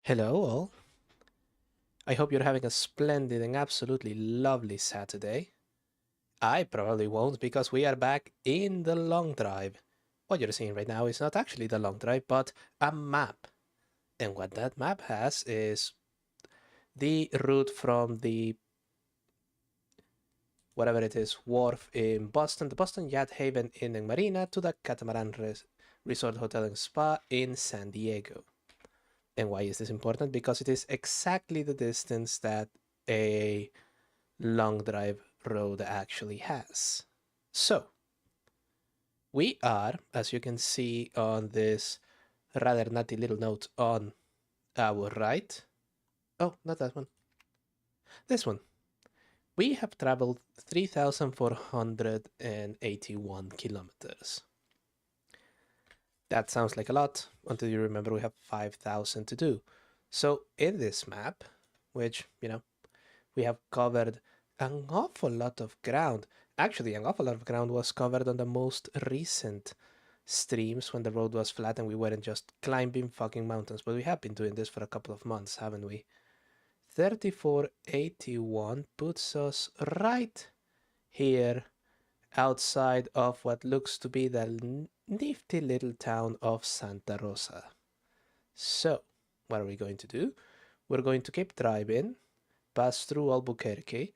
Hello, all. I hope you're having a splendid and absolutely lovely Saturday. I probably won't because we are back in the long drive. What you're seeing right now is not actually the long drive, but a map. And what that map has is the route from the whatever it is, wharf in Boston, the Boston Yacht Haven Inn and Marina, to the Catamaran Resort Hotel and Spa in San Diego. And why is this important? Because it is exactly the distance that a long drive road actually has. So, we are, as you can see on this rather nutty little note on our right. Oh, not that one. This one. We have traveled 3,481 kilometers. That sounds like a lot until you remember we have 5,000 to do. So, in this map, which, we have covered an awful lot of ground. Actually, an awful lot of ground was covered on the most recent streams when the road was flat and we weren't just climbing fucking mountains. But we have been doing this for a couple of months, haven't we? 3481 puts us right here outside of what looks to be the nifty little town of Santa Rosa. So, what are we going to do? We're going to keep driving, pass through Albuquerque,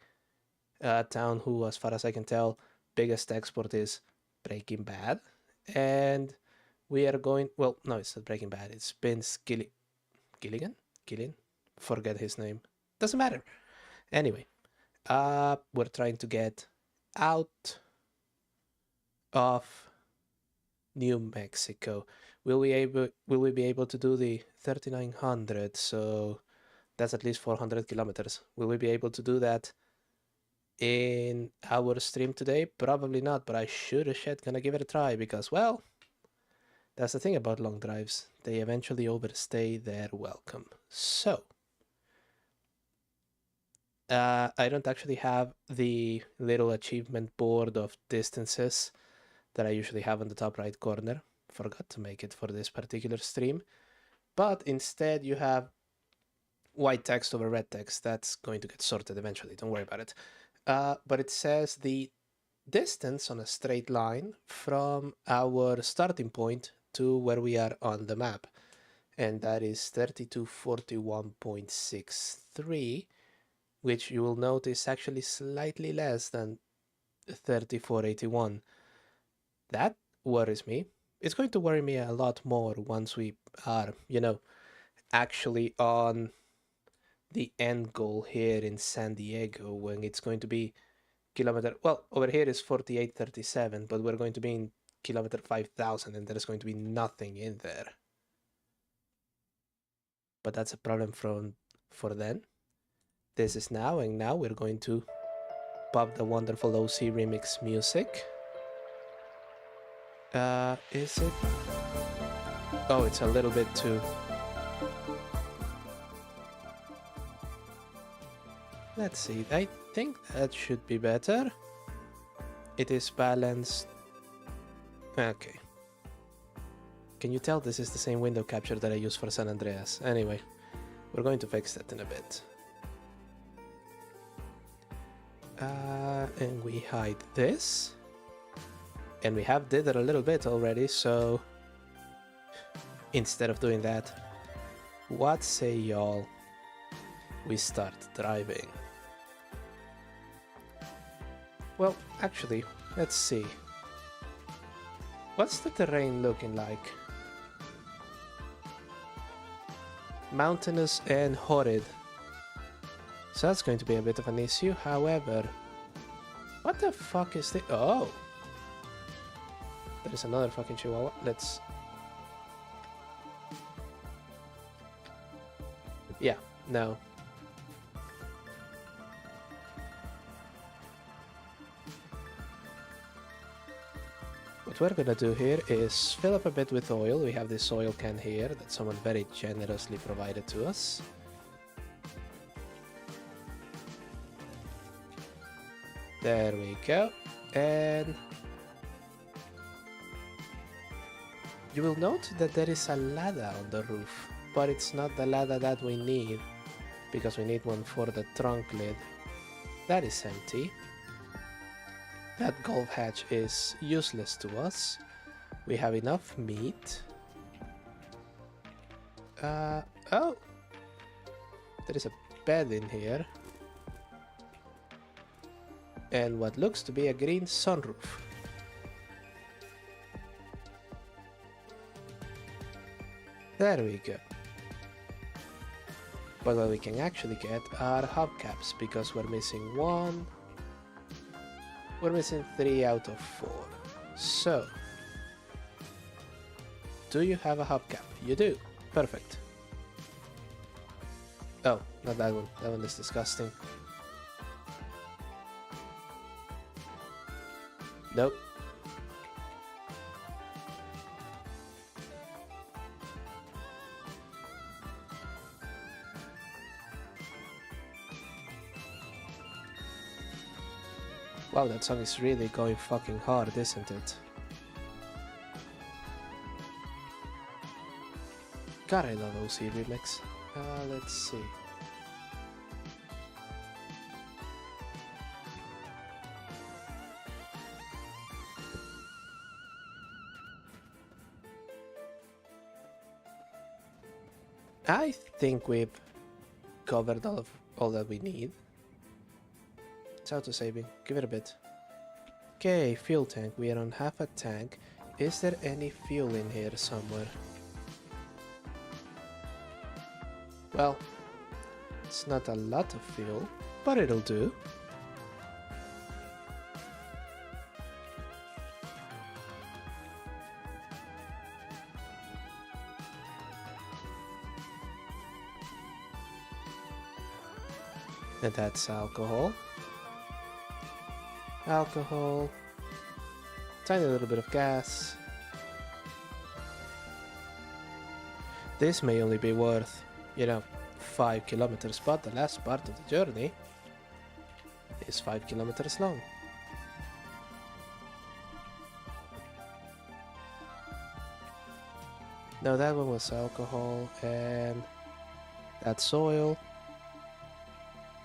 a town who, as far as I can tell, biggest export is Breaking Bad. And we are going, well, no, it's not Breaking Bad, it's Vince Gilligan? Gillian? Forget his name. Doesn't matter. Anyway, we're trying to get out of New Mexico. Will we be able to do the 3900? So that's at least 400 kilometers. Will we be able to do that in our stream today? Probably not, but I sure as shit gonna give it a try because, well, that's the thing about long drives. They eventually overstay their welcome. So, I don't actually have the little achievement board of distances that I usually have on the top right corner. Forgot to make it for this particular stream. But instead you have white text over red text. That's going to get sorted eventually, don't worry about it. But it says the distance on a straight line from our starting point to where we are on the map. And that is 3241.63, which you will note is actually slightly less than 3481. That worries me. It's going to worry me a lot more once we are, actually on the end goal here in San Diego, when it's going to be kilometer, well, over here is 4837, but we're going to be in kilometer 5000 and there's going to be nothing in there. But that's a problem for then. This is now, and now we're going to pop the wonderful OC remix music. Is it? Oh, it's a little bit too. Let's see, I think that should be better. It is balanced. Okay. Can you tell this is the same window capture that I use for San Andreas? Anyway, we're going to fix that in a bit. And we hide this. And we have did it a little bit already, so instead of doing that, what say y'all we start driving? Well, actually, let's see. What's the terrain looking like? Mountainous and horrid. So that's going to be a bit of an issue. However, what the fuck is this? Oh! There is another fucking chihuahua. Let's... Yeah, no. What we're gonna do here is fill up a bit with oil. We have this oil can here that someone very generously provided to us. There we go. And you will note that there is a ladder on the roof. but it's not the ladder that we need, because we need one for the trunk lid. That is empty. That golf hatch is useless to us. We have enough meat. Oh! There is a bed in here. And what looks to be a green sunroof. There we go. But what we can actually get are hubcaps, because we're missing one. We're missing 3 out of 4. So, do you have a hubcap? You do. Perfect. Oh, not that one. That one is disgusting. Nope. Wow, that song is really going fucking hard, isn't it? God, I love OC remix. Let's see. I think we've covered all that we need. It's auto-saving. Give it a bit. Okay, fuel tank. We are on half a tank. Is there any fuel in here somewhere? Well, it's not a lot of fuel, but it'll do. And that's alcohol. Alcohol. Tiny little bit of gas. This may only be worth, 5 kilometers, but the last part of the journey is 5 kilometers long. Now that one was alcohol, and that's oil.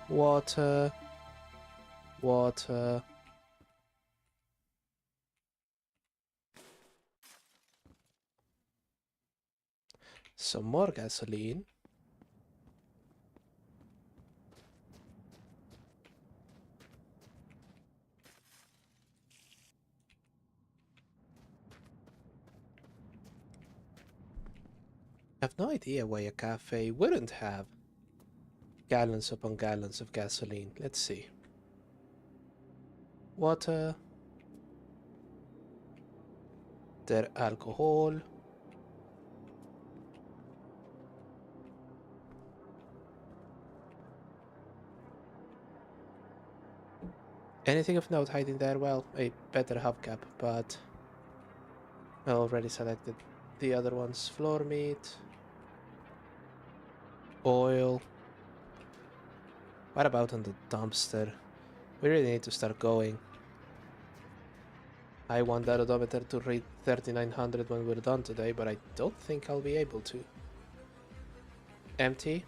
Water. Water. Some more gasoline. I have no idea why a cafe wouldn't have gallons upon gallons of gasoline. Let's see. Water. Their alcohol. Anything of note hiding there? Well, a better hubcap, but I already selected the other ones. Floor meat. Oil. What about on the dumpster? We really need to start going. I want that odometer to read 3900 when we're done today, but I don't think I'll be able to. Empty.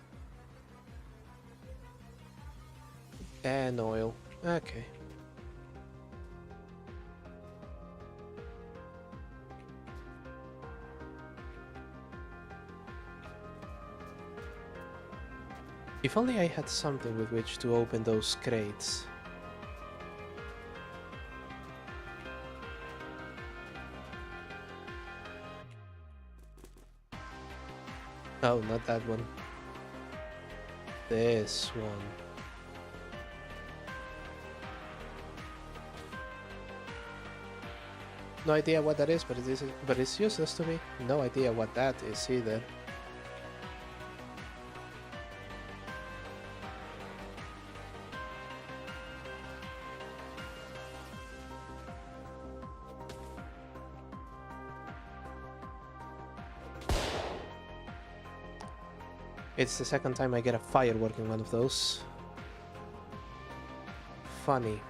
And oil. Okay. If only I had something with which to open those crates. Oh, not that one. This one. No idea what that is, but it's useless to me. No idea what that is either. It's the second time I get a firework in one of those. Funny.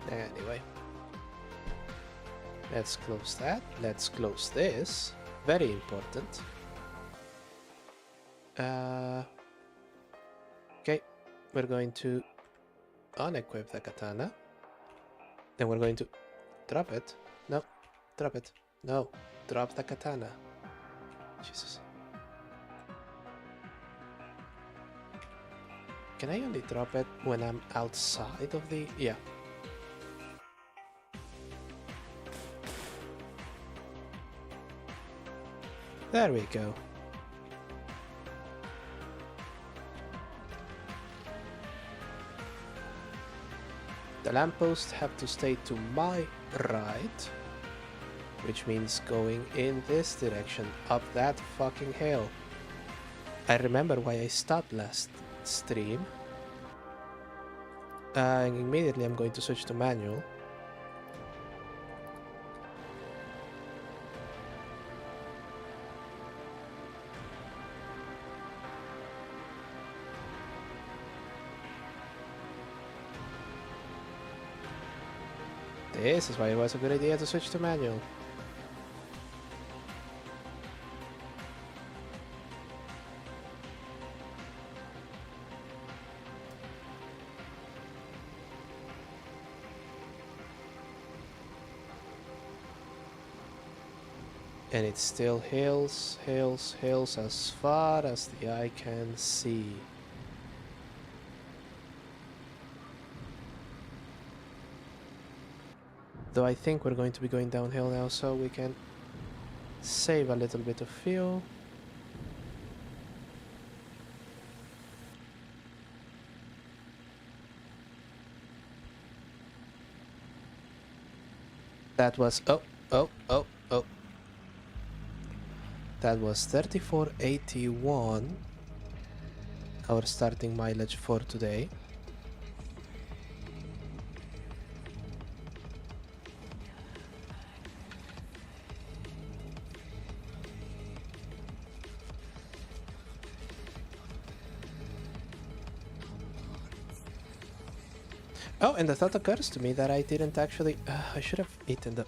Anyway. Let's close that. Let's close this. very important. Okay, we're going to unequip the katana. Then we're going to drop it. No, drop it. No, drop the katana. Jesus. Can I only drop it when I'm outside of the... Yeah. There we go. The lampposts have to stay to my right, which means going in this direction, up that fucking hill. I remember why I stopped last stream. And immediately I'm going to switch to manual. This is why it was a good idea to switch to manual. And it's still hills, hills, hills as far as the eye can see. Though I think we're going to be going downhill now, so we can save a little bit of fuel. That was... oh. That was 3481, our starting mileage for today. Oh, and the thought occurs to me that I didn't actually... I should have eaten the...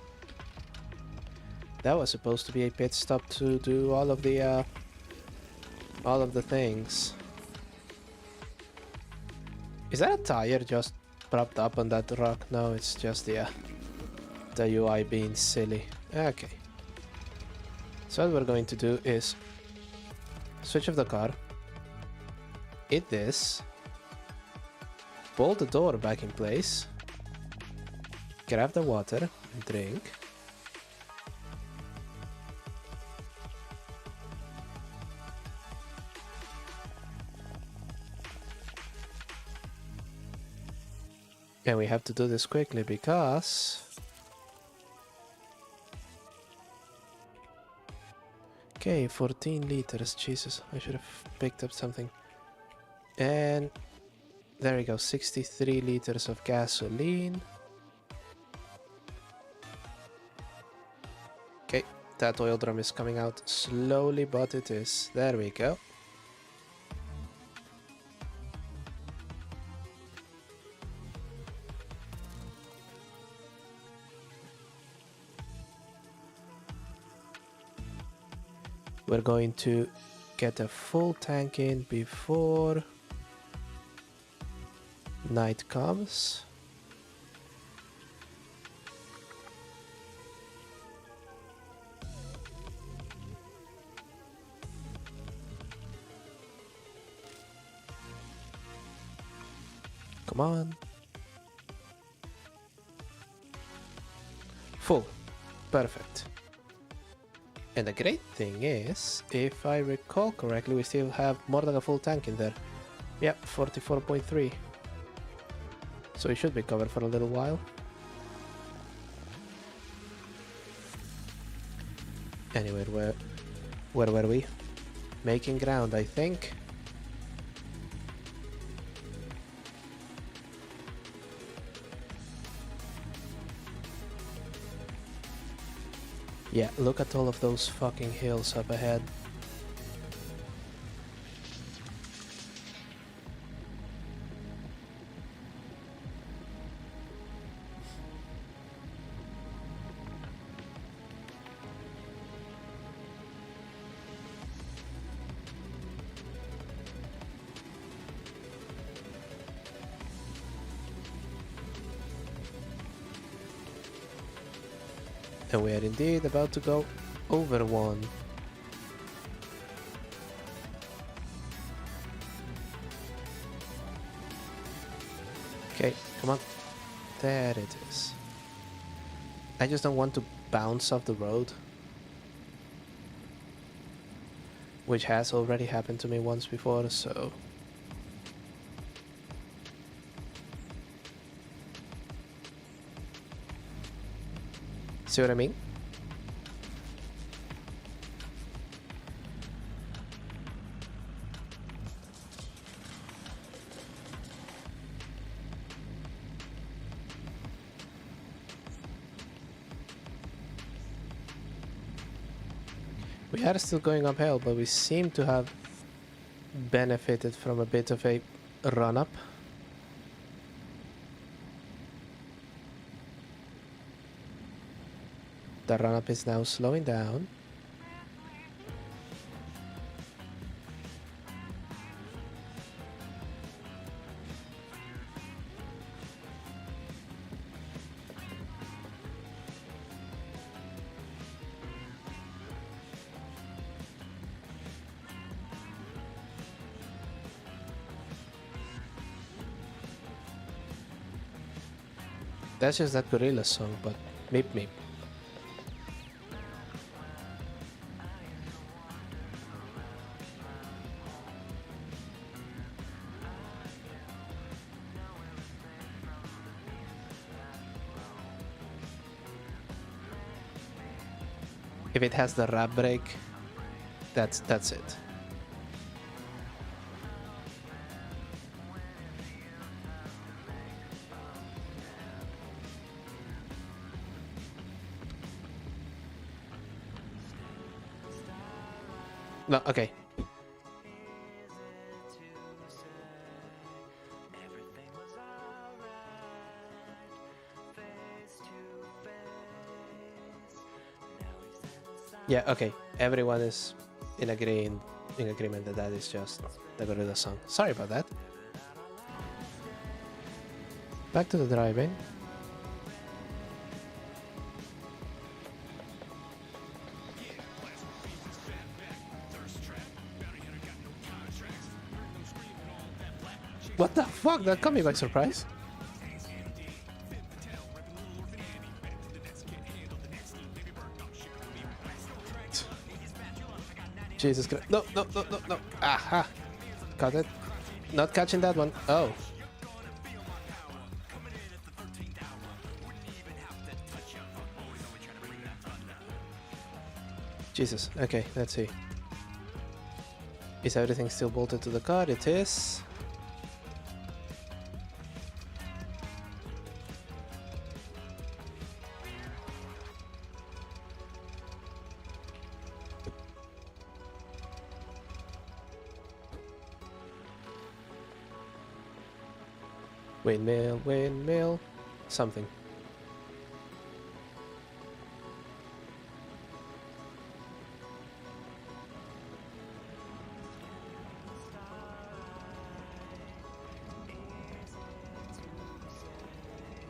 That was supposed to be a pit stop to do all of the things. Is that a tire just propped up on that rock? No, it's just the UI being silly. Okay. So what we're going to do is switch off the car, eat this, pull the door back in place, grab the water and drink. And we have to do this quickly because... Okay, 14 liters, Jesus, I should have picked up something. And there we go, 63 liters of gasoline. Okay, that oil drum is coming out slowly, but it is. There we go. We're going to get a full tank in before night comes. Come on. Full. Perfect. And the great thing is, if I recall correctly, we still have more than a full tank in there. Yep, 44.3. So it should be covered for a little while. Anyway, where were we? Making ground, I think. Yeah, look at all of those fucking hills up ahead. And we are indeed about to go over one. Okay, come on. There it is. I just don't want to bounce off the road. Which has already happened to me once before, so... See what I mean? We are still going uphill, but we seem to have benefited from a bit of a run-up. The run-up is now slowing down. That's just that gorilla song, but meep meep. If it has the rap break, that's it. No, okay. Yeah, okay. Everyone is in agreement that that is just the gorilla song. Sorry about that. Back to the driving. What the fuck? That caught me by surprise. Jesus Christ. No, no, no, no, no. Aha. Got it. Not catching that one. Oh. Jesus. Okay, let's see. Is everything still bolted to the car? It is. Windmill, windmill, something.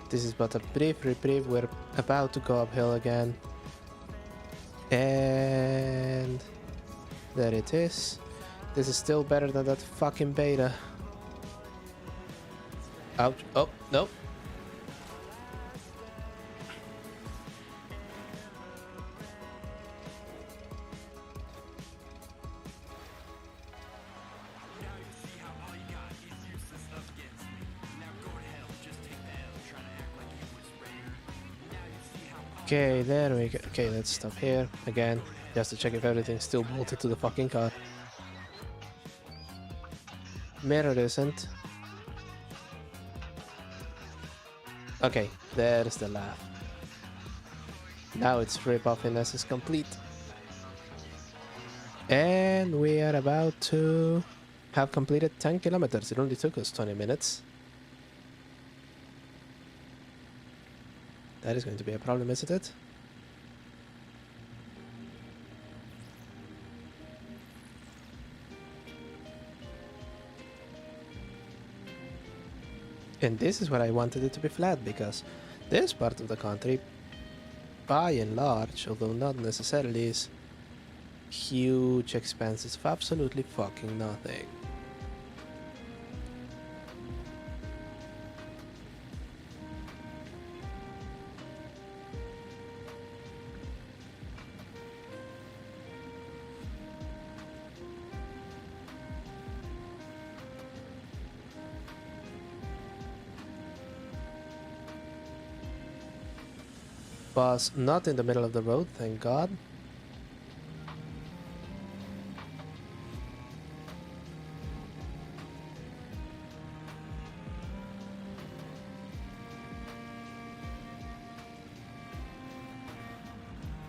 This is but a brief reprieve. We're about to go uphill again. And there it is. This is still better than that fucking beta. Ouch. Oh, no. Okay, there we go. Okay, let's stop here again, just to check if everything's still bolted to the fucking car. Mirror isn't. Okay, there's the laugh. Now its rip-offiness is complete. And we are about to have completed 10 kilometers. It only took us 20 minutes. That is going to be a problem, isn't it? And this is where I wanted it to be flat, because this part of the country by and large, although not necessarily, is huge expenses of absolutely fucking nothing. Bus not in the middle of the road, thank God.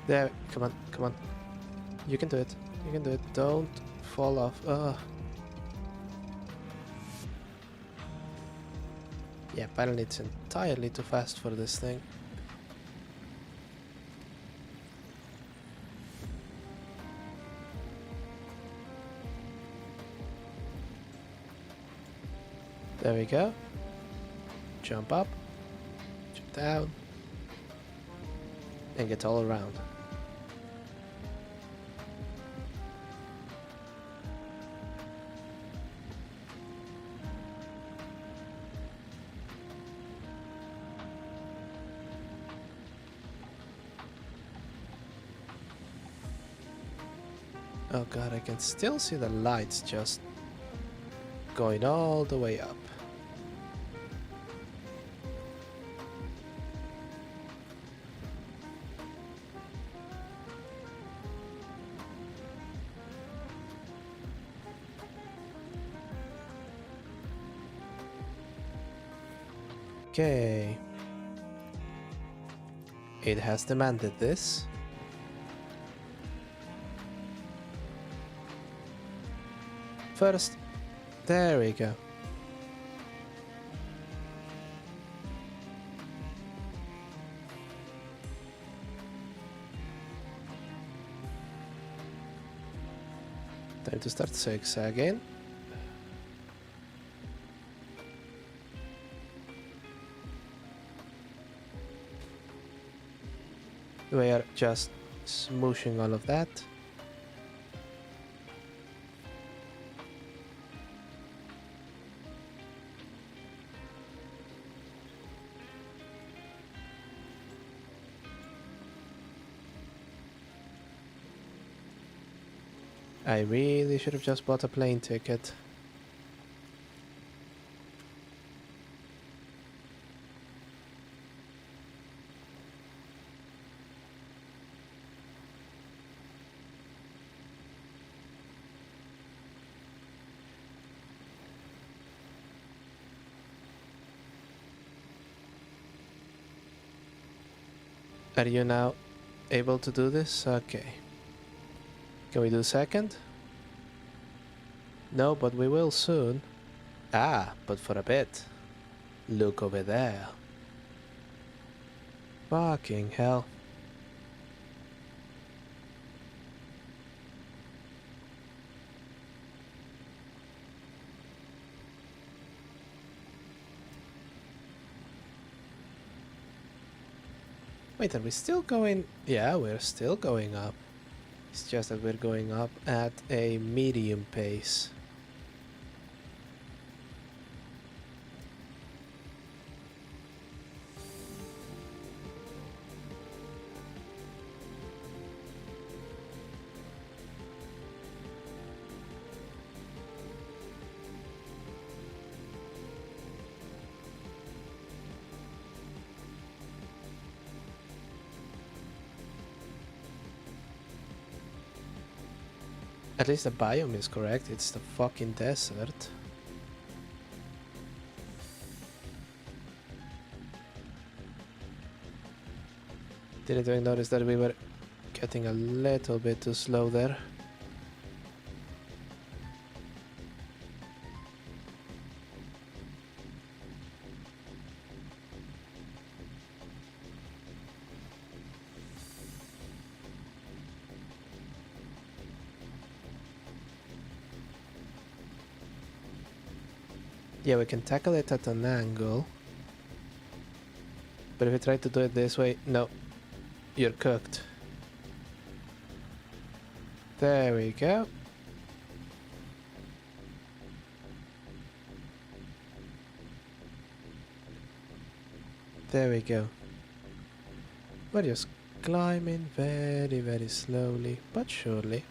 There, come on, come on. You can do it. You can do it. Don't fall off. Ugh. Yeah, apparently it's entirely too fast for this thing. There we go. Jump up, jump down, and get all around. Oh god, I can still see the lights just going all the way up. Okay. It has demanded this. First, there we go. Time to start zigzagging. We are just smooshing all of that. I really should have just bought a plane ticket. Are you now able to do this? Okay. Can we do second? No, but we will soon. Ah, but for a bit. Look over there. Fucking hell. Wait, are we still going? Yeah, we're still going up. It's just that we're going up at a medium pace. At least the biome is correct, it's the fucking desert. Didn't even notice that we were getting a little bit too slow there. Yeah, we can tackle it at an angle. But if we try to do it this way, no. You're cooked. There we go. There we go. We're just climbing very, very slowly, but surely.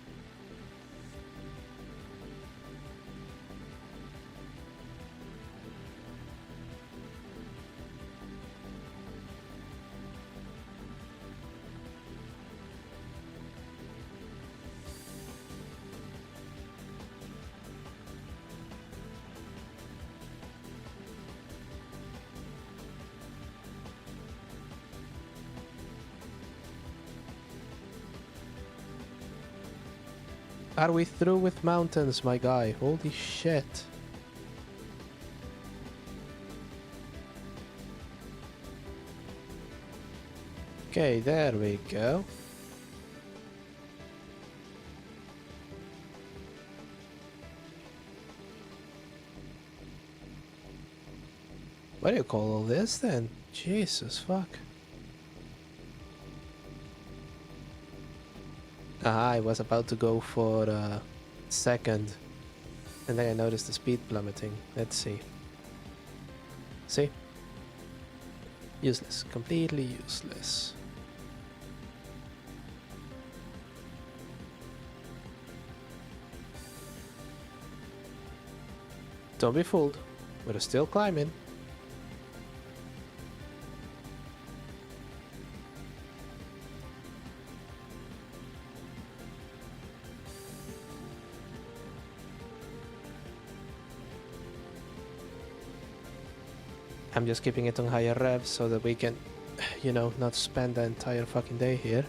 Are we through with mountains, my guy? Holy shit. Okay, there we go. What do you call all this then? Jesus fuck. I was about to go for second, and then I noticed the speed plummeting. Let's see. See? Useless. Completely useless. Don't be fooled. We're still climbing. I'm just keeping it on higher revs so that we can, you know, not spend the entire fucking day here.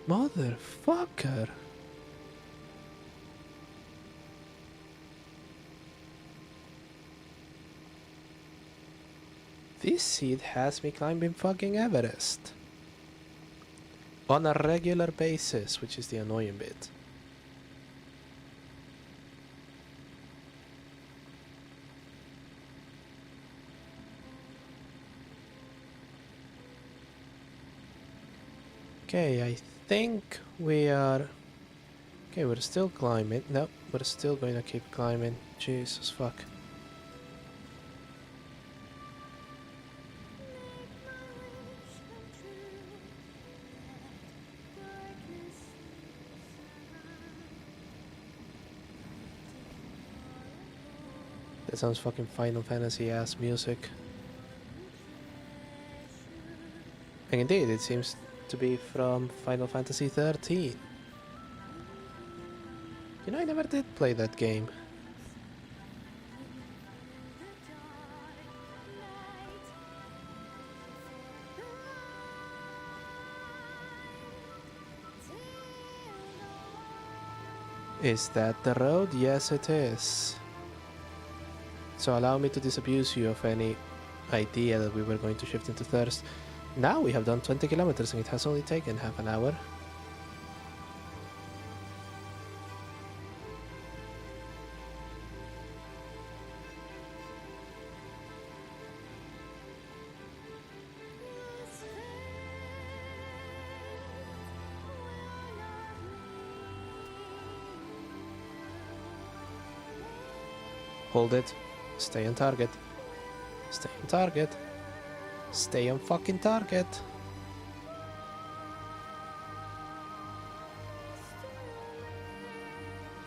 Motherfucker! This seed has me climbing fucking Everest. On a regular basis, which is the annoying bit. Okay, I think we are... Okay, we're still climbing. No, we're still going to keep climbing. Jesus fuck. That sounds fucking Final Fantasy ass music. And indeed, it seems to be from Final Fantasy 13. You know, I never did play that game. Is that the road? Yes, it is. So allow me to disabuse you of any idea that we were going to shift into thirst. Now we have done 20 kilometers and it has only taken half an hour. Hold it. Stay on target. Stay on target. Stay on fucking target.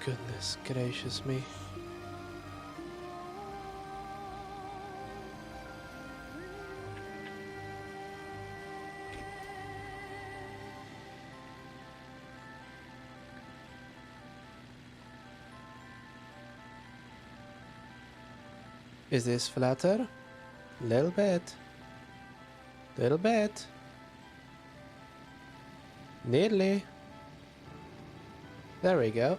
Goodness gracious me. Is this flatter? Little bit. Little bit. Nearly. There we go.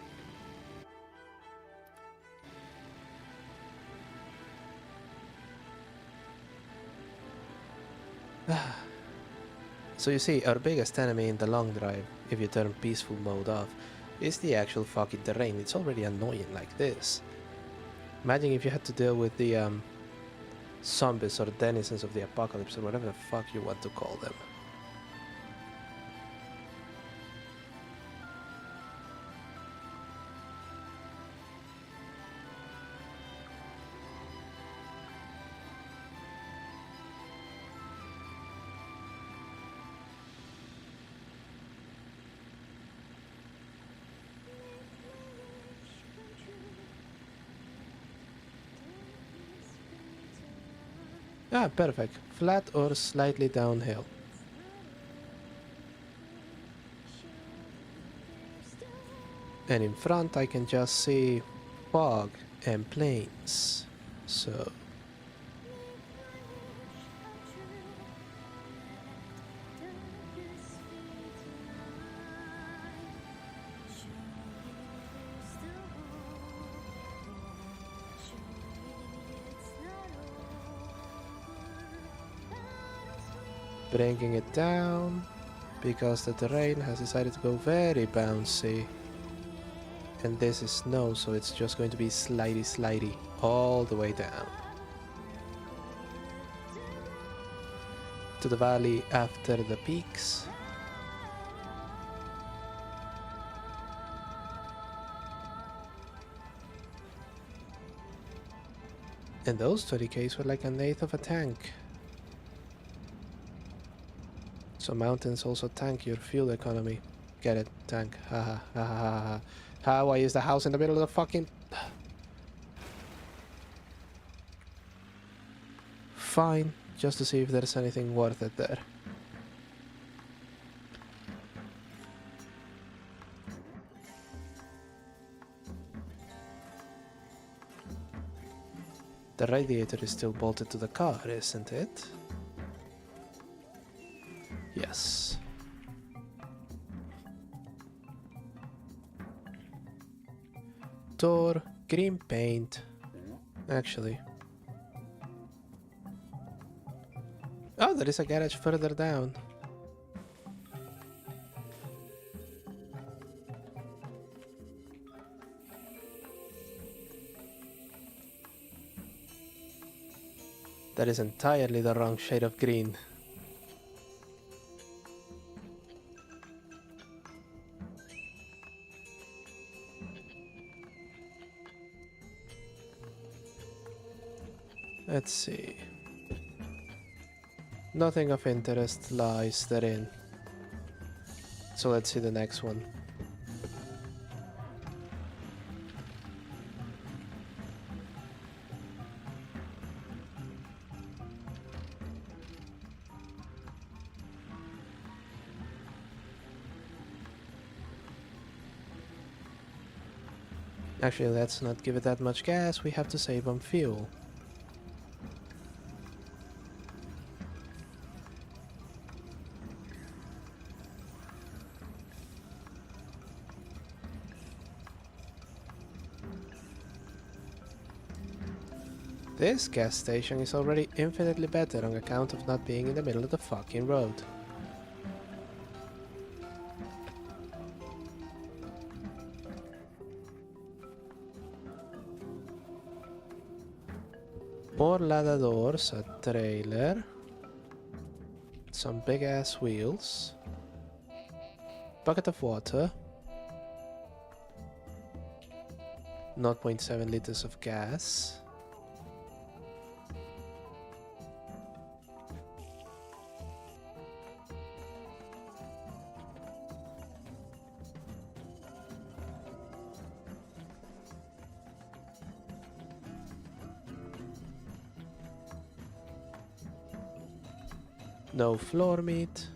So you see, our biggest enemy in the long drive, if you turn peaceful mode off, is the actual fucking terrain. It's already annoying like this. Imagine if you had to deal with the zombies or denizens of the apocalypse or whatever the fuck you want to call them. Ah, perfect. Flat or slightly downhill. And in front I can just see fog and plains. So... bringing it down, because the terrain has decided to go very bouncy. And this is snow, so it's just going to be slidey all the way down. To the valley after the peaks. And those 20Ks were like an eighth of a tank. So mountains also tank your fuel economy. Get it? Tank. Haha. Ha ha ha ha. How I use the house in the middle of the fucking... Fine. Just to see if there's anything worth it there. The radiator is still bolted to the car, isn't it? Yes. Door, green paint. Actually. Oh, there is a garage further down. That is entirely the wrong shade of green. Let's see. Nothing of interest lies therein. So let's see the next one. Actually, let's not give it that much gas. We have to save on fuel. This gas station is already infinitely better on account of not being in the middle of the fucking road. More ladder doors, a trailer, some big ass wheels, bucket of water, 0.7 liters of gas. No floor meat.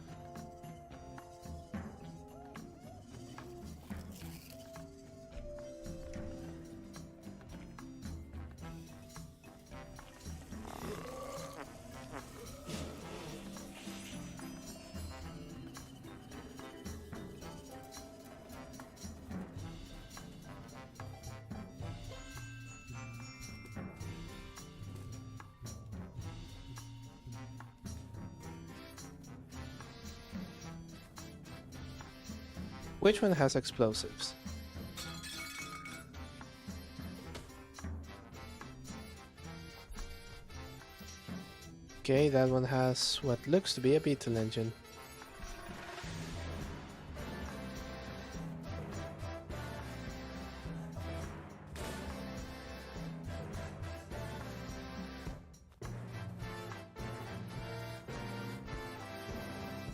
Which one has explosives? Okay, that one has what looks to be a beetle engine.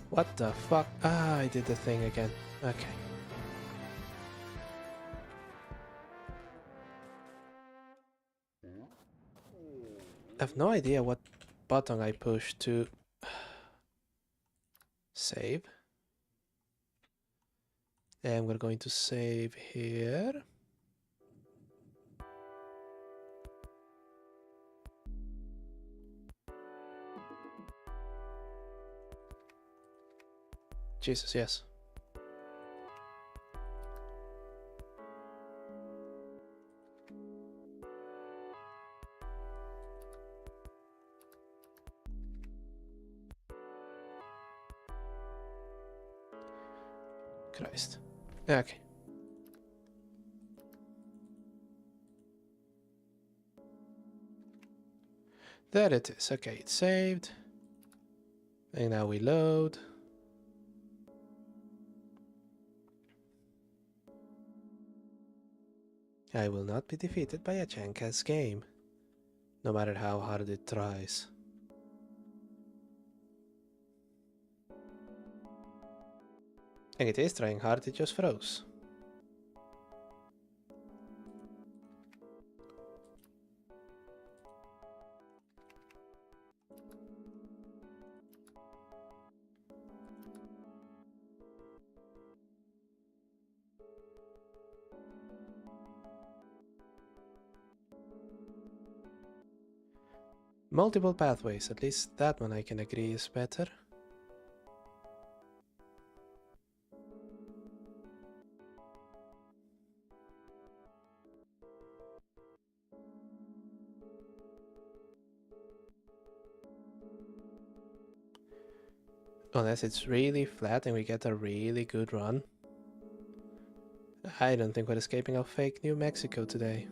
What the fuck? Ah, I did the thing again. Okay. I have no idea what button I pushed to save. And we're going to save here. Jesus, yes. Christ. Okay. There it is. Okay, it's saved. And now we load. I will not be defeated by a jank-ass game, no matter how hard it tries. And it is trying hard, it just froze. Multiple pathways, at least that one I can agree is better. Unless it's really flat and we get a really good run. I don't think we're escaping of fake New Mexico today.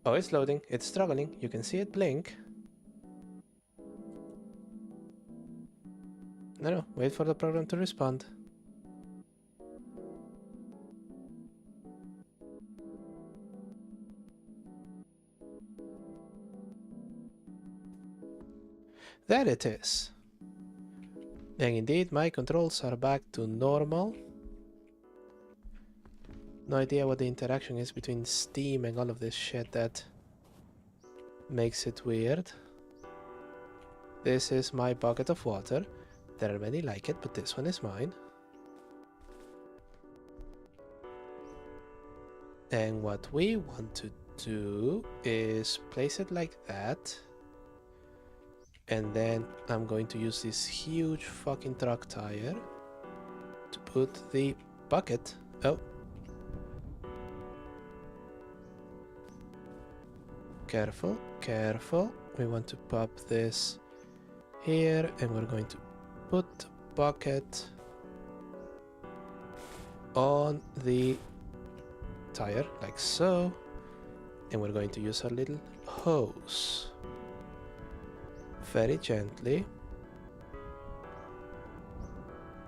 Oh, it's loading. It's struggling. You can see it blink. No, wait for the program to respond. There it is. And indeed, my controls are back to normal. No idea what the interaction is between Steam and all of this shit that makes it weird. This is my bucket of water. There are many like it, but this one is mine. And what we want to do is place it like that. And then I'm going to use this huge fucking truck tire to put the bucket. Oh. Careful, careful. We want to pop this here, and we're going to put the bucket on the tire, like so. And we're going to use our little hose. Very gently.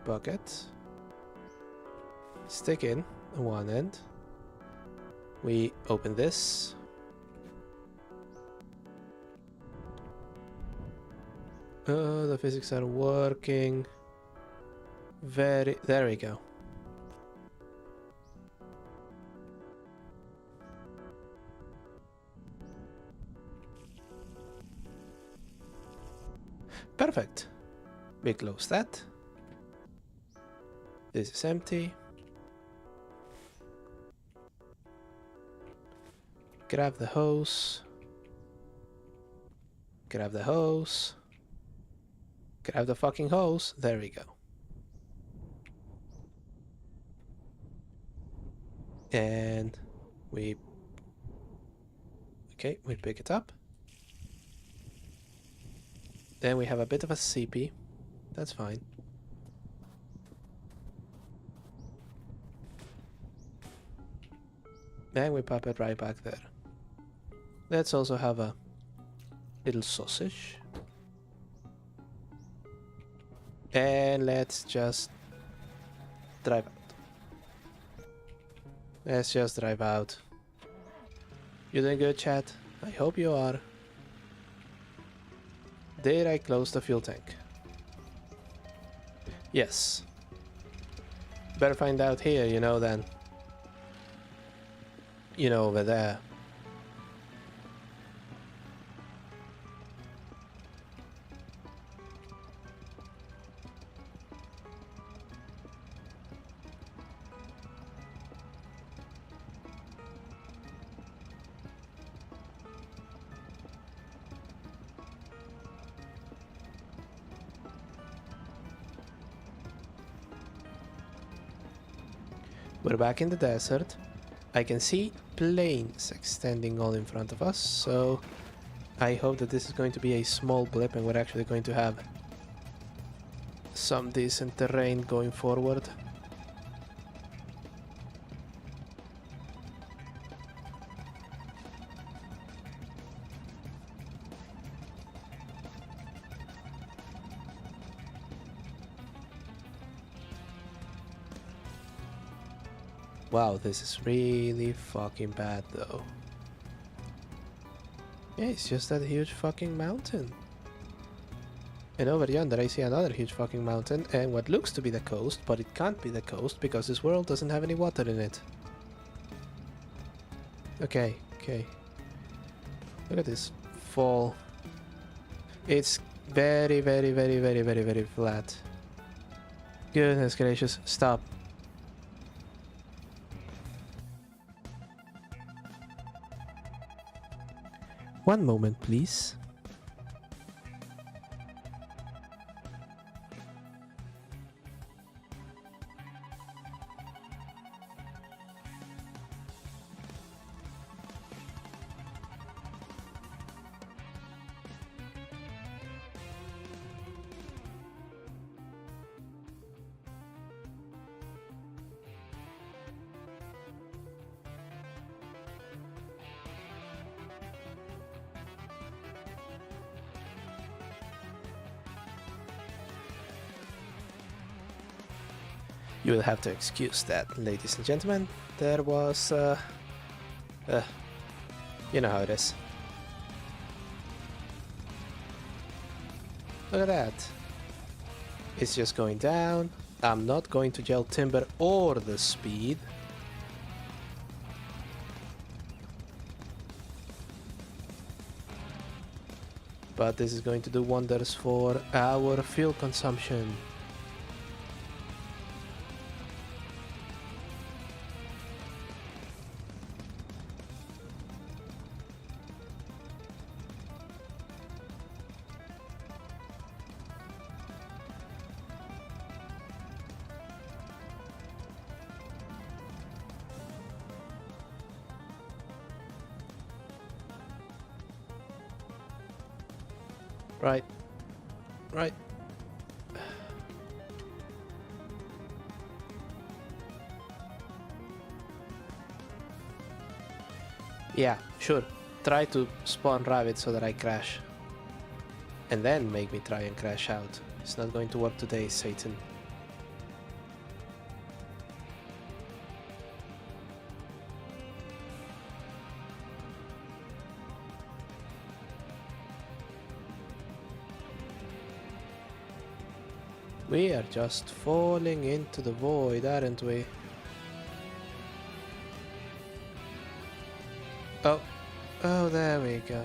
Bucket. Stick in on one end. We open this. Oh, the physics are working. There we go. Perfect. We close that. This is empty. Grab the hose. Grab the hose. Grab the fucking hose. There we go. And we... Okay, we pick it up. Then we have a bit of a CP. That's fine. And we pop it right back there. Let's also have a little sausage. And let's just drive out. Let's just drive out. You doing good, chat? I hope you are. Did I close the fuel tank? Yes. Better find out here, you know, then. You know, over there. We're back in the desert. I can see plains extending all in front of us, so I hope that this is going to be a small blip and we're actually going to have some decent terrain going forward. Wow, this is really fucking bad though. Yeah, it's just that huge fucking mountain. And over yonder I see another huge fucking mountain and what looks to be the coast, but it can't be the coast because this world doesn't have any water in it. Okay, okay. Look at this fall. It's very, very, very, very, very, very flat. Goodness gracious, stop. One moment, please. You will have to excuse that, ladies and gentlemen. There was, you know how it is. Look at that. It's just going down. I'm not going to gel timber or the speed. But this is going to do wonders for our fuel consumption. Right. Right. Yeah, sure. Try to spawn rabbits so that I crash. And then make me try and crash out. It's not going to work today, Satan. We are just falling into the void, aren't we? Oh. Oh, there we go.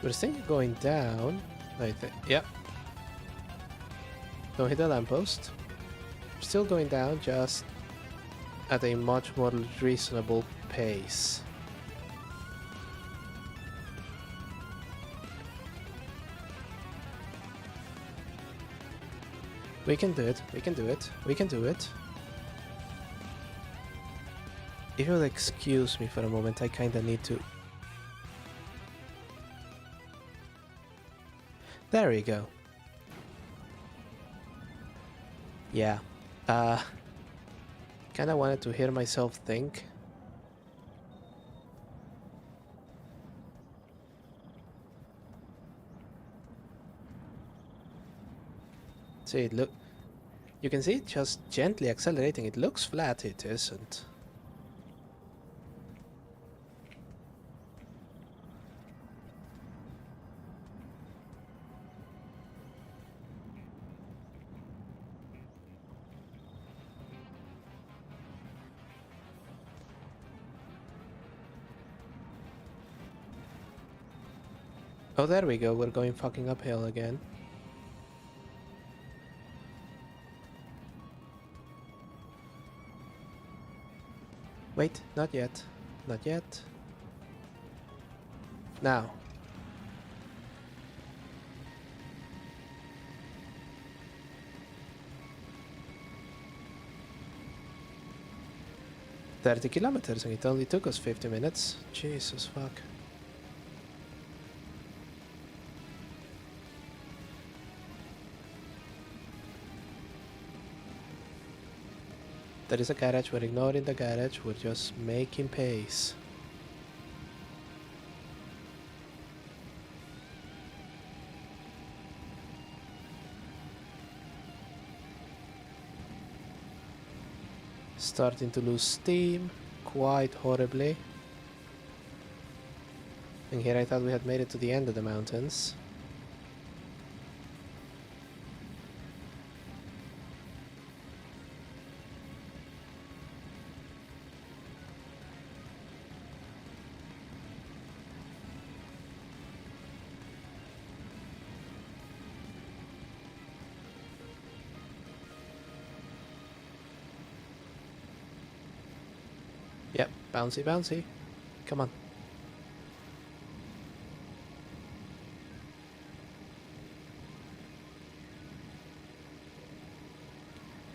We're still going down, I think. Yep. Don't hit the lamppost. We're still going down, just at a much more reasonable pace. We can do it, we can do it, we can do it. If you'll excuse me for a moment, I kinda need to There we go. Yeah. Uh, Kinda wanted to hear myself think. See, look. You can see it just gently accelerating. It looks flat, it isn't. Oh, there we go. We're going fucking uphill again. Wait, not yet. Not yet. Now. 30 kilometers and it only took us 50 minutes. Jesus fuck. There is a garage. We're ignoring the garage. We're just making pace. Starting to lose steam quite horribly. And here I thought we had made it to the end of the mountains. Yep, bouncy, bouncy. Come on.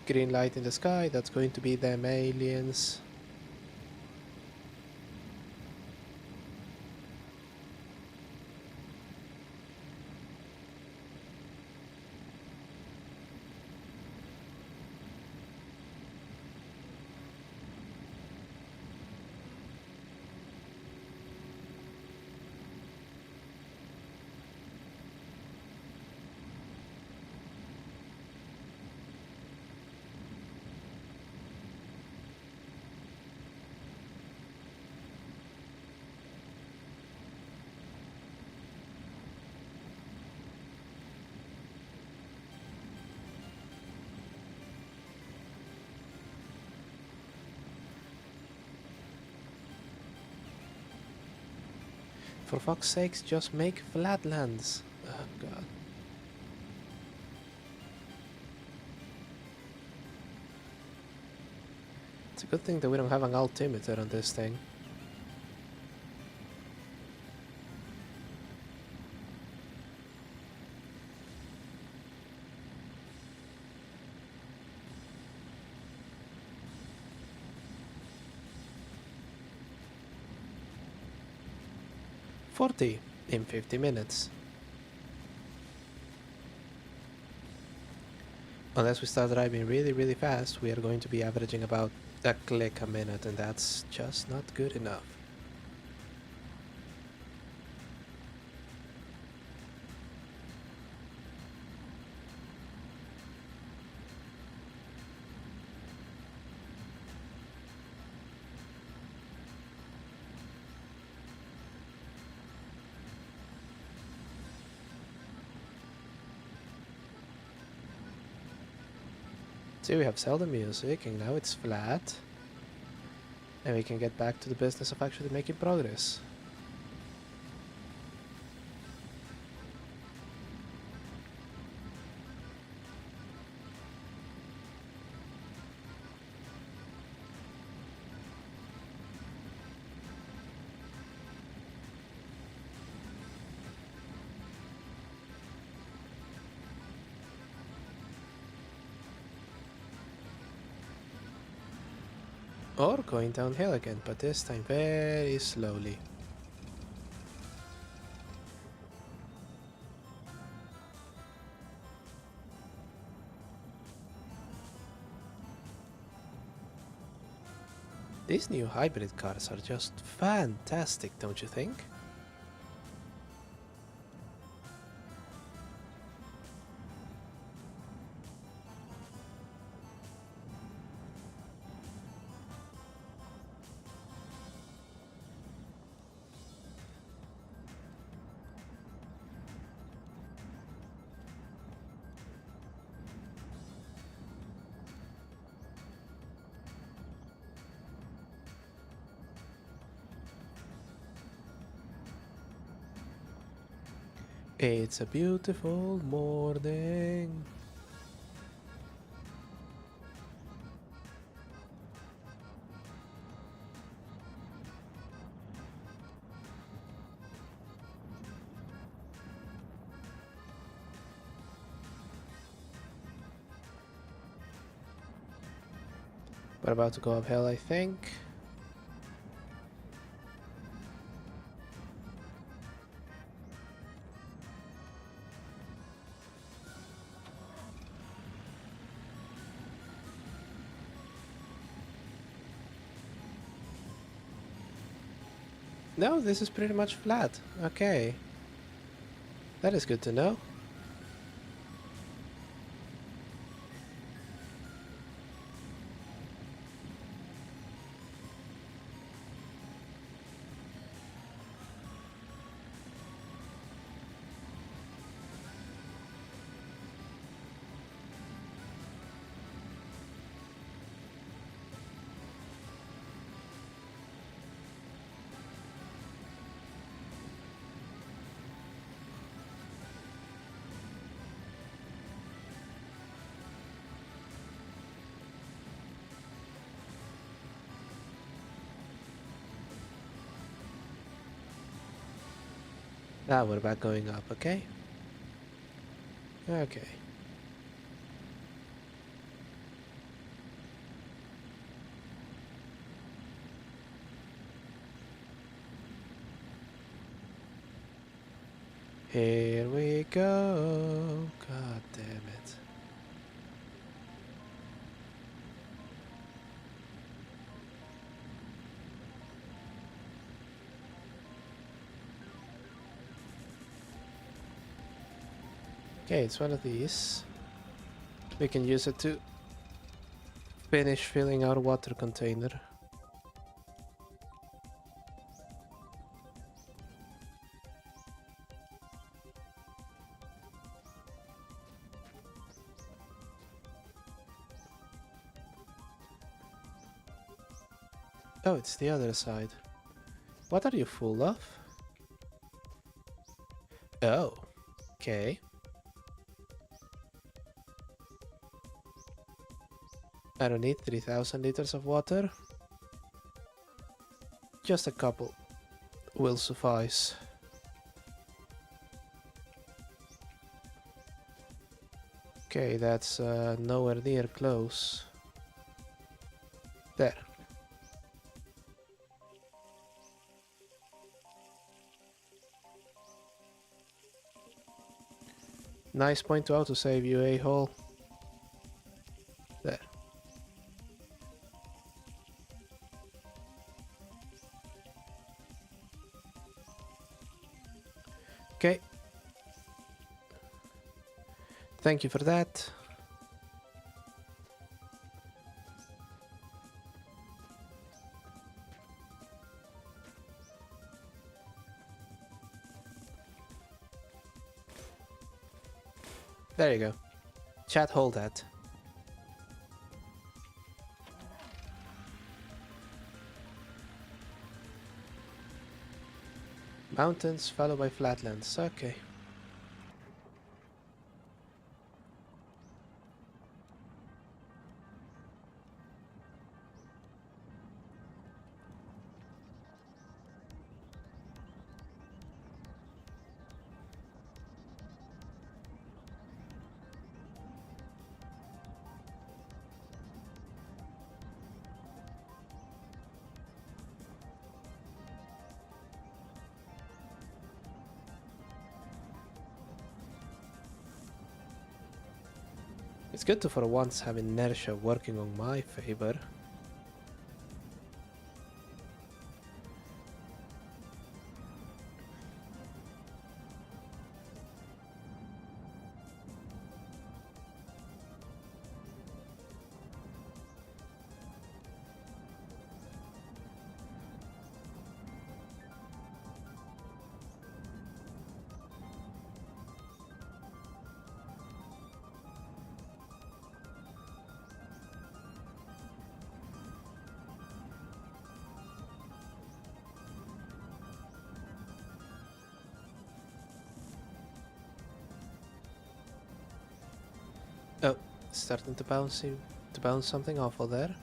Green light in the sky, that's going to be them aliens. For fuck's sakes, just make flatlands. Oh god. It's a good thing that we don't have an altimeter on this thing. $40 in 50 minutes. Unless we start driving really, really fast, we are going to be averaging about a click a minute, and that's just not good enough. See, we have seldom music, and now it's flat. And we can get back to the business of actually making progress. Or going downhill again, but this time very slowly. These new hybrid cars are just fantastic, don't you think? It's a beautiful morning. We're about to go uphill, I think. No, this is pretty much flat. Okay. That is good to know. Now we're back going up, okay? Okay. Here we go. God damn it. Okay, it's one of these. We can use it to finish filling our water container. Oh, it's the other side. What are you full of? Oh, okay. I don't need 3,000 liters of water. Just a couple will suffice. Okay, that's nowhere near close. There. Nice point to autosave, you a-hole. There. Okay. Thank you for that. There you go. Chat, hold that. Mountains followed by flatlands. Okay. It's good to for once have inertia working on my favor. starting to bounce something awful there.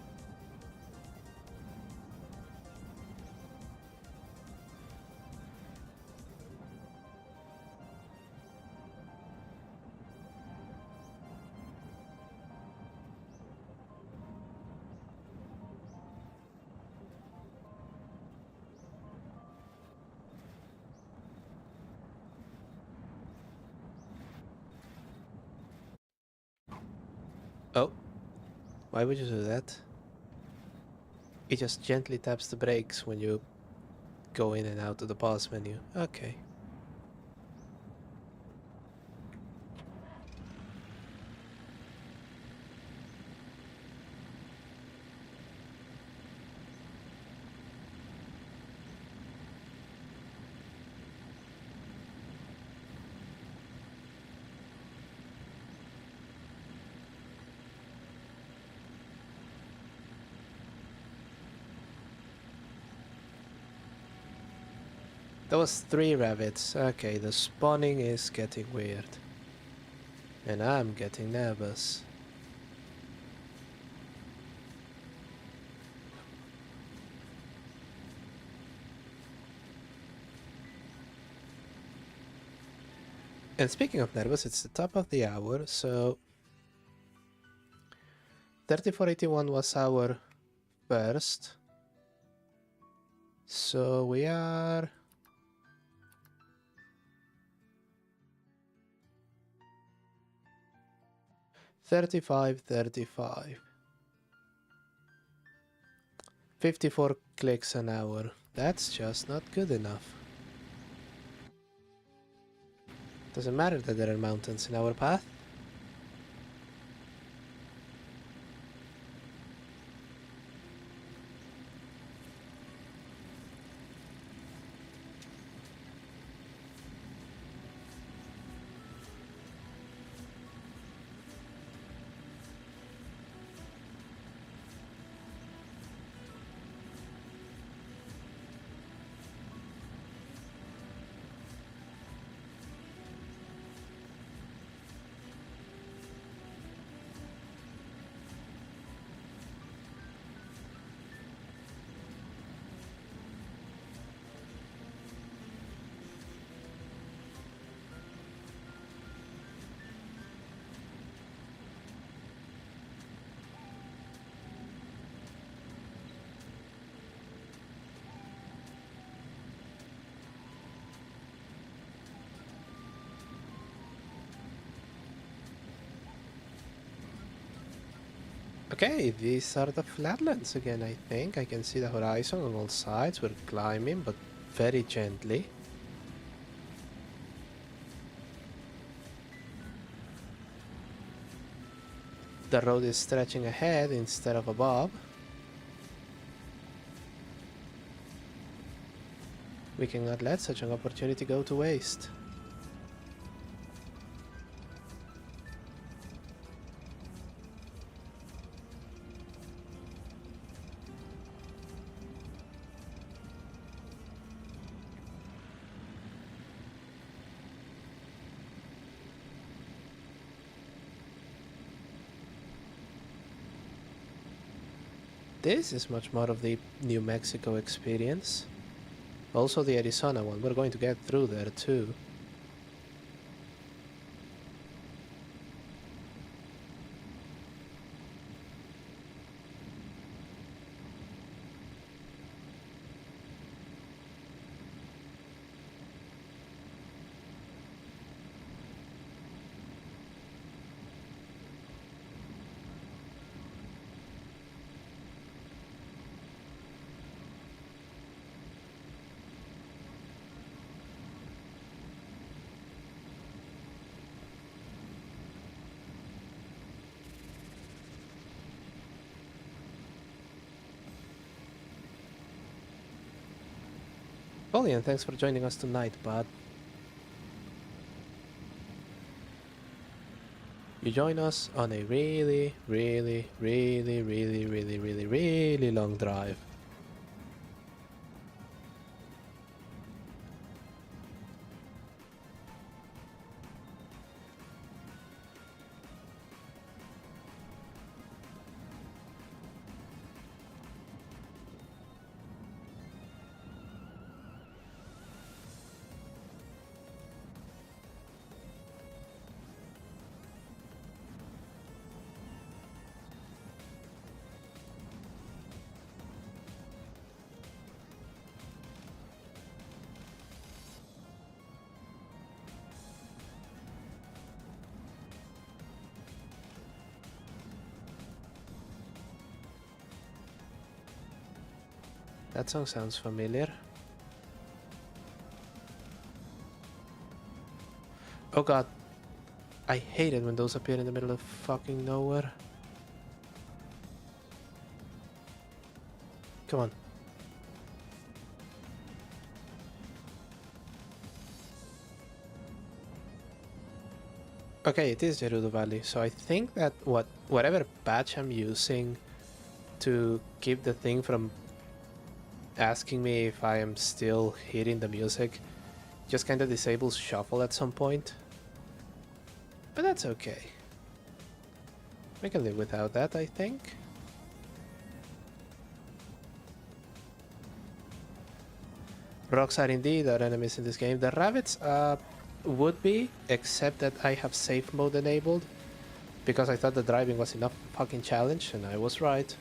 Oh, why would you do that? It just gently taps the brakes when you go in and out of the pause menu. Okay. That was 3 rabbits. Okay, the spawning is getting weird. And I'm getting nervous. And speaking of nervous, it's the top of the hour, so 3481 was our first. So we are 35. 54 clicks an hour. That's just not good enough. Doesn't matter that there are mountains in our path. Okay, these are the flatlands again, I think. I can see the horizon on all sides. We're climbing, but very gently. The road is stretching ahead instead of above. We cannot let such an opportunity go to waste. This is much more of the New Mexico experience. Also the Arizona one. We're going to get through there too. Polly, and thanks for joining us tonight, bud. You join us on a really long drive. That song sounds familiar. Oh god. I hate it when those appear in the middle of fucking nowhere. Come on. Okay, it is Gerudo Valley, so I think that whatever patch I'm using to keep the thing from asking me if I am still hearing the music just kind of disables shuffle at some point. But that's okay. We can live without that, I think. Rocks are indeed our enemies in this game. The rabbits would be, except that I have safe mode enabled because I thought the driving was enough fucking challenge, and I was right.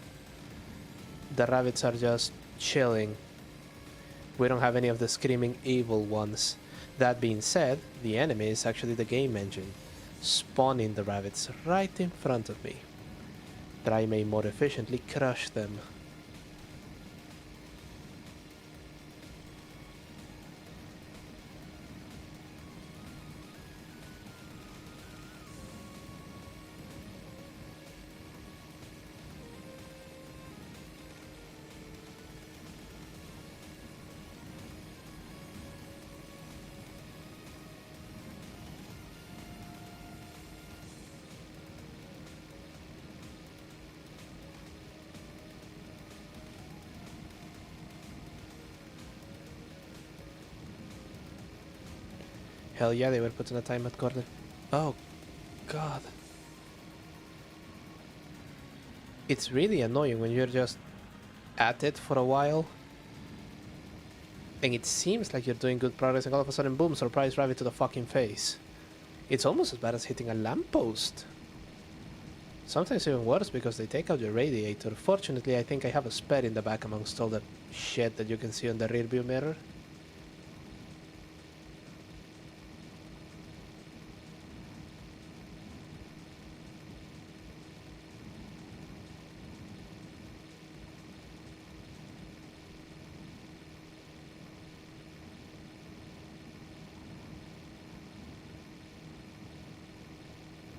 The rabbits are just chilling. We don't have any of the screaming evil ones. That being said, the enemy is actually the game engine, spawning the rabbits right in front of me, that I may more efficiently crush them. Hell yeah, they were putting a time at corner. Oh god. It's really annoying when you're just at it for a while and it seems like you're doing good progress and all of a sudden, boom, surprise rabbit to the fucking face. It's almost as bad as hitting a lamppost. Sometimes even worse because they take out your radiator. Fortunately, I think I have a spare in the back amongst all the shit that you can see on the rearview mirror.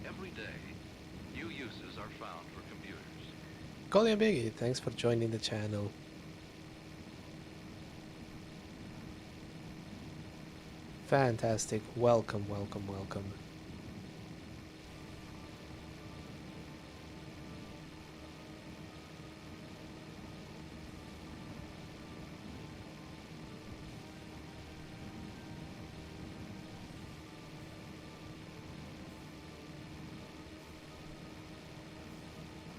Every day, new uses are found for computers. Colin Biggie, thanks for joining the channel. Fantastic. Welcome, welcome, welcome.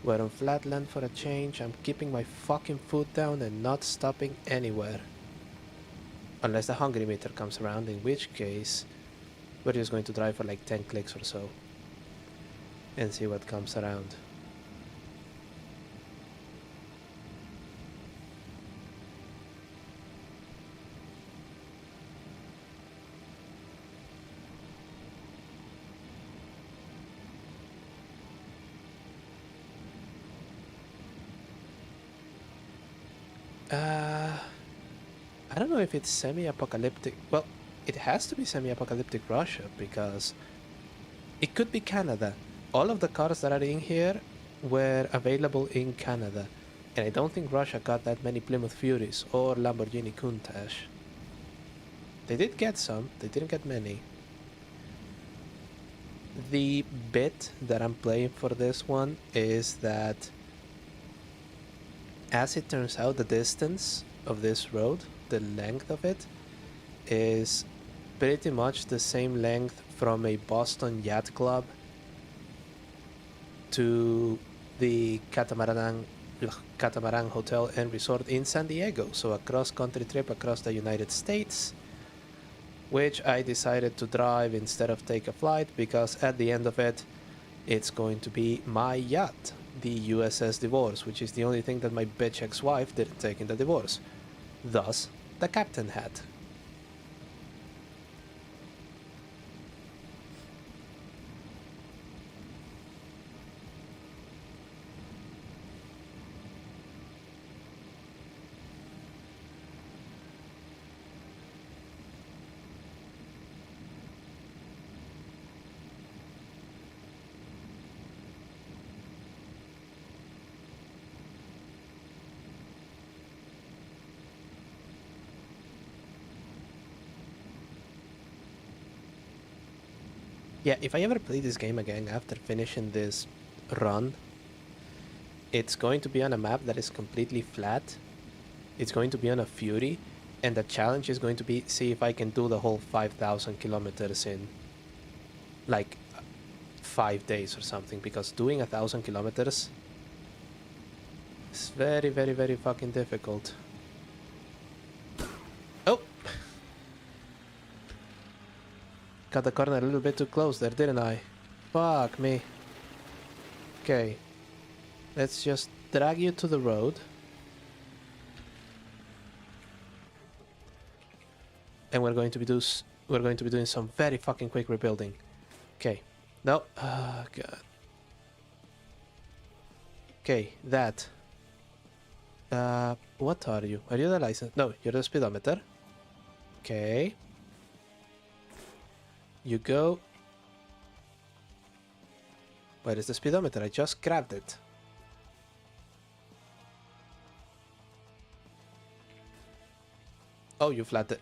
We're on flatland for a change. I'm keeping my fucking foot down and not stopping anywhere. Unless the hungry meter comes around, in which case we're just going to drive for like 10 clicks or so and see what comes around. I don't know if it's semi-apocalyptic. Well, it has to be semi-apocalyptic Russia because it could be Canada. All of the cars that are in here were available in Canada. And I don't think Russia got that many Plymouth Furies or Lamborghini Countach. They did get some, they didn't get many. The bit that I'm playing for this one is that, as it turns out, the distance of this road, the length of it, is pretty much the same length from a Boston yacht club to the Catamaran Hotel and Resort in San Diego. So a cross-country trip across the United States, which I decided to drive instead of take a flight because at the end of it, it's going to be my yacht, the USS Divorce, which is the only thing that my bitch ex-wife didn't take in the divorce. Thus, the captain had. Yeah, if I ever play this game again after finishing this run, it's going to be on a map that is completely flat. It's going to be on a Fury, and the challenge is going to be see if I can do the whole 5,000 kilometers in like 5 days or something. Because doing 1,000 kilometers is very, very, very fucking difficult. Oh, got the corner a little bit too close there, didn't I? Fuck me. Okay, let's just drag you to the road. And we're going to be doing some very fucking quick rebuilding. Okay. No. Oh god. Okay, that. What are you? Are you the license? No, you're the speedometer. Okay. You go. Where is the speedometer? I just grabbed it. Oh, you flatter.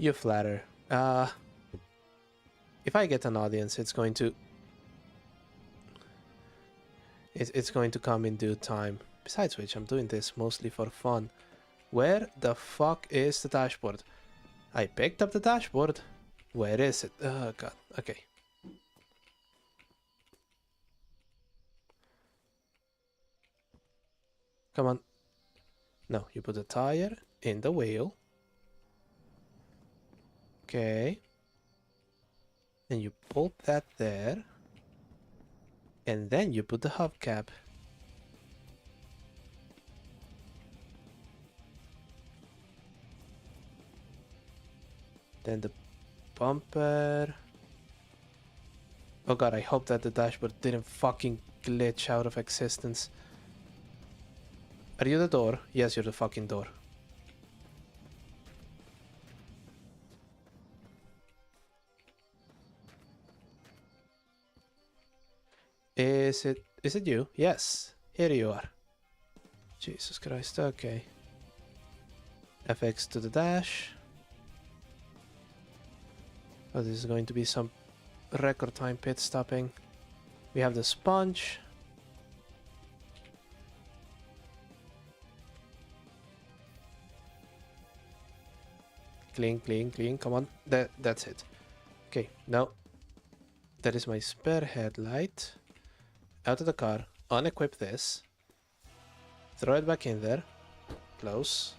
You flatter. If I get an audience, it's going to... It's going to come in due time. Besides which, I'm doing this mostly for fun. Where the fuck is the dashboard? I picked up the dashboard. Where is it? Oh god. Okay. Come on. No, you put the tire in the wheel. Okay. And you bolt that there. And then you put the hubcap. Then the bumper. Oh god, I hope that the dashboard didn't fucking glitch out of existence. Are you the door? Yes, you're the fucking door. Is it you? Yes. Here you are. Jesus Christ, okay. FX to the dash. Oh, this is going to be some record time pit stopping. We have the sponge. Clean, clean, clean. Come on. That's it. Okay, now that is my spare headlight. Out of the car. Unequip this. Throw it back in there. Close.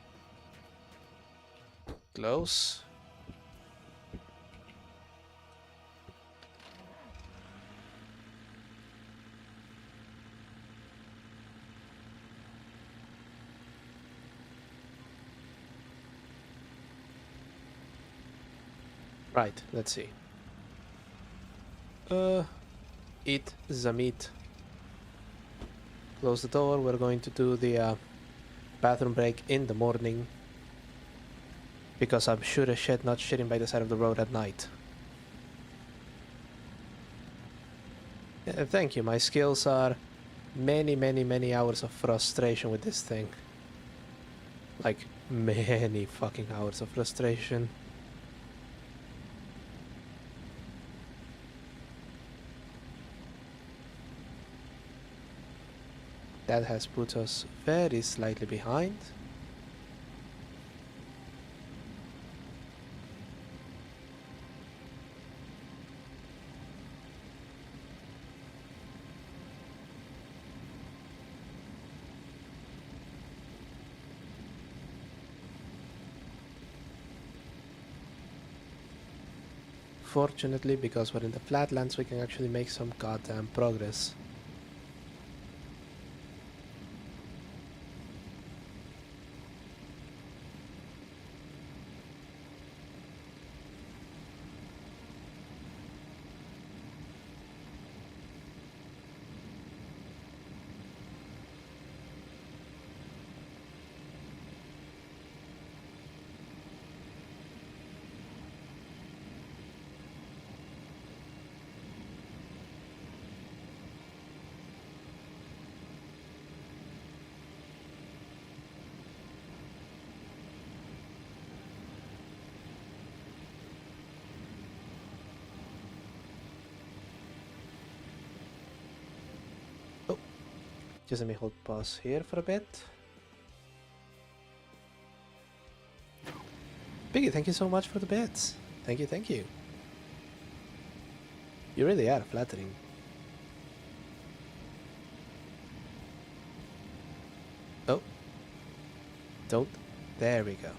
Close. Right, let's see. Eat the meat. Close the door. We're going to do the bathroom break in the morning. Because I'm sure as shit not shitting by the side of the road at night. Thank you. My skills are many, many, many hours of frustration with this thing. Like, many fucking hours of frustration. That has put us very slightly behind. Fortunately, because we're in the flatlands, we can actually make some goddamn progress. Just let me hold pause here for a bit. Piggy, thank you so much for the bits. Thank you, thank you. You really are flattering. Oh. Don't. There we go.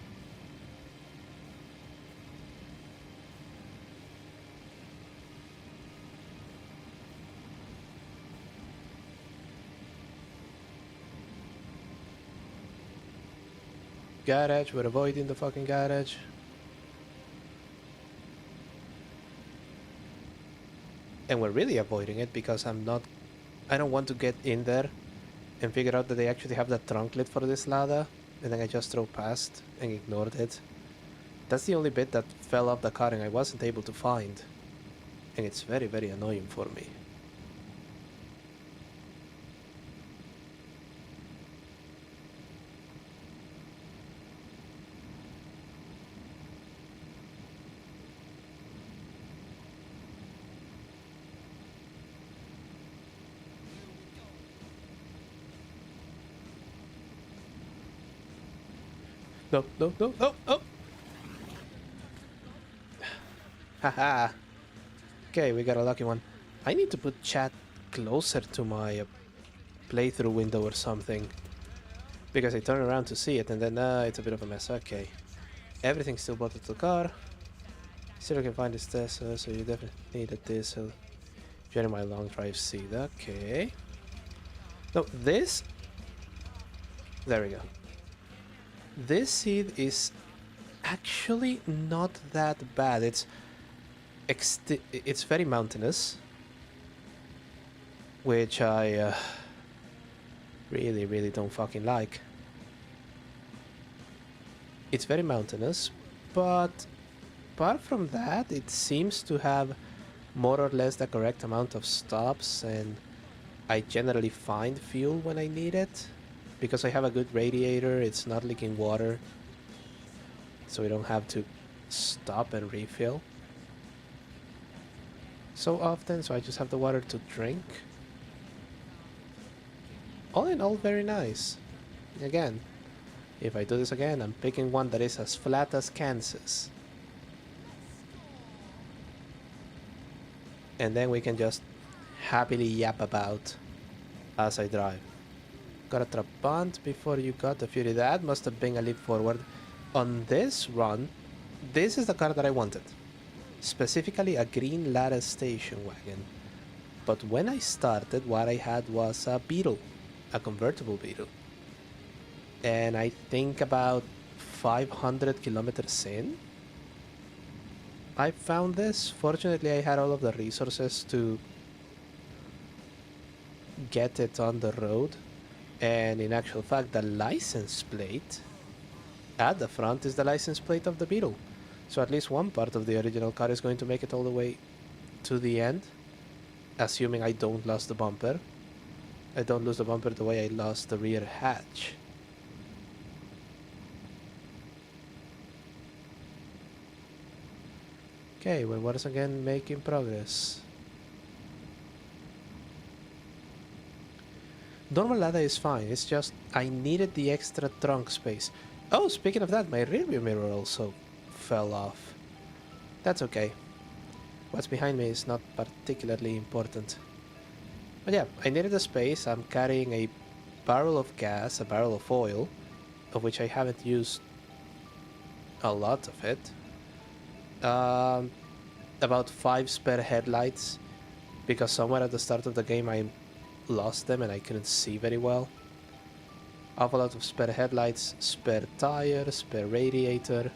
Garage, we're avoiding the fucking garage. And we're really avoiding it because I don't want to get in there and figure out that they actually have the trunk lid for this ladder, and then I just drove past and ignored it. That's the only bit that fell off the car and I wasn't able to find. And it's very, very annoying for me. No, no, no, no, oh! Haha. Okay, we got a lucky one. I need to put chat closer to my playthrough window or something. Because I turn around to see it and then it's a bit of a mess. Okay. Everything's still brought to the car. Still I can find this Tesla, so you definitely need a diesel. During my long drive seat. Okay. No, this... There we go. This seat is actually not that bad. It's very mountainous, which I really, really don't fucking like. It's very mountainous, but apart from that, it seems to have more or less the correct amount of stops, and I generally find fuel when I need it. Because I have a good radiator, it's not leaking water, so we don't have to stop and refill so often, so I just have the water to drink. All in all, very nice. Again, if I do this again, I'm picking one that is as flat as Kansas. And then we can just happily yap about as I drive. Got a Trabant before you got the Fury. That must have been a leap forward. On this run, this is the car that I wanted. Specifically a green ladder station wagon. But when I started, what I had was a Beetle. A convertible Beetle. And I think about 500 kilometers in, I found this. Fortunately, I had all of the resources to get it on the road. And in actual fact, the license plate at the front is the license plate of the Beetle. So at least one part of the original car is going to make it all the way to the end. Assuming I don't lose the bumper. I don't lose the bumper the way I lost the rear hatch. Okay, we're once again making progress. Normal ladder is fine, it's just I needed the extra trunk space. Oh, speaking of that, my rearview mirror also fell off. That's okay. What's behind me is not particularly important. But yeah, I needed the space. I'm carrying a barrel of gas, a barrel of oil, of which I haven't used a lot of it. About 5 spare headlights, because somewhere at the start of the game I lost them and I couldn't see very well. Awful lot of spare headlights, spare tire, spare radiator.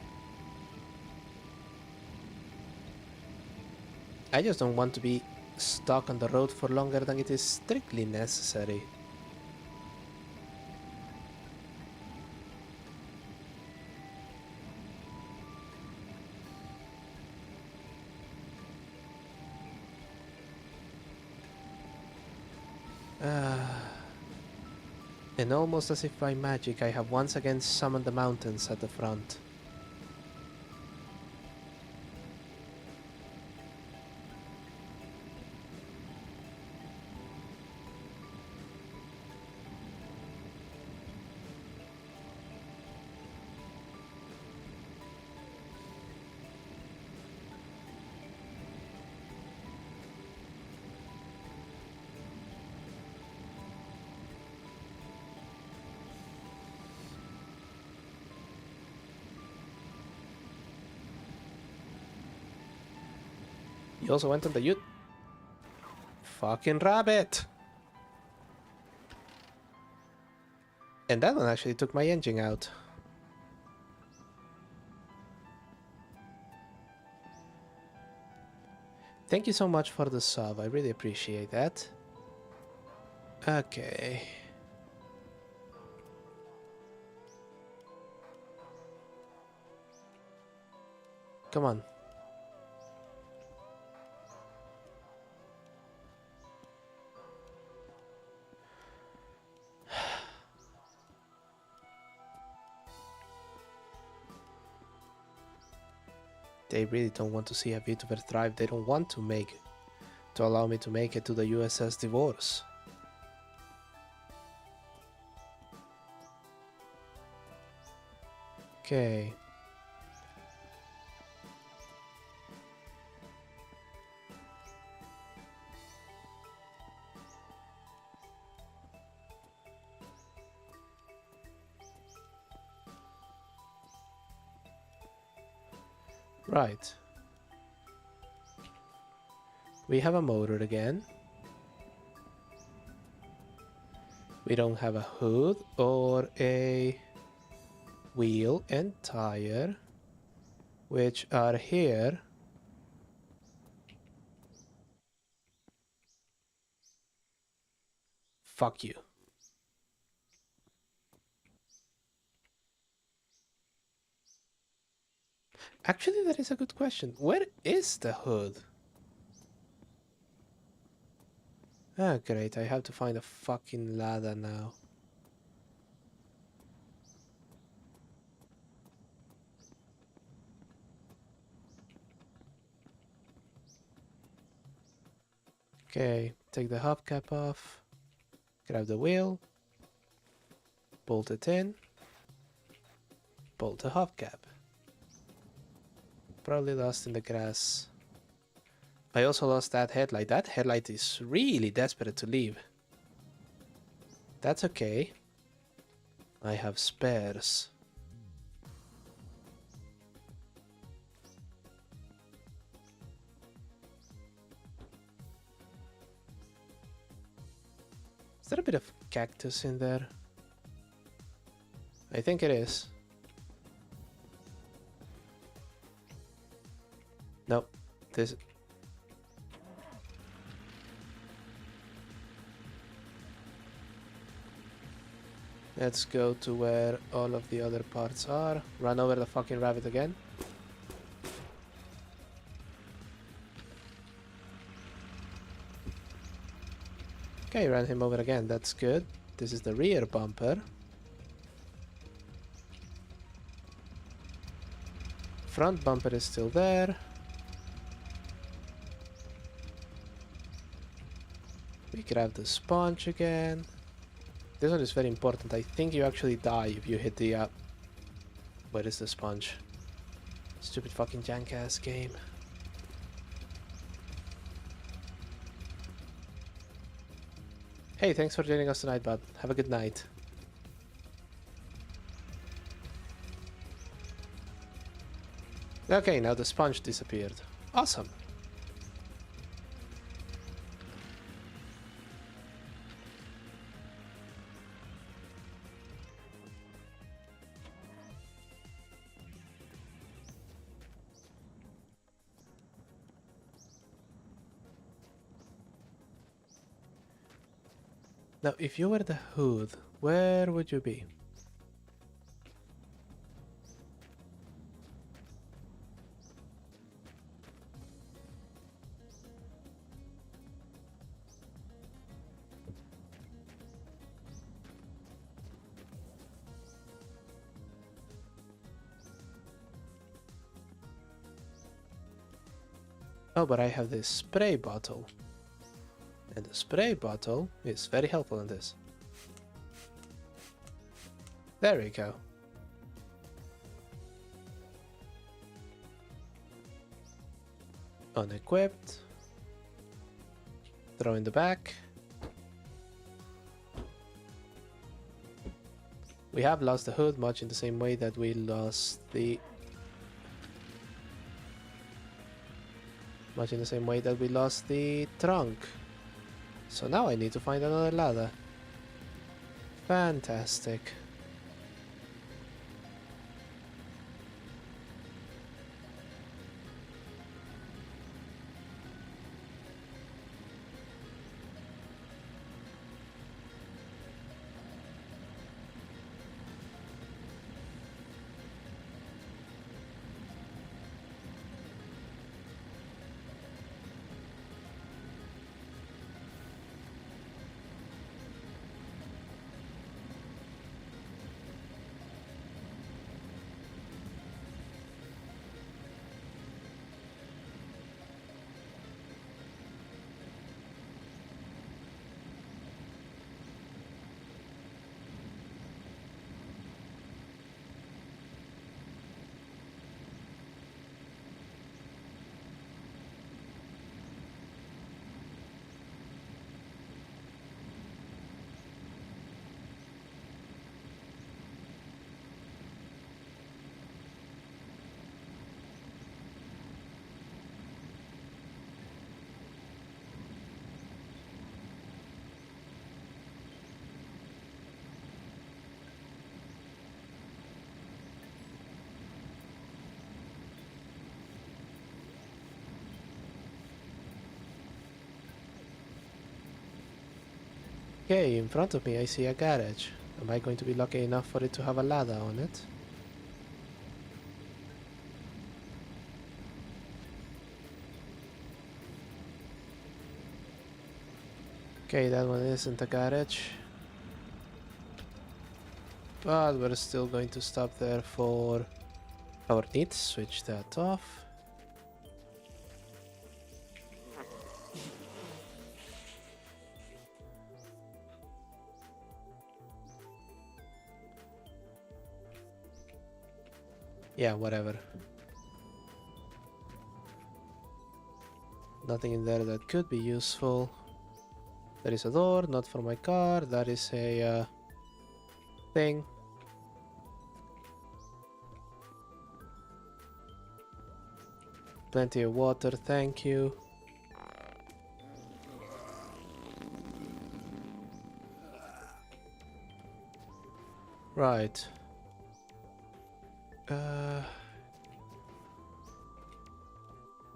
I just don't want to be stuck on the road for longer than it is strictly necessary. And almost as if by magic, I have once again summoned the mountains at the front. He also went on the ute. Fucking rabbit! And that one actually took my engine out. Thank you so much for the sub. I really appreciate that. Okay. Come on. They really don't want to see a VTuber thrive. They don't want to allow me to make it to the USS Divorce. Okay. Right. We have a motor again. We don't have a hood or a wheel and tire, which are here. Fuck you. Actually, that is a good question. Where is the hood? Ah, great. I have to find a fucking ladder now. Okay, take the hubcap off. Grab the wheel. Bolt it in. Bolt the hubcap. Probably lost in the grass. I also lost that headlight. That headlight is really desperate to leave. That's okay. I have spares. Is there a bit of cactus in there? I think it is. Nope. This... Let's go to where all of the other parts are. Run over the fucking rabbit again. Okay, ran him over again. That's good. This is the rear bumper. Front bumper is still there. We grab the sponge again. This one is very important. I think you actually die if you hit the... Where is the sponge? Stupid fucking jank-ass game. Hey, thanks for joining us tonight, bud. Have a good night. Okay, now the sponge disappeared. Awesome. Now, if you were the hood, where would you be? Oh, but I have this spray bottle. And the spray bottle is very helpful in this. There we go. Unequipped. Throw in the back. We have lost the hood much in the same way that we lost the... much in the same way that we lost the trunk. So now I need to find another ladder. Fantastic. Okay, in front of me I see a garage. Am I going to be lucky enough for it to have a ladder on it? Okay, that one isn't a garage. But we're still going to stop there for our needs. Switch that off. Yeah, whatever. Nothing in there that could be useful. There is a door, not for my car. That is a thing. Plenty of water, thank you. Right.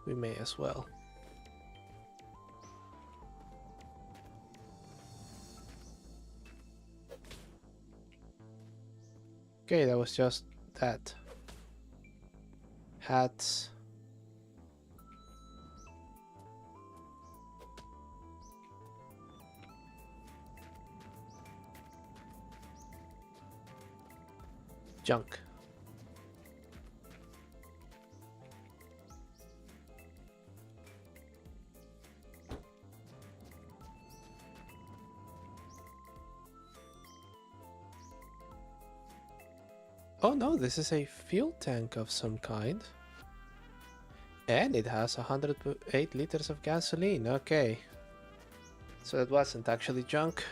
We may as well. Okay, that was just that. Hats. Junk. Oh no, this is a fuel tank of some kind. And it has 108 liters of gasoline, okay. So that wasn't actually junk.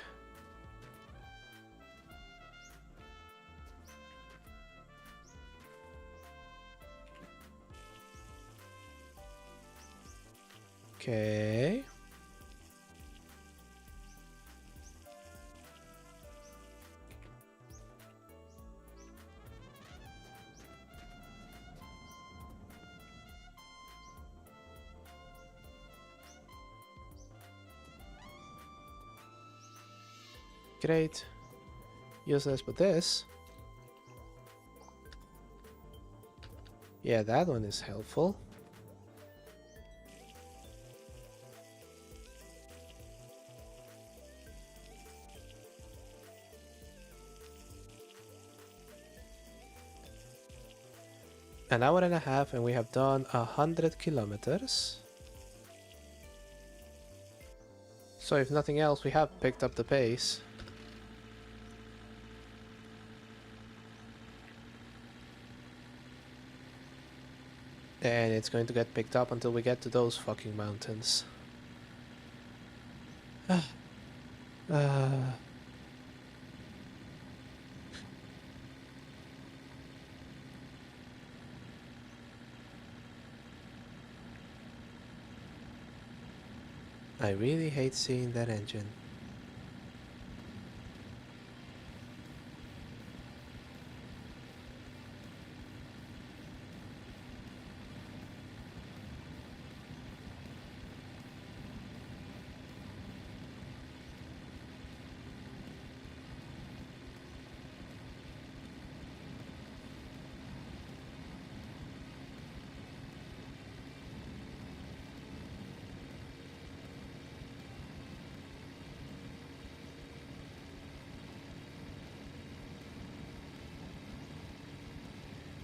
Okay. Great. Useless, but this. Yeah, that one is helpful. An hour and a half and we have done 100 kilometers. So if nothing else, we have picked up the pace. And it's going to get picked up until we get to those fucking mountains. uh, I really hate seeing that engine.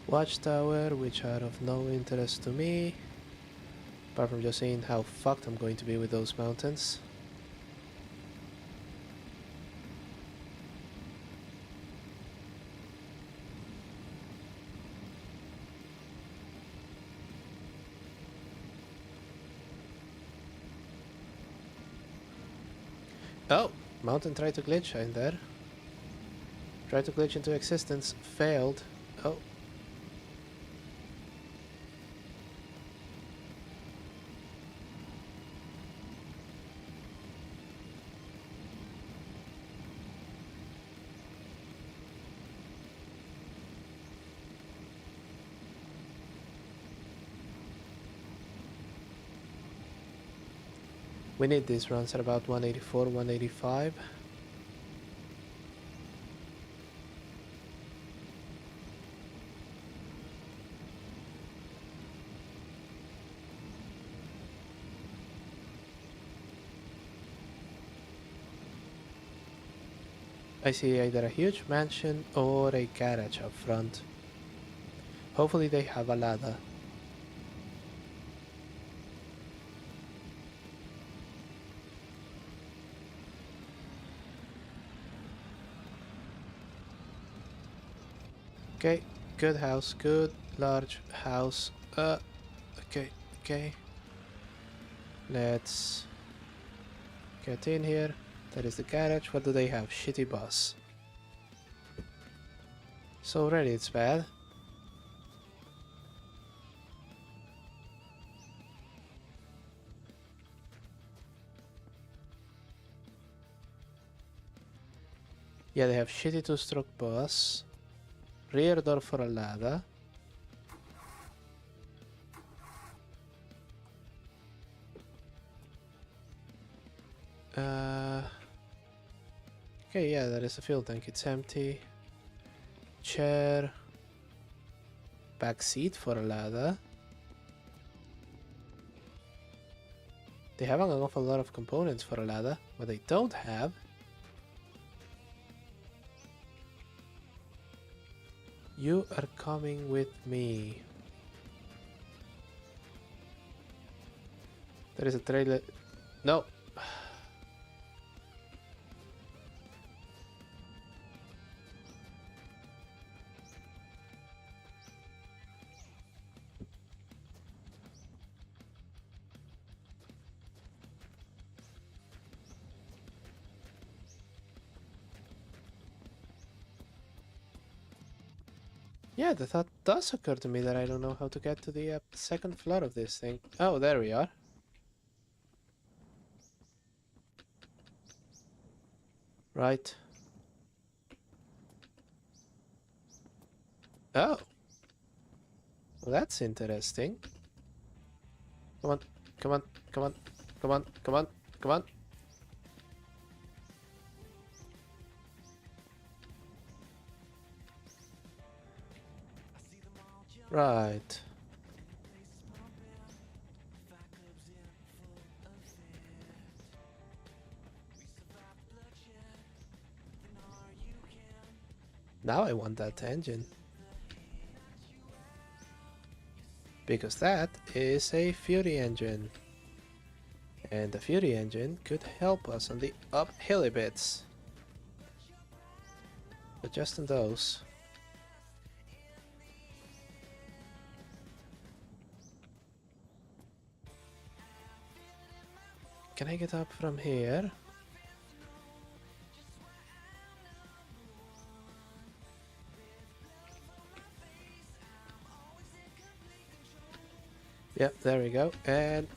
Watchtower, which are of no interest to me, apart from just seeing how fucked I'm going to be with those mountains. Oh! Mountain tried to glitch in there. Tried to glitch into existence. Failed. Oh. We need these runs at about 184, 185. I see either a huge mansion or a garage up front. Hopefully they have a ladder. Okay, good house, good large house. Okay, okay. Let's get in here. That is the garage. What do they have? Shitty bus. So already it's bad. Yeah, they have shitty two-stroke bus. Rear door for a ladder. Okay, yeah, that is a fuel tank. It's empty. Chair. Back seat for a ladder. They have an awful lot of components for a ladder. What they don't have. You are coming with me. There is a trailer. No. Yeah, the thought does occur to me that I don't know how to get to the second floor of this thing. Oh, there we are. Right. Oh. Well, that's interesting. Come on, come on, come on, come on, come on, come on. Right. Now I want that engine. Because that is a Fury engine. And the Fury engine could help us on the uphilly bits. But just on those. Can I get up from here? Yep, there we go. And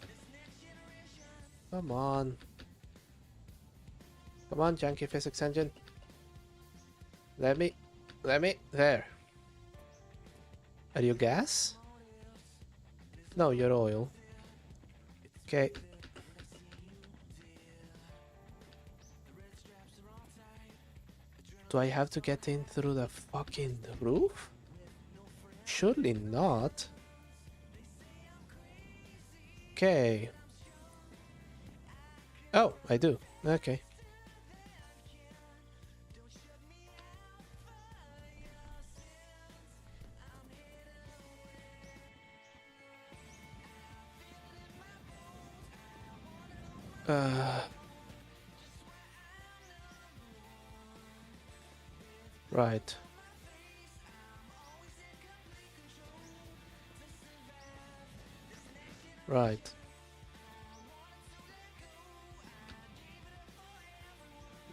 Come on. Come on, janky physics engine. Let me. There. Are you gas? No, you're oil. Okay. Do I have to get in through the fucking roof? Surely not. Okay. Oh, I do. Okay. Uh, right. Right.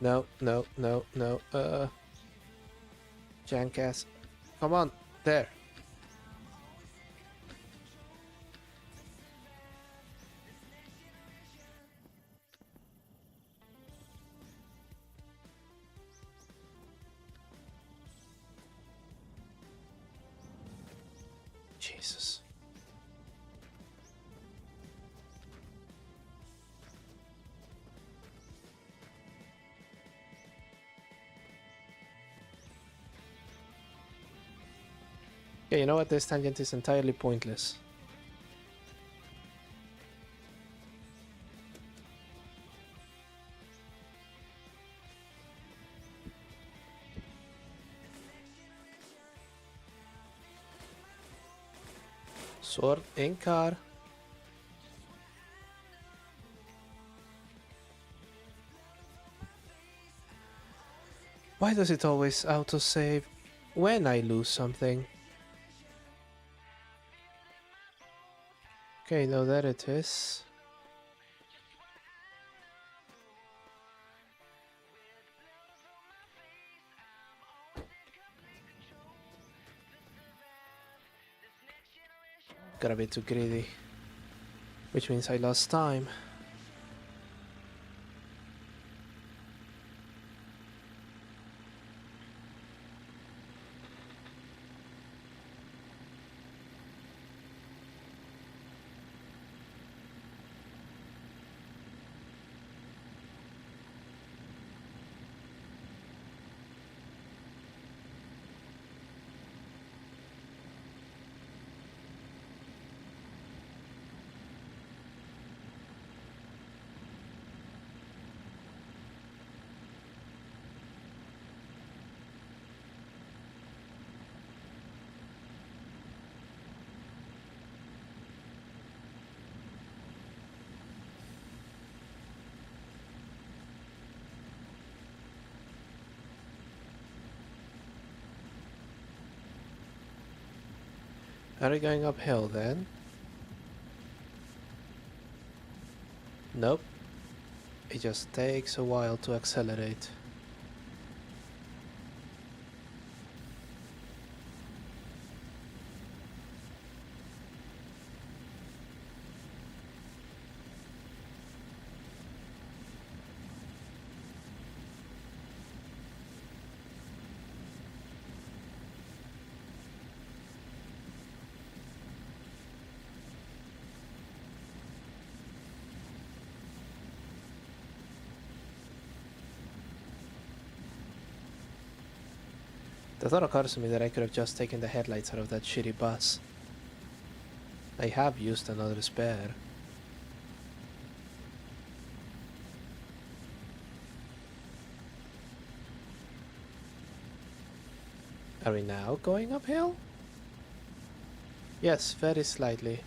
No, no, no, no. Jackass. Come on. There. Jesus. Yeah, you know what? This tangent is entirely pointless. Sword in car. Why does it always autosave when I lose something? Okay, now there it is. Got a bit too greedy. Which means I lost time. Are we going uphill then? Nope. It just takes a while to accelerate. The thought occurs to me that I could have just taken the headlights out of that shitty bus. I have used another spare. Are we now going uphill? Yes, very slightly.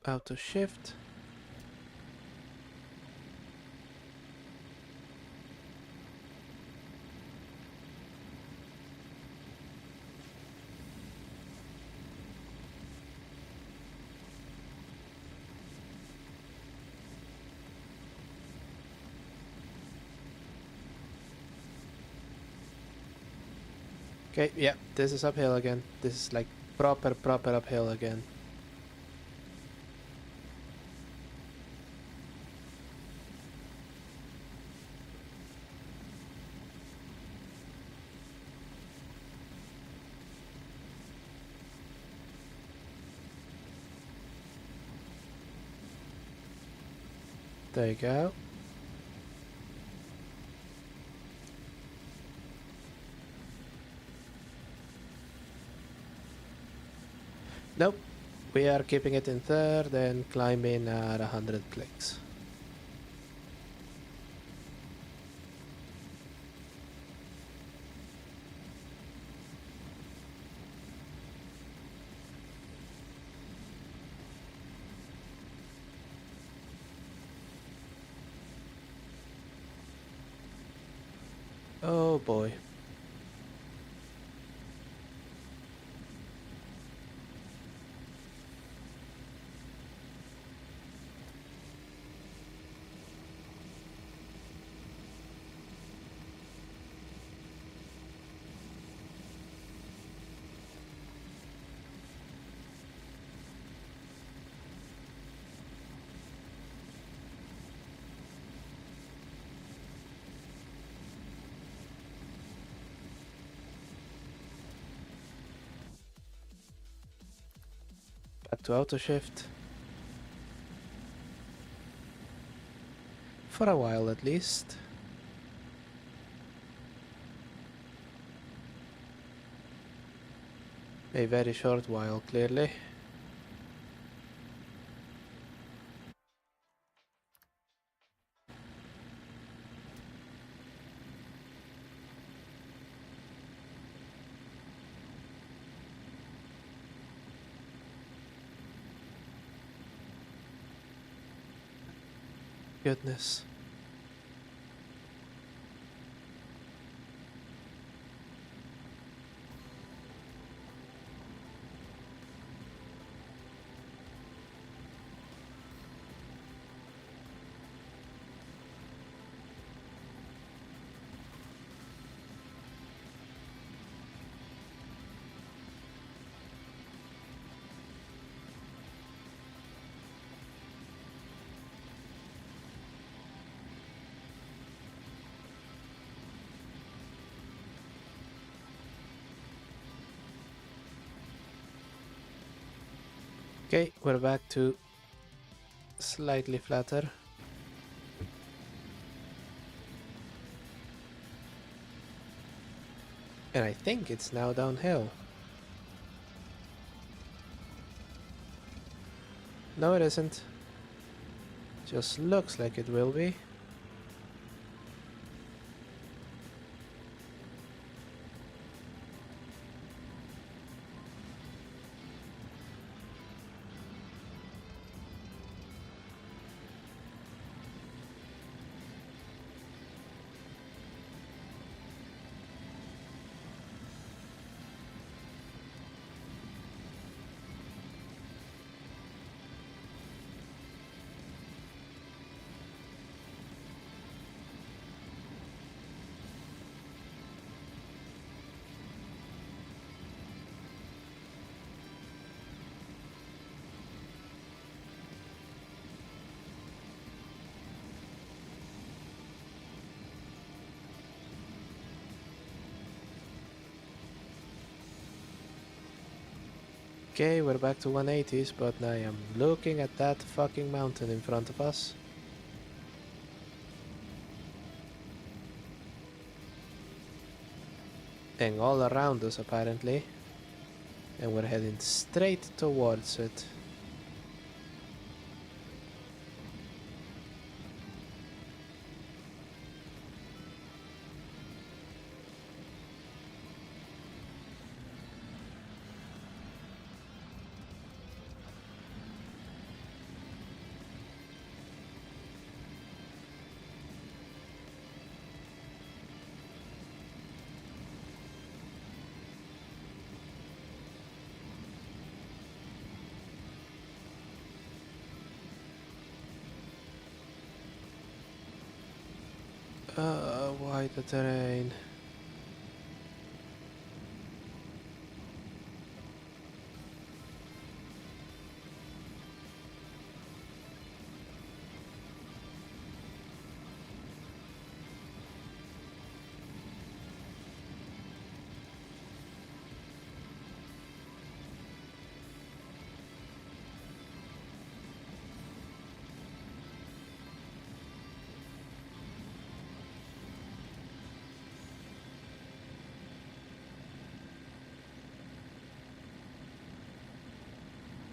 Auto shift. Okay, yeah, this is uphill again. This is like proper uphill again. There you go. Nope. We are keeping it in third and climbing at 100 clicks. Oh boy. Back to auto shift. For a while at least. A very short while, clearly. Goodness. Okay, we're back to slightly flatter. And I think it's now downhill. No, it isn't. Just looks like it will be. Okay, we're back to 180s, but I am looking at that fucking mountain in front of us. And all around us, apparently. And we're heading straight towards it. Why the terrain?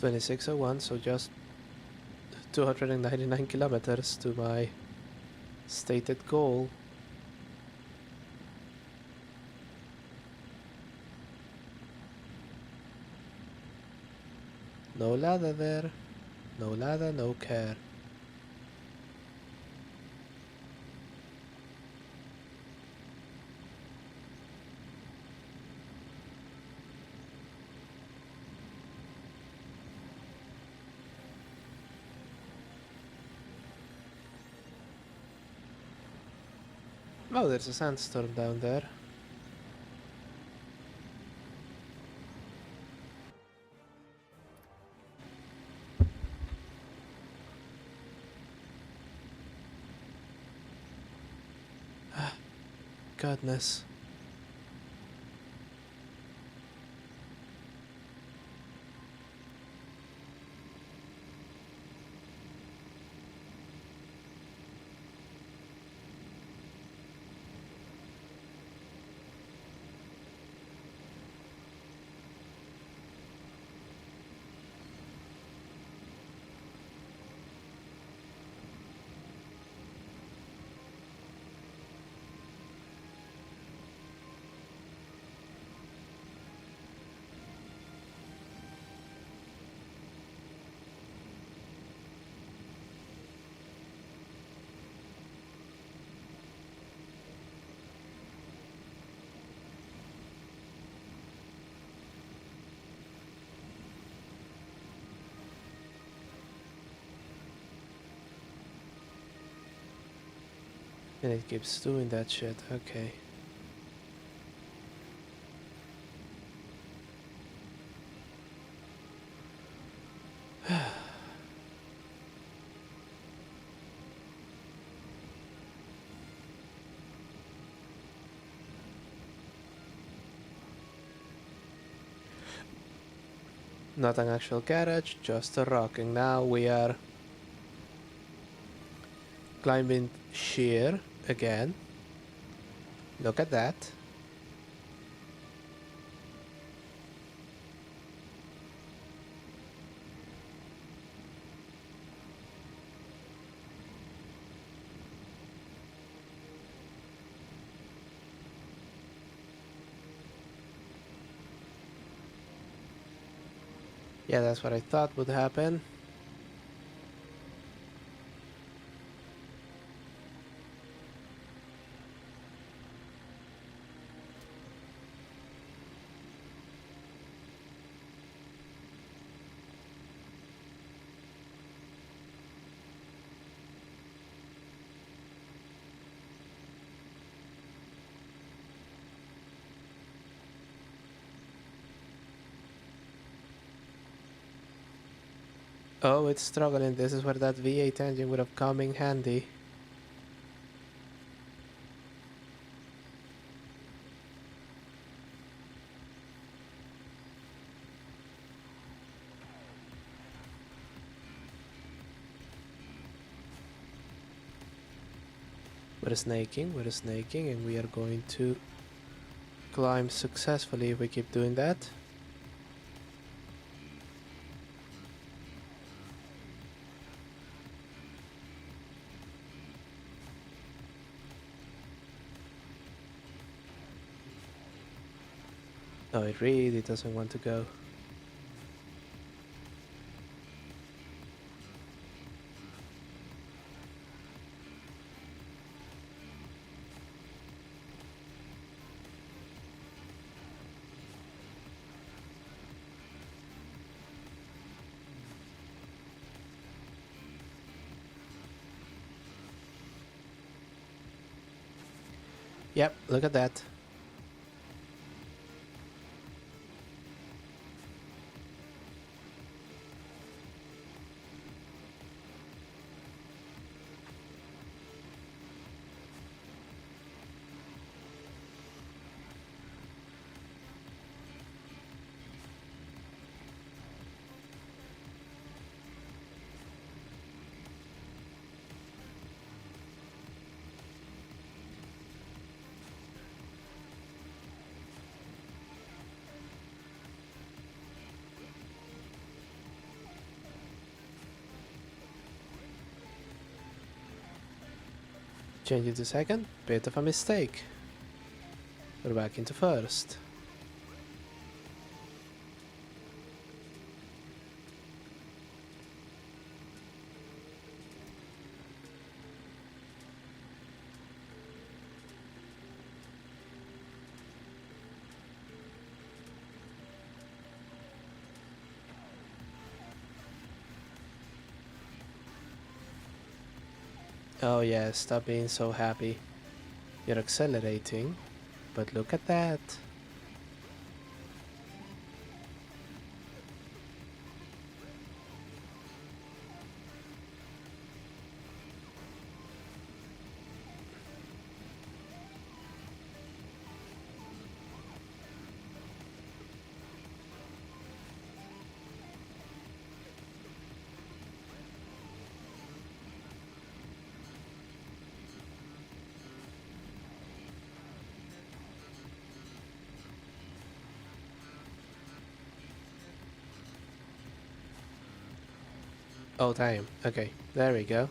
2601, so just 299 kilometers to my stated goal. No ladder there. No ladder, no care. Oh, there's a sandstorm down there. Goodness. And it keeps doing that shit, okay. Not an actual garage, just a rock. And now we are climbing sheer again. Look at that. Yeah, that's what I thought would happen. Oh, it's struggling. This is where that V8 engine would have come in handy. We're snaking, and we are going to climb successfully if we keep doing that. No, it really doesn't want to go. Yep, look at that. Change it to second, bit of a mistake. We're back into first. Oh yeah, stop being so happy. You're accelerating, but look at that. Oh damn, okay, there we go.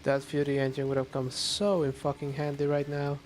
That Fury engine would have come so in fucking handy right now.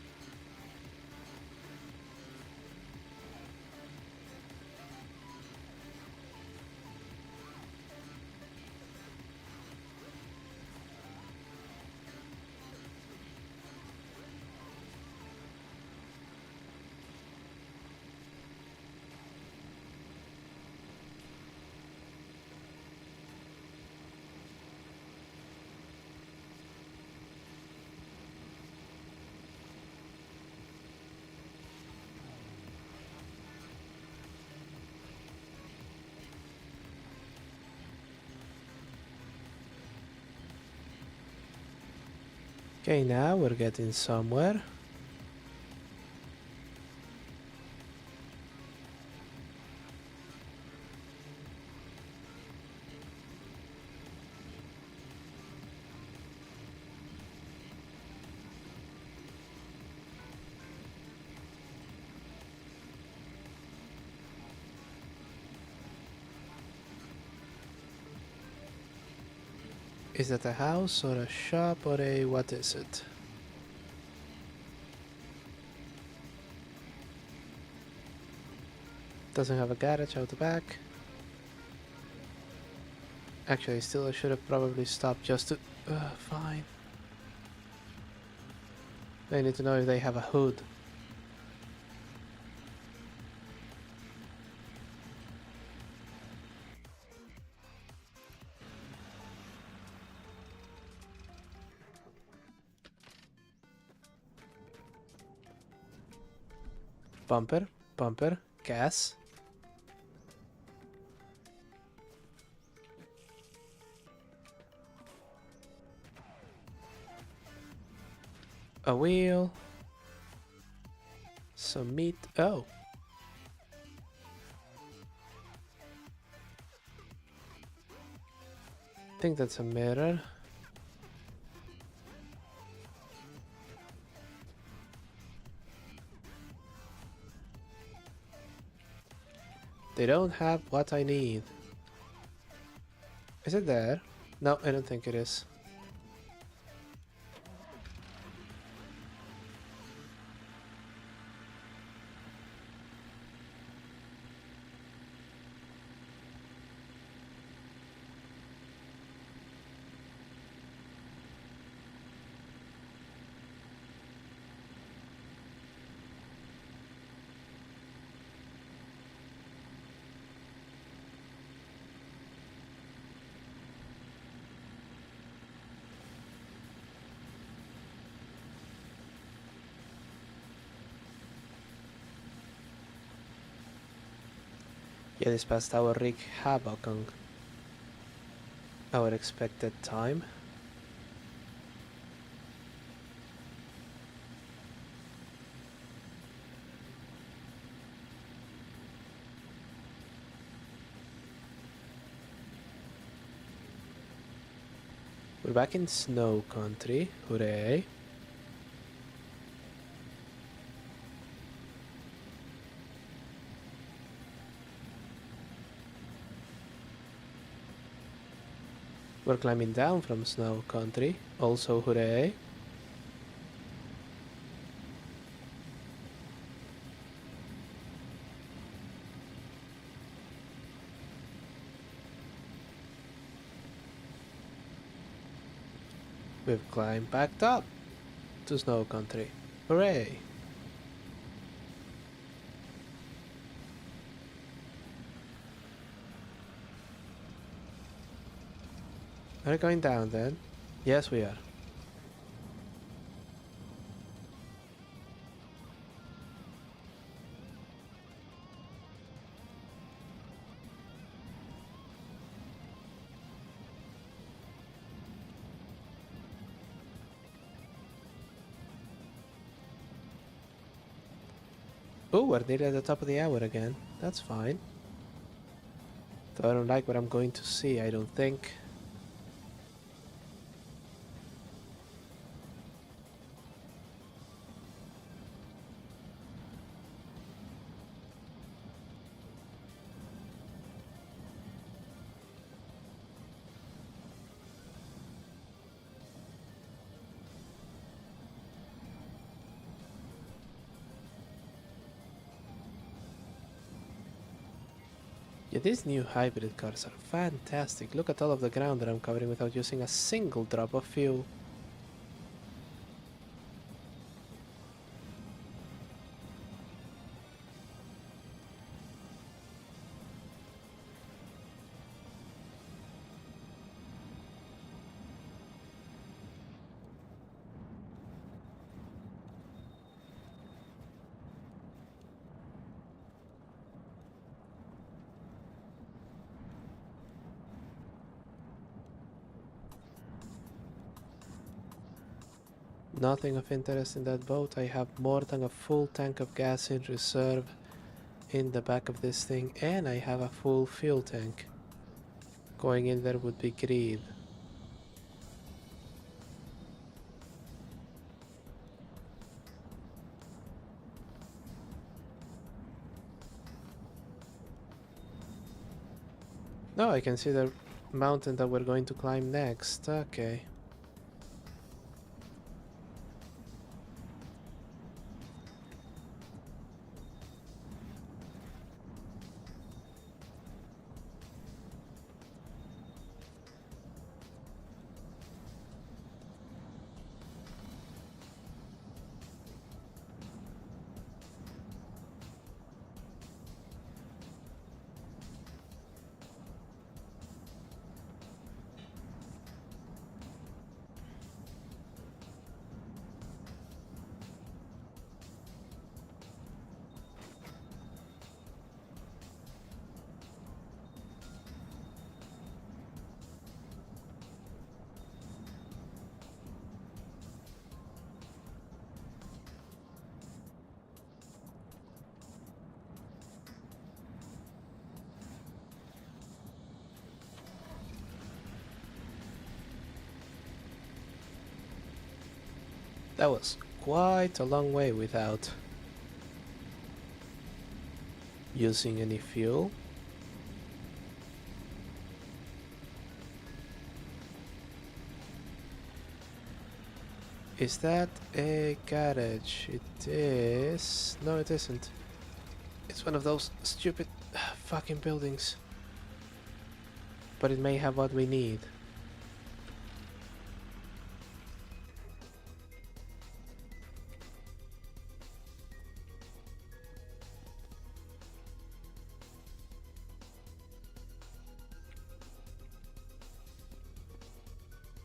Okay, now we're getting somewhere. Is that a house or a shop or a what is it? Doesn't have a garage out the back. Actually, still I should have probably stopped just to... fine. I need to know if they have a hood. Bumper, bumper, gas. A wheel. Some meat. Oh. I think that's a mirror. They don't have what I need. Is it there? No, I don't think it is. Yeah, this past hour wreak havoc on our expected time. We're back in snow country, hooray. We're climbing down from snow country. Also, hooray. We've climbed back up to snow country. Hooray. Are we going down then? Yes, we are. Oh, we're nearly at the top of the hour again. That's fine. Though I don't like what I'm going to see, I don't think. Yeah, these new hybrid cars are fantastic. Look at all of the ground that I'm covering without using a single drop of fuel. Nothing of interest in that boat. I have more than a full tank of gas in reserve in the back of this thing, and I have a full fuel tank. Going in there would be greed. No, I can see the mountain that we're going to climb next. Okay. That was quite a long way without using any fuel. Is that a garage? It is. No, it isn't. It's one of those stupid fucking buildings. But it may have what we need.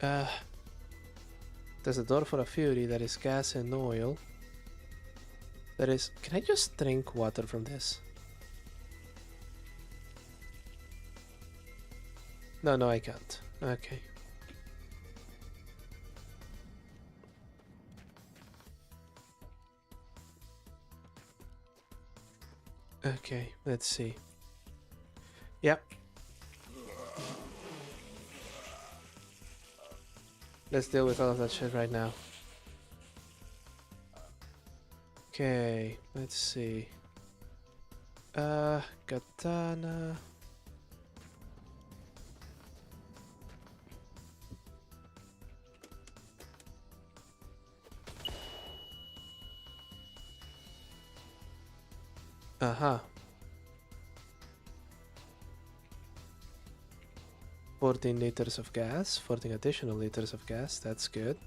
Uh, there's a door for a Fury that is gas and oil. There is. Can I just drink water from this? No, no, I can't. Okay. Okay, let's see. Yep. Let's deal with all of that shit right now. Okay, let's see. Katana. Aha. 14 liters of gas, 14 additional liters of gas, that's good.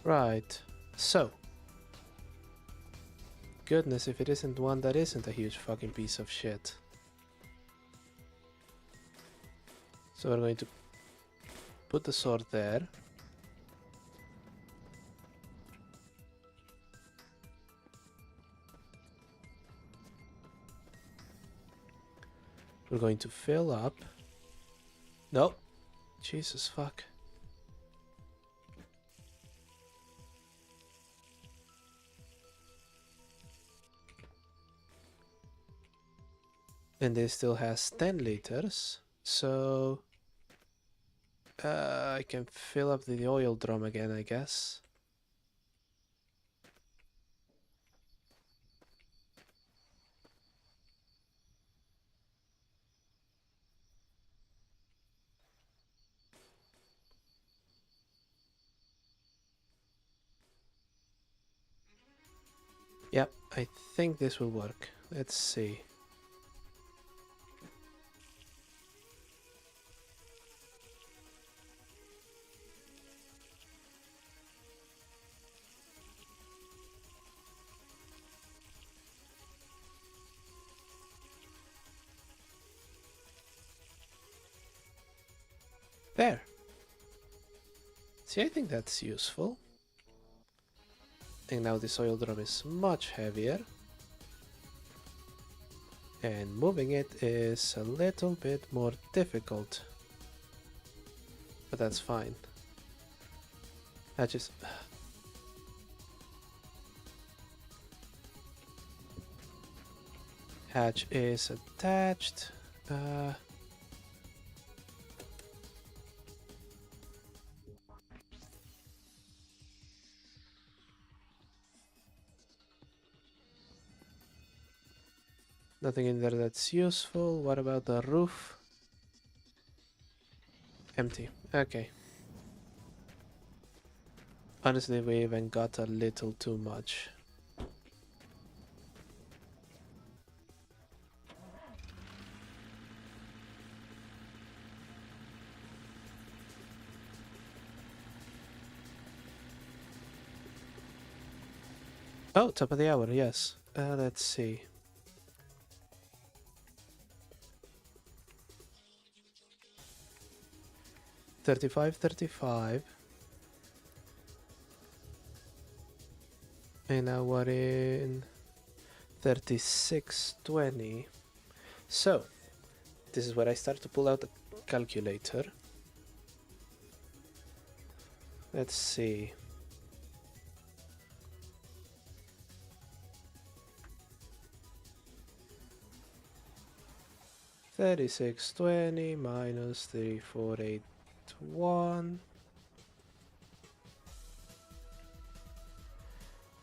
Right, so. Goodness, if it isn't one that isn't a huge fucking piece of shit. So we're going to put the sword there. We're going to fill up. Nope. Jesus fuck. And this still has 10 liters. So I can fill up the oil drum again, I guess. Yep, I think this will work. Let's see. There. See, I think that's useful. And now this oil drum is much heavier. And moving it is a little bit more difficult. But that's fine. I just... Hatch is attached. Nothing in there that's useful. What about the roof? Empty. Okay. Honestly, we even got a little too much. Oh, top of the hour, yes. Let's see. $35.35. And now we're in 36.20. So, this is where I start to pull out the calculator. Let's see. $36.20 minus 3481.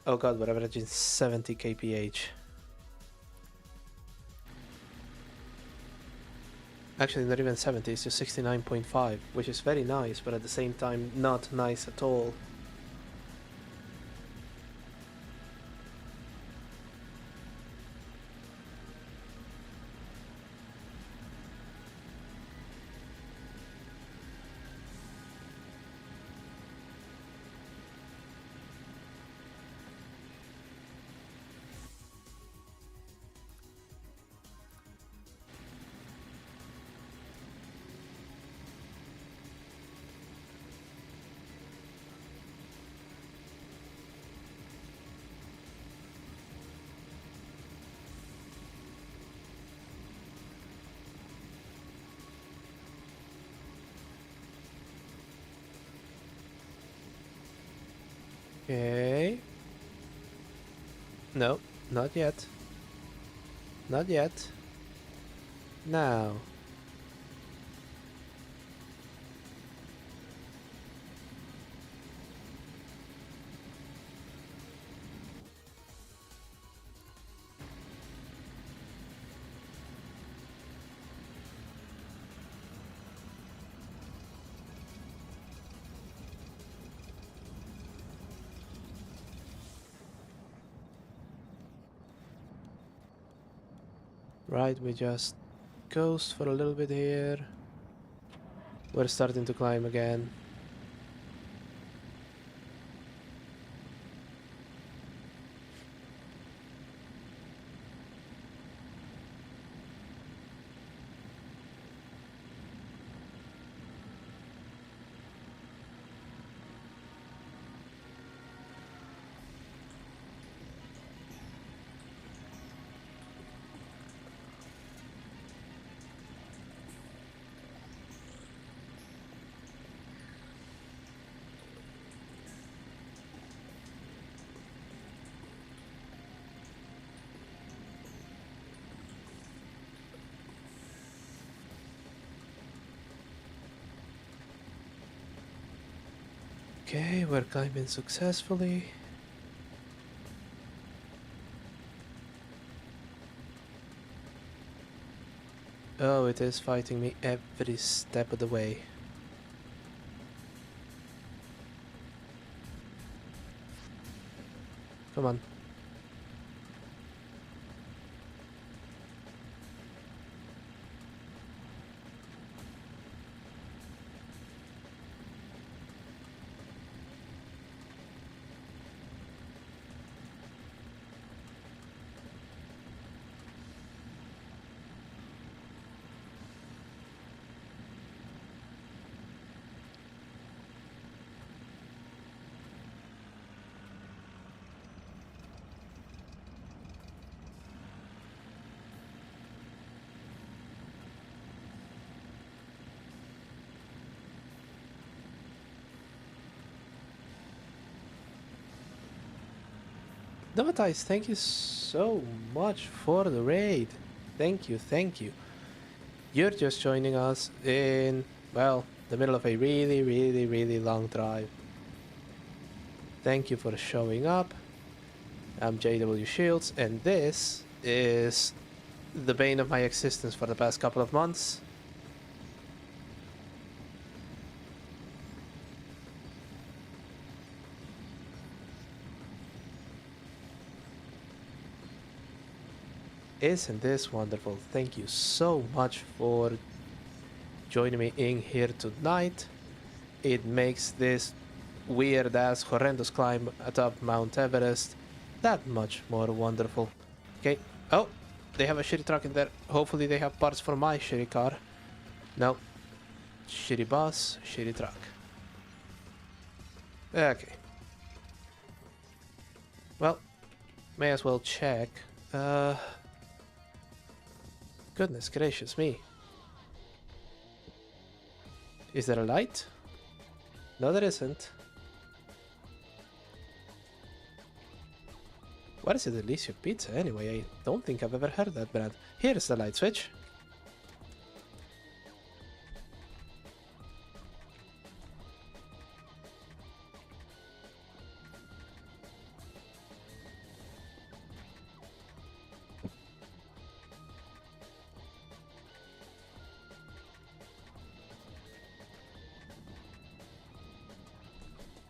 Oh god, we're averaging 70 kph. Actually, not even 70, it's just 69.5, which is very nice, but at the same time, not nice at all. Okay. No, not yet. Not yet. Now. Right, we just coast for a little bit here. We're starting to climb again. Okay, we're climbing successfully. Oh, it is fighting me every step of the way. Come on. Novatais, thank you so much for the raid. Thank you, thank you. You're just joining us in, well, the middle of a really, really, really long drive. Thank you for showing up. I'm JW Shields, and this is the bane of my existence for the past couple of months. Isn't this wonderful? Thank you so much for joining me in here tonight. It makes this weird ass horrendous climb atop Mount Everest that much more wonderful. Okay. Oh, they have a shitty truck in there. Hopefully they have parts for my shitty car. No. Shitty bus, shitty truck. Okay. Well, may as well check. Goodness gracious me. Is there a light? No, there isn't. What is it, Delicious Pizza anyway? I don't think I've ever heard that brand. Here's the light switch.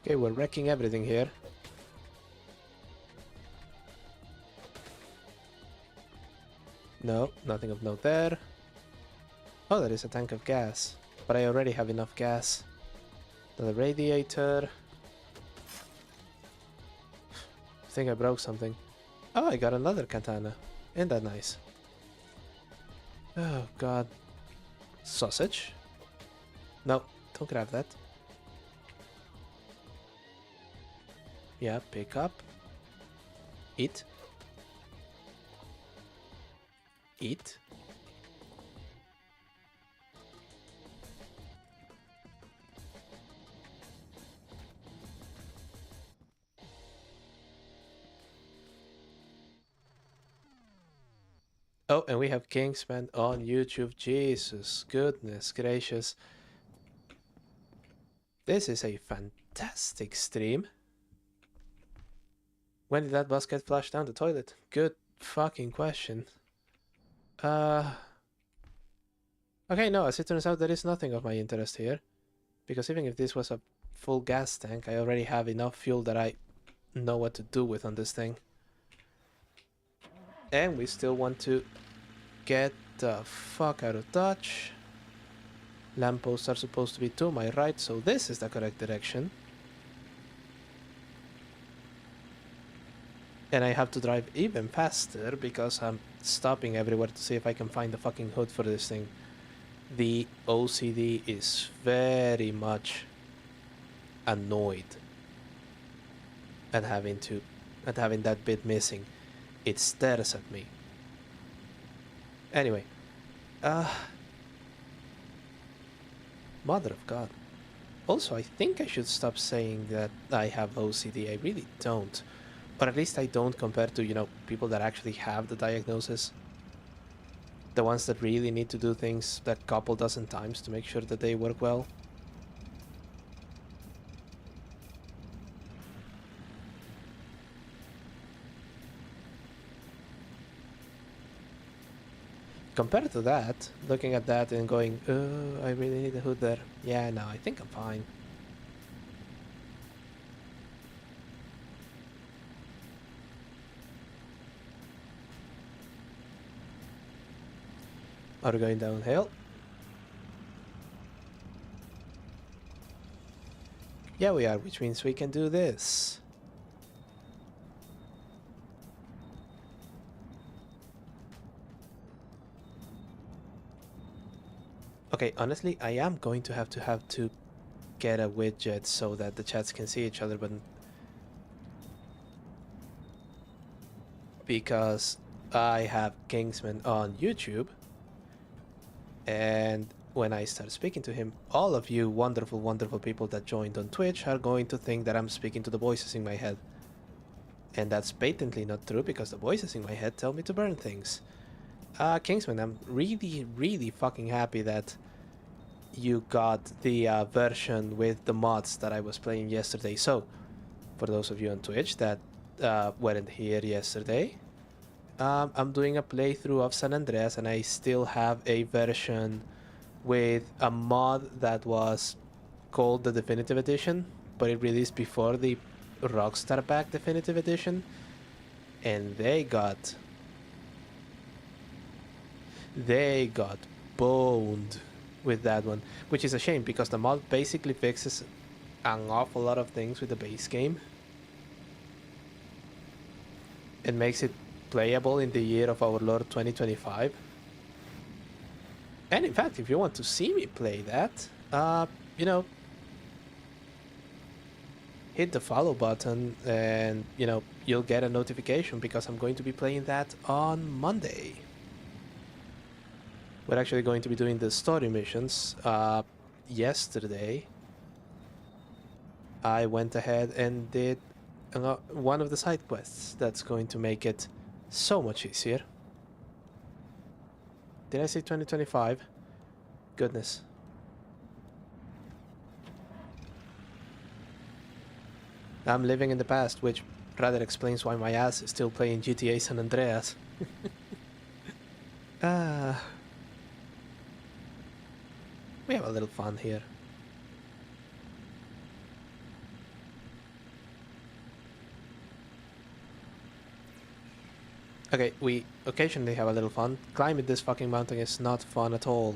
Okay, we're wrecking everything here. No, nothing of note there. Oh, there is a tank of gas. But I already have enough gas. Another radiator. I think I broke something. Oh, I got another katana. Isn't that nice? Oh, God. Sausage? No, don't grab that. Yeah, pick up. Eat. Eat. Oh, and we have Kingsman on YouTube. Jesus, goodness gracious. This is a fantastic stream. When did that bus get flushed down the toilet? Good fucking question. Okay, no, as it turns out, there is nothing of my interest here. Because even if this was a full gas tank, I already have enough fuel that I know what to do with on this thing. And we still want to get the fuck out of Dodge. Lampposts are supposed to be to my right, so this is the correct direction. And I have to drive even faster because I'm stopping everywhere to see if I can find the fucking hood for this thing. The OCD is very much annoyed at having that bit missing. It stares at me. Anyway, mother of God. Also, I think I should stop saying that I have OCD. I really don't. Or at least I don't compared to, people that actually have the diagnosis. The ones that really need to do things a couple dozen times to make sure that they work well. Compared to that, looking at that and going, oh, I really need a hood there. Yeah, no, I think I'm fine. Are we going downhill? Yeah, we are, which means we can do this. Okay, honestly, I am going to have to get a widget so that the chats can see each other, but because I have Kingsman on YouTube, and when I start speaking to him, all of you wonderful, wonderful people that joined on Twitch are going to think that I'm speaking to the voices in my head. And that's patently not true because the voices in my head tell me to burn things. Kingsman, I'm really, really fucking happy that you got the version with the mods that I was playing yesterday. So, for those of you on Twitch that weren't here yesterday, I'm doing a playthrough of San Andreas, and I still have a version with a mod that was called the Definitive Edition, but it released before the Rockstar Pack Definitive Edition, and they got boned with that one, which is a shame because the mod basically fixes an awful lot of things with the base game and makes it playable in the year of our Lord 2025. And in fact, if you want to see me play that, hit the follow button and, you'll get a notification because I'm going to be playing that on Monday. We're actually going to be doing the story missions. Yesterday, I went ahead and did one of the side quests that's going to make it so much easier. Did I say 2025? Goodness. I'm living in the past, which rather explains why my ass is still playing GTA San Andreas. We have a little fun here. Okay, we occasionally have a little fun. Climbing this fucking mountain is not fun at all.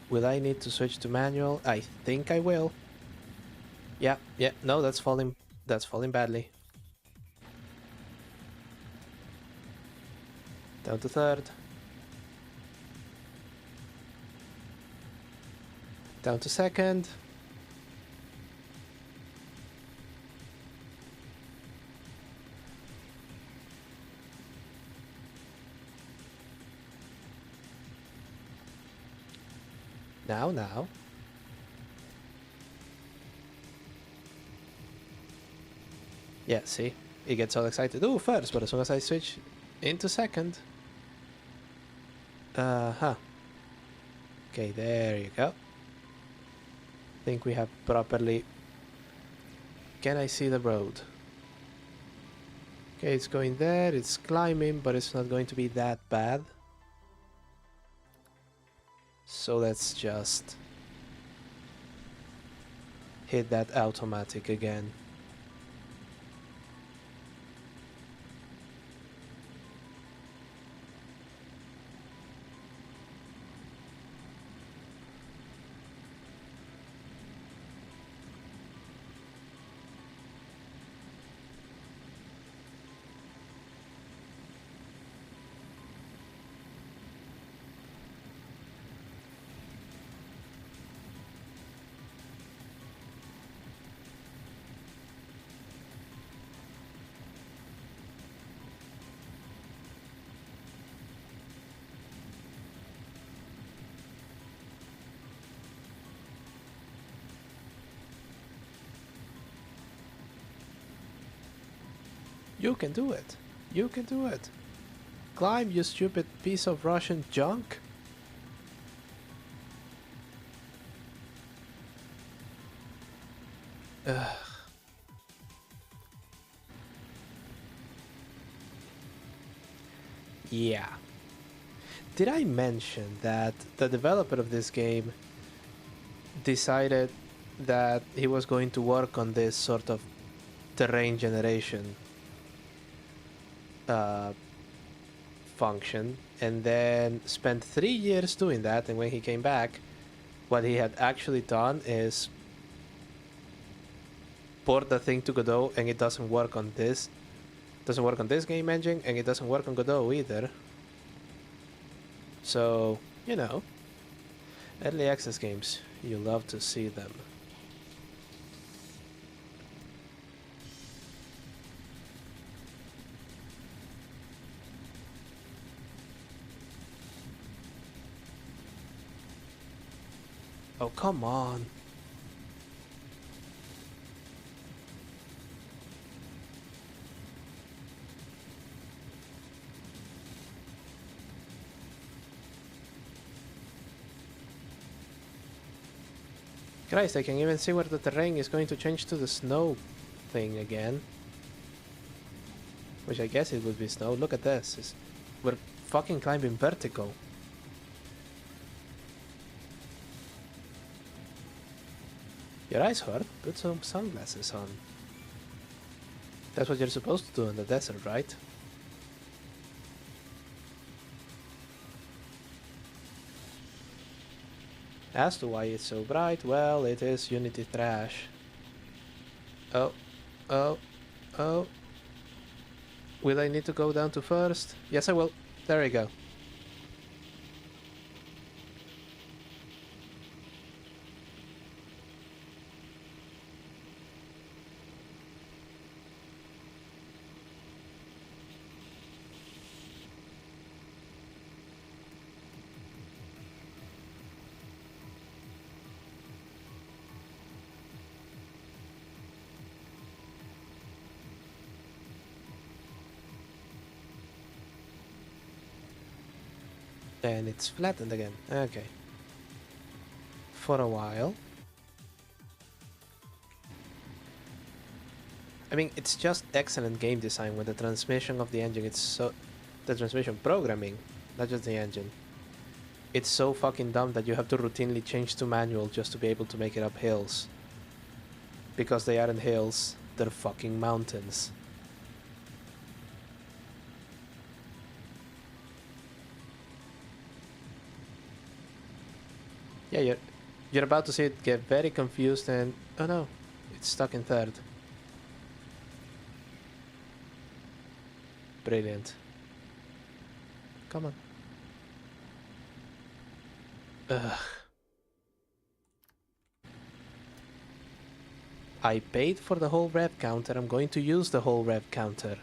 Will I need to switch to manual? I think I will. Yeah, no, that's falling badly. Down to third. Down to second. Now. Yeah, see? He gets all excited. Ooh, first, but as soon as I switch into second. Uh-huh. Okay, there you go. I think we have properly Can I see the road? Okay, it's going there, it's climbing, but it's not going to be that bad. So let's just hit that automatic again. You can do it. You can do it. Climb, you stupid piece of Russian junk. Ugh. Yeah. Did I mention that the developer of this game decided that he was going to work on this sort of terrain generation uh, function, and then spent 3 years doing that, and when he came back, what he had actually done is port the thing to Godot, and it doesn't work on this. Doesn't work on this game engine, and it doesn't work on Godot either. So, you know, early access games, you love to see them. Oh, come on. Christ, I can even see where the terrain is going to change to the snow thing again. Which I guess it would be snow. Look at this. We're fucking climbing vertical. Your eyes hurt? Put some sunglasses on. That's what you're supposed to do in the desert, right? As to why it's so bright, well, it is Unity trash. Oh, oh, oh. Will I need to go down to first? Yes, I will. There we go. And it's flattened again. Okay. For a while. I mean, it's just excellent game design when the transmission of the engine, it's so... The transmission programming, not just the engine. It's so fucking dumb that you have to routinely change to manual just to be able to make it up hills. Because they aren't hills, they're fucking mountains. Yeah, you're about to see it get very confused and... Oh no, it's stuck in third. Brilliant. Come on. Ugh. I paid for the whole rev counter, I'm going to use the whole rev counter.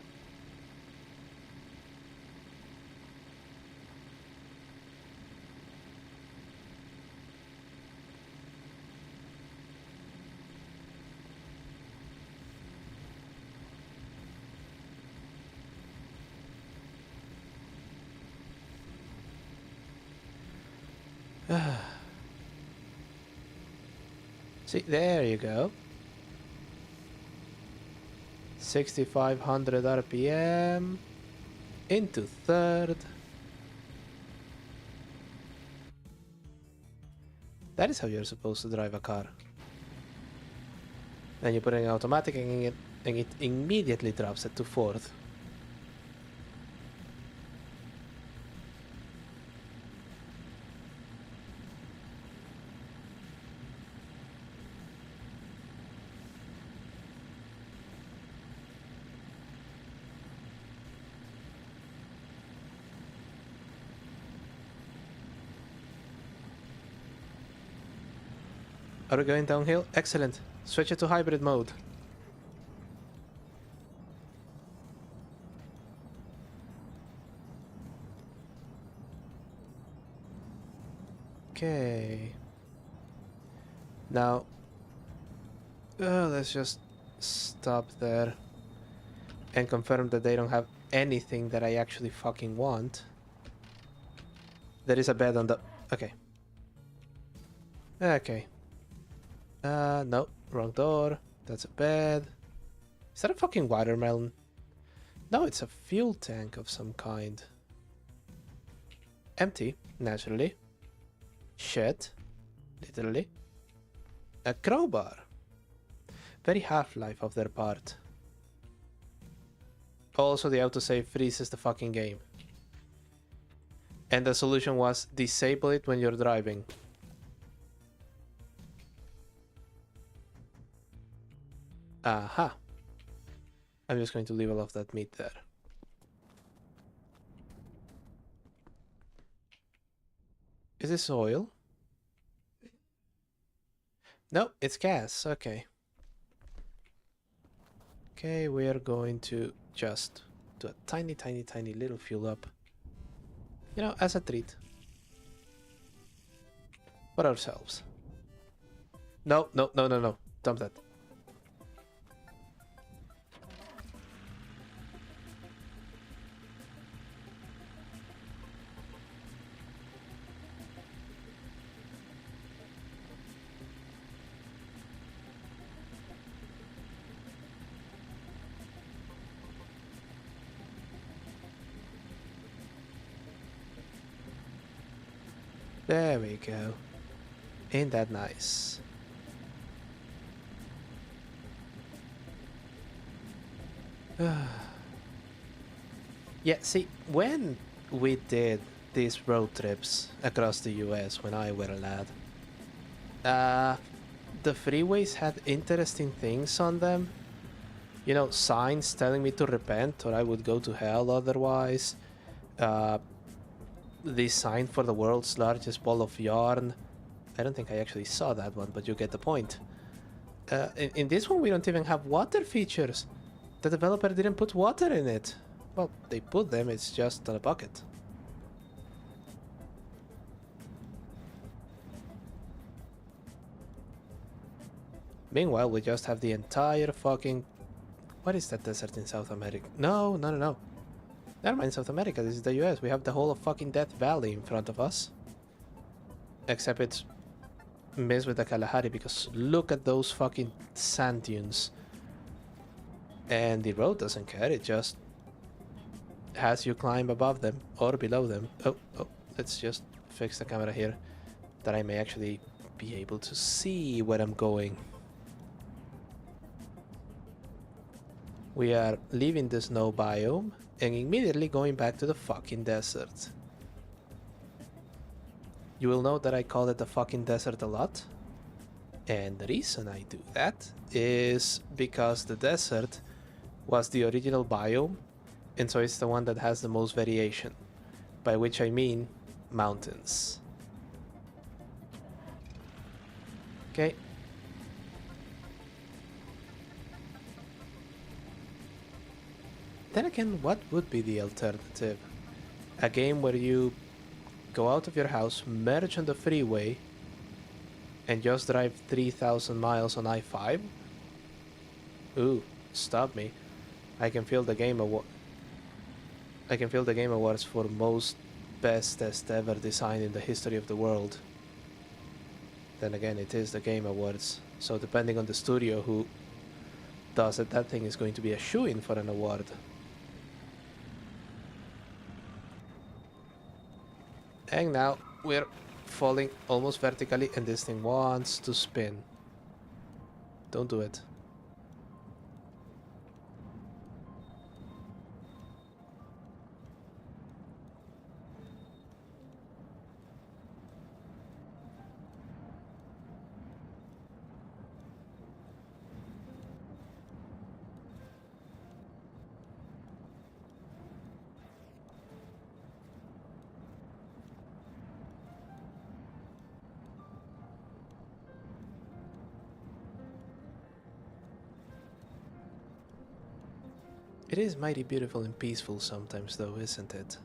See, there you go. 6,500 RPM into third. That is how you're supposed to drive a car. Then you put it in automatic and it immediately drops it to fourth. Are we going downhill? Excellent. Switch it to hybrid mode. Okay. Now, let's just stop there and confirm that they don't have anything that I actually fucking want. There is a bed on the... Okay. Okay. No. Wrong door. That's a bed. Is that a fucking watermelon? No, it's a fuel tank of some kind. Empty, naturally. Shed, literally. A crowbar. Very Half-Life of their part. Also, the autosave freezes the fucking game. And the solution was disable it when you're driving. Aha. I'm just going to leave all of that meat there. Is this oil? No, it's gas. Okay. Okay, we are going to just do a tiny, tiny, tiny little fuel up. You know, as a treat. For ourselves. No, no, no, no, no. Dump that. There we go. Ain't that nice? Yeah, see, when we did these road trips across the US when I were a lad, the freeways had interesting things on them. You know, signs telling me to repent or I would go to hell otherwise. This sign for the world's largest ball of yarn. I don't think I actually saw that one, but you get the point. In this one, we don't even have water features. The developer didn't put water in it. Well, they put them, it's just on a bucket. Meanwhile, we just have the entire fucking... What is that desert in South America? No, no, no, no. Never mind South America, this is the US. We have the whole of fucking Death Valley in front of us. Except it's mixed with the Kalahari because look at those fucking sand dunes. And the road doesn't care, it just has you climb above them or below them. Oh, let's just fix the camera here that I may actually be able to see where I'm going. We are leaving the snow biome and immediately going back to the fucking desert. You will note that I call it the fucking desert a lot. And the reason I do that is because the desert was the original biome, and so it's the one that has the most variation, by which I mean mountains. Okay. Then again, what would be the alternative? A game where you go out of your house, merge on the freeway, and just drive 3,000 miles on I-5? Ooh, stop me. I can feel the Game Awards for most bestest ever design in the history of the world. Then again, it is the Game Awards, so depending on the studio who does it, that thing is going to be a shoo-in for an award. And now we're falling almost vertically, and this thing wants to spin. Don't do it. It is mighty beautiful and peaceful sometimes though, isn't it?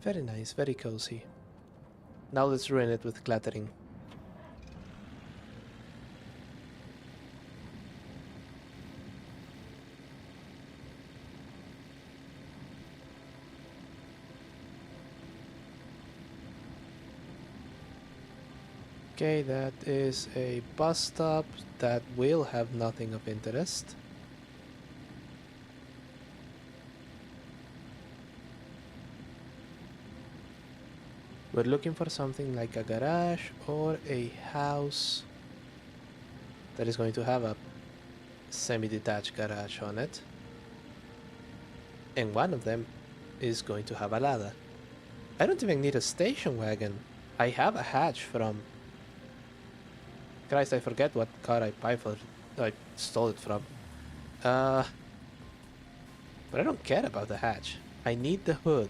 Very nice, very cozy. Now let's ruin it with clattering. Okay, that is a bus stop that will have nothing of interest. We're looking for something like a garage or a house that is going to have a semi-detached garage on it. And one of them is going to have a ladder. I don't even need a station wagon. I have a hatch from... Christ, I forget what car I stole it from. But I don't care about the hatch. I need the hood.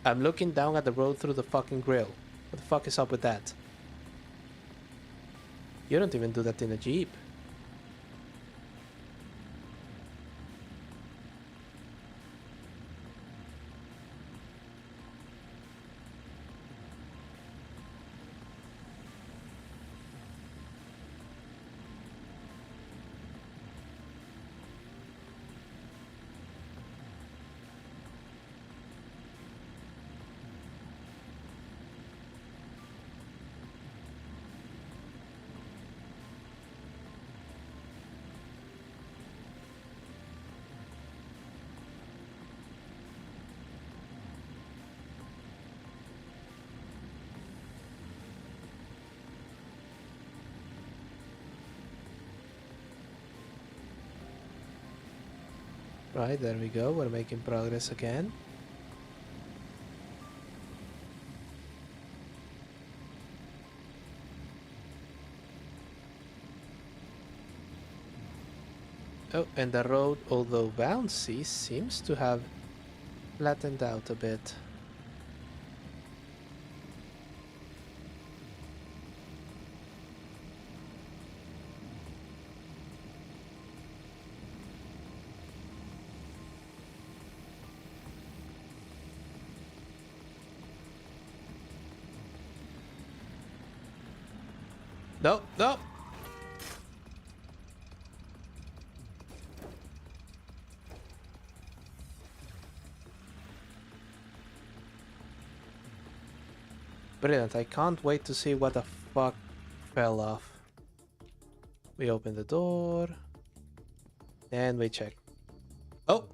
I'm looking down at the road through the fucking grill. What the fuck is up with that? You don't even do that in a Jeep. Right, there we go. We're making progress again. Oh, and the road, although bouncy, seems to have flattened out a bit. No, no! Brilliant, I can't wait to see what the fuck fell off. We open the door. And we check. Oh!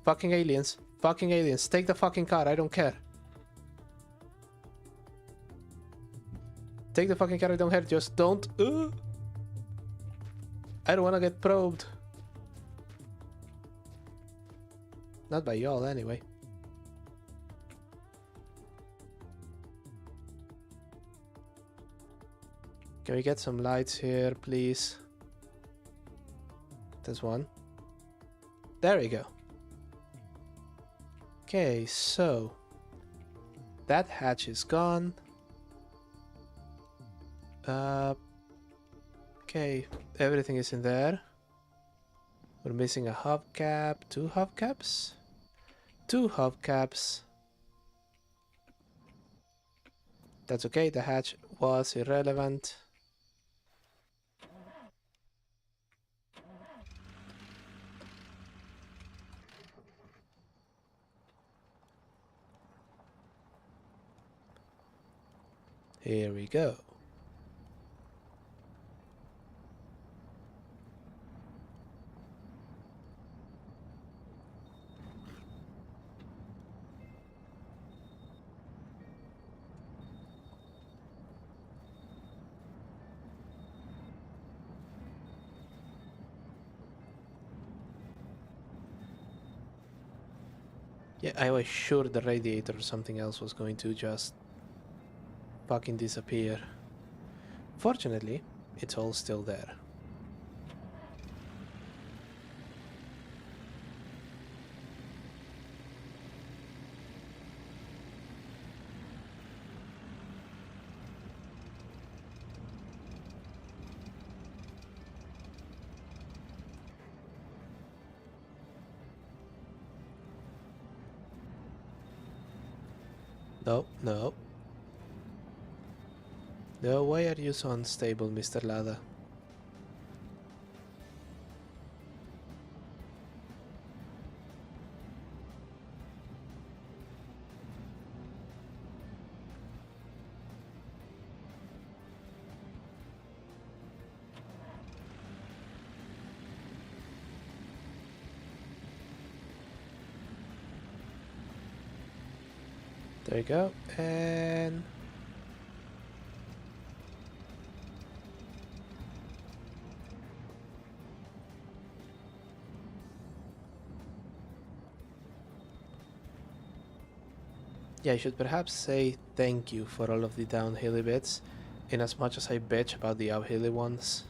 Fucking aliens. Fucking aliens. Take the fucking car, I don't care. Take the fucking car, I don't care. Just don't... I don't wanna get probed. Not by y'all, anyway. Can we get some lights here, please? There's one. There we go. Okay, so... that hatch is gone. Okay, everything is in there. We're missing a hubcap. 2 hubcaps? 2 hubcaps. That's okay, the hatch was irrelevant. Here we go. Yeah, I was sure the radiator or something else was going to just fucking disappear. Fortunately, it's all still there. No, no. No, why are you so unstable, Mr. Lada? There you go, and... Yeah, I should perhaps say thank you for all of the downhilly bits, in as much as I bitch about the uphilly ones.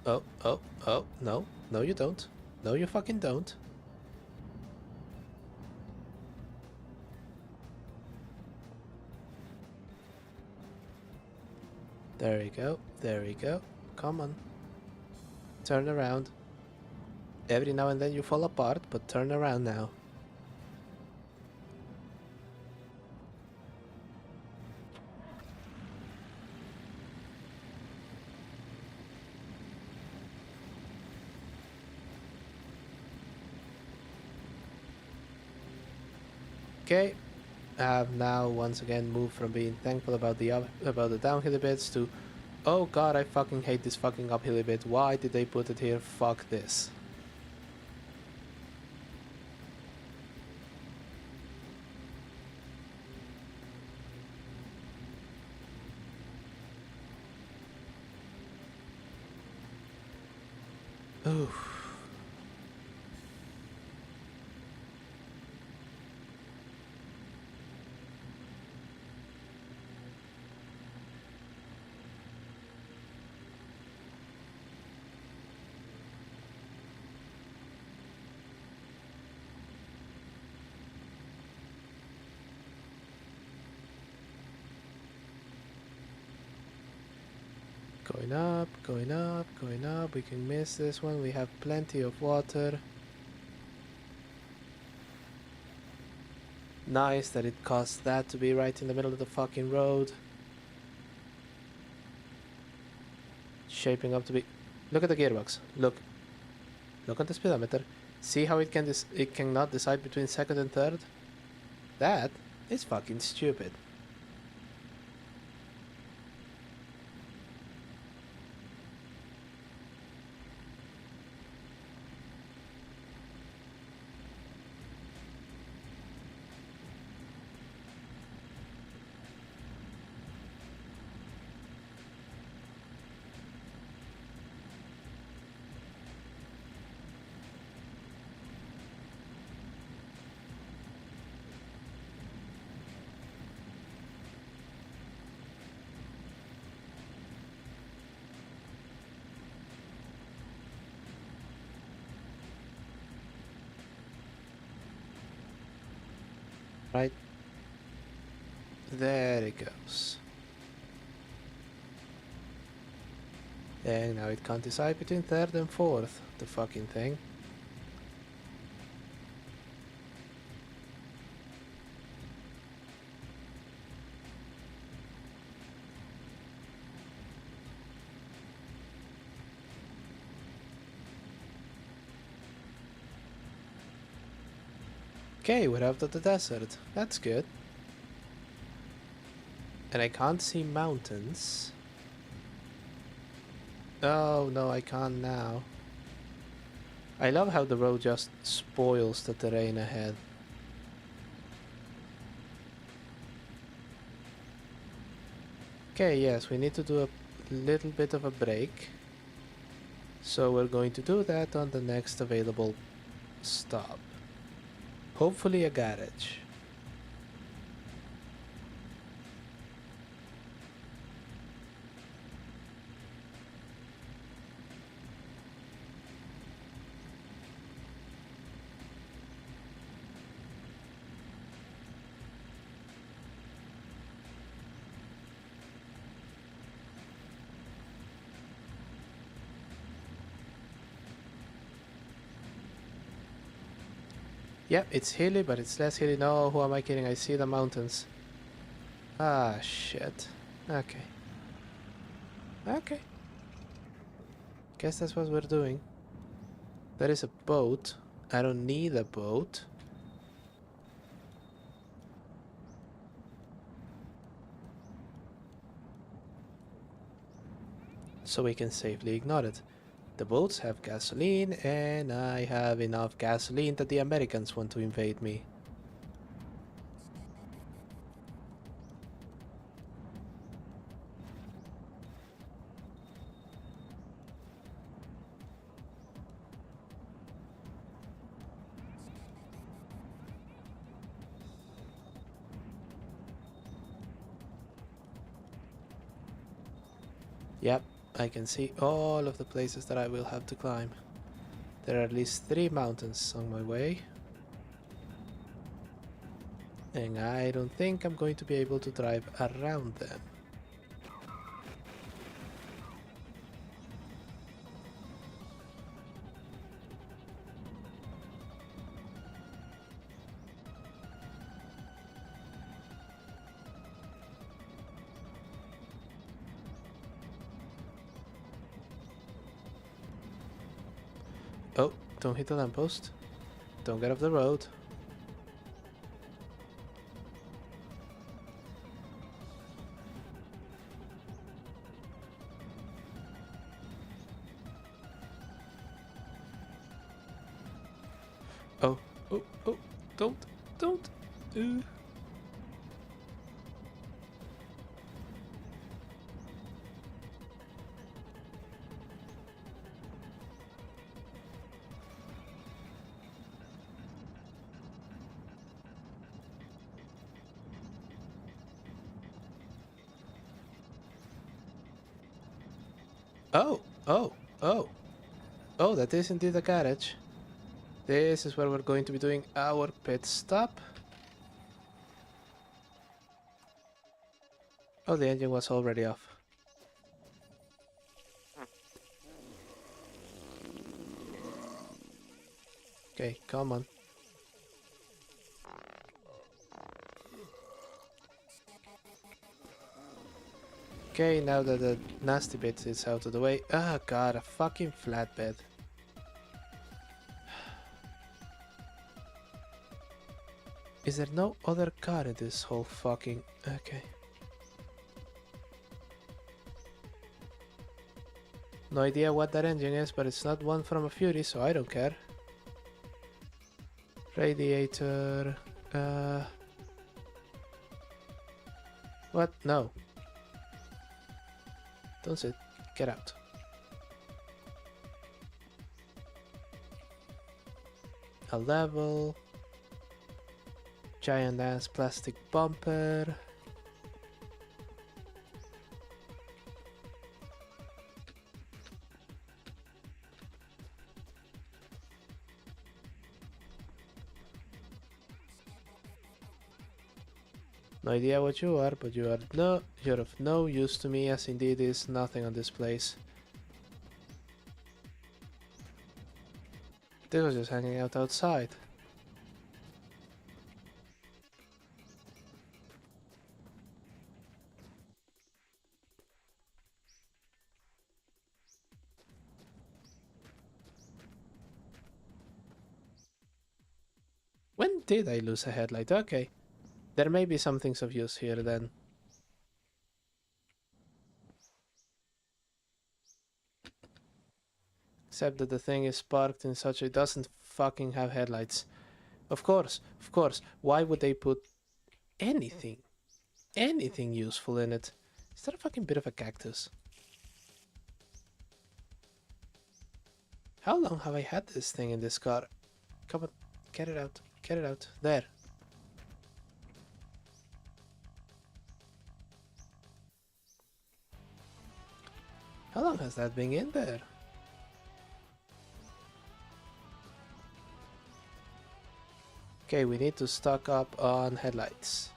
Oh, oh, oh, no. No, you don't. No, you fucking don't. There you go. There you go. Come on. Turn around. Every now and then you fall apart, but turn around now. Okay. I have now once again moved from being thankful about the downhill bits to, oh god, I fucking hate this fucking uphill bit. Why did they put it here? Fuck this. Oof. Going up, going up, going up. We can miss this one. We have plenty of water. Nice that it caused that to be right in the middle of the fucking road. Shaping up to be... Look at the gearbox. Look. Look at the speedometer. See how it cannot decide between second and third? That is fucking stupid. Right? There it goes. And now it can't decide between third and fourth. The fucking thing. Okay, we're out of the desert. That's good. And I can't see mountains. Oh no, I can't now. I love how the road just spoils the terrain ahead. Okay, yes, we need to do a little bit of a break. So we're going to do that on the next available stop. Hopefully a garage. Yep, it's hilly, but it's less hilly. No, who am I kidding? I see the mountains. Ah, shit. Okay. Okay. Guess that's what we're doing. There is a boat. I don't need a boat. So we can safely ignore it. The boats have gasoline, and I have enough gasoline that the Americans want to invade me. Yep, I can see all of the places that I will have to climb. There are at least 3 mountains on my way. And I don't think I'm going to be able to drive around them. Oh, don't hit the lamppost. Don't get off the road. Oh, oh, oh, don't. Uh. Oh, oh, oh. Oh, that is indeed a garage. This is where we're going to be doing our pit stop. Oh, the engine was already off. Okay, come on. Okay, now that the nasty bit is out of the way. Ah, god, a fucking flatbed. Is there no other car in this whole fucking... Okay. No idea what that engine is, but it's not one from a Fury, so I don't care. Radiator... What? No. Don't sit. Get out. A level. Giant ass plastic bumper. No idea what you are, but you're of no use to me, as indeed is nothing on this place. This was just hanging out outside. When did I lose a headlight? Okay. There may be some things of use here then. Except that the thing is parked in such a... it doesn't fucking have headlights. Of course, of course. Why would they put anything useful in it? Is that a fucking bit of a cactus? How long have I had this thing in this car? Come on, get it out, get it out. There. How long has that been in there? Okay, we need to stock up on headlights.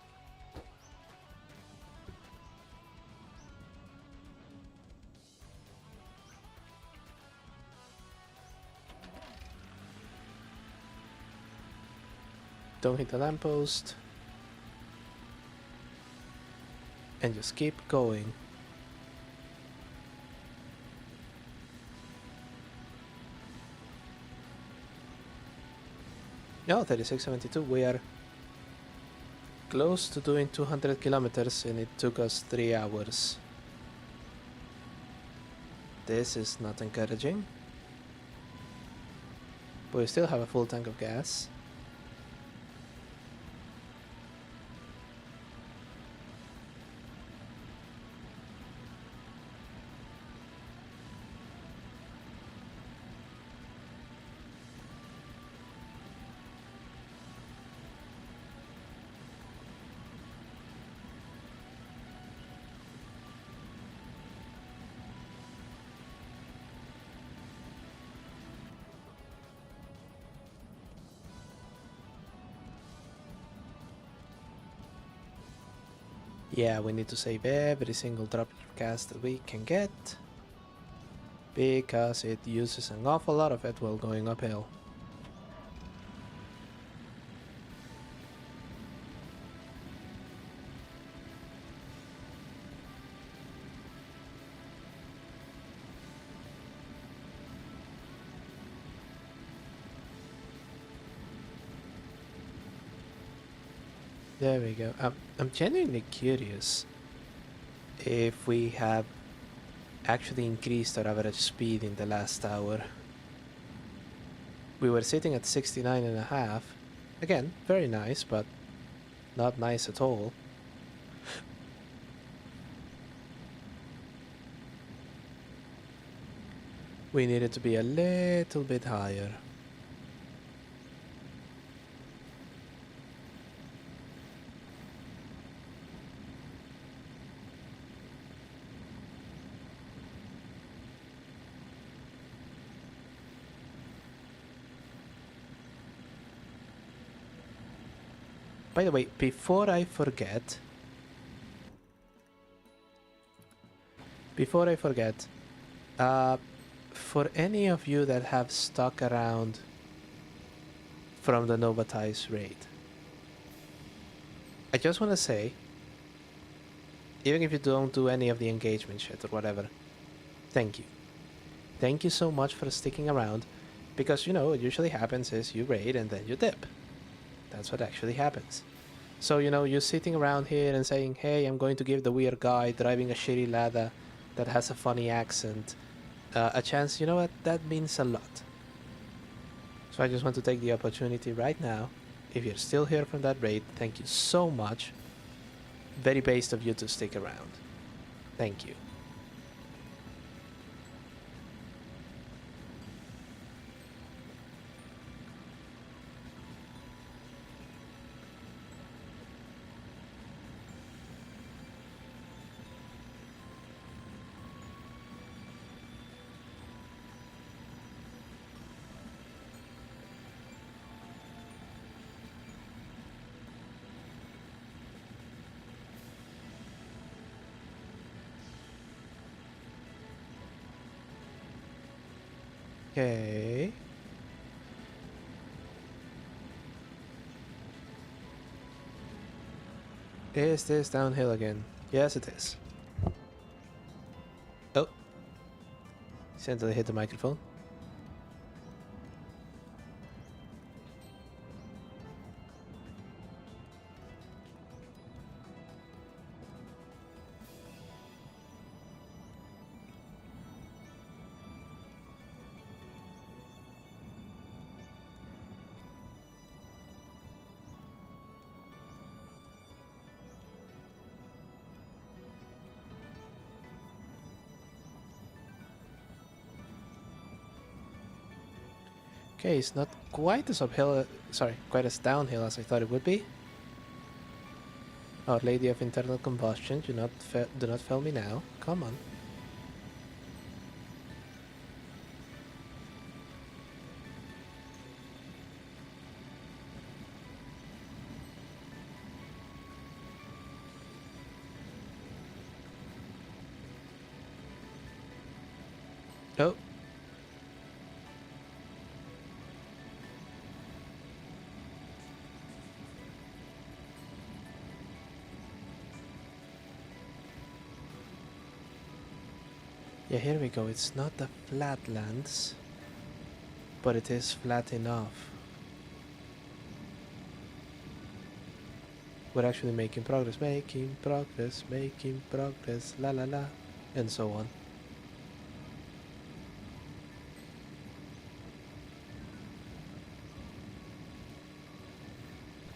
Don't hit the lamppost. And just keep going. No, 3672. We are close to doing 200 kilometers and it took us 3 hours. This is not encouraging. But we still have a full tank of gas. Yeah, we need to save every single drop of gas that we can get, because it uses an awful lot of it while going uphill. There we go. I'm genuinely curious if we have actually increased our average speed in the last hour. We were sitting at 69.5. Again, very nice, but not nice at all. We needed to be a little bit higher. By the way, before I forget, for any of you that have stuck around from the Novatize raid, I just want to say, even if you don't do any of the engagement shit or whatever, thank you. Thank you so much for sticking around, because, you know, what usually happens is you raid and then you dip. That's what actually happens. So, you know, you're sitting around here and saying, hey, I'm going to give the weird guy driving a shitty Lada that has a funny accent a chance. You know what? That means a lot. So I just want to take the opportunity right now. If you're still here from that raid, thank you so much. Very based of you to stick around. Thank you. Okay. Is this downhill again? Yes, it is. Oh. Accidentally hit the microphone. Okay, it's not quite as uphill, sorry, quite as downhill as I thought it would be. Our Lady of Internal Combustion, do not fail me now. Come on. Oh. Yeah, here we go. It's not the flatlands, but it is flat enough. We're actually making progress, making progress, la la la, and so on.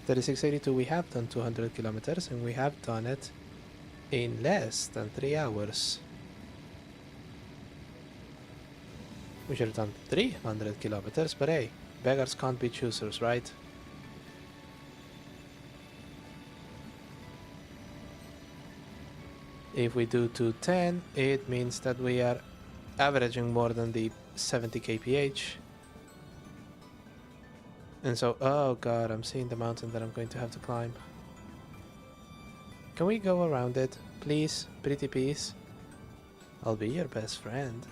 3682, we have done 200 kilometers, and we have done it in less than 3 hours. We should have done 300 kilometers, but hey, beggars can't be choosers, right? If we do 210, it means that we are averaging more than the 70 kph. And so, oh god, I'm seeing the mountain that I'm going to have to climb. Can we go around it? Please, pretty please. I'll be your best friend.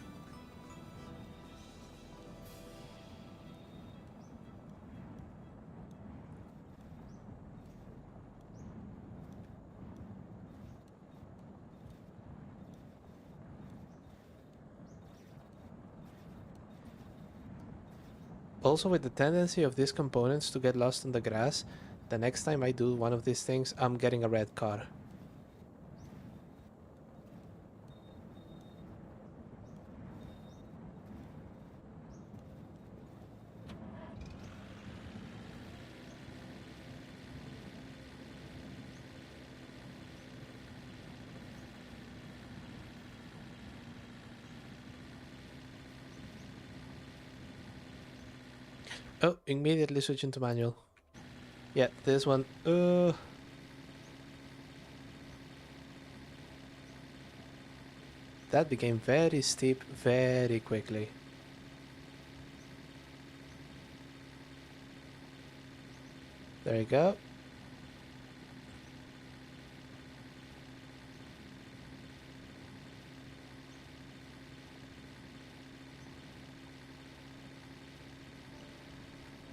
Also, with the tendency of these components to get lost in the grass, the next time I do one of these things, I'm getting a red car. Oh, immediately switch into manual. Yeah, this one. That became very steep very quickly. There you go.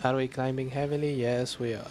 Are we climbing heavily? Yes, we are.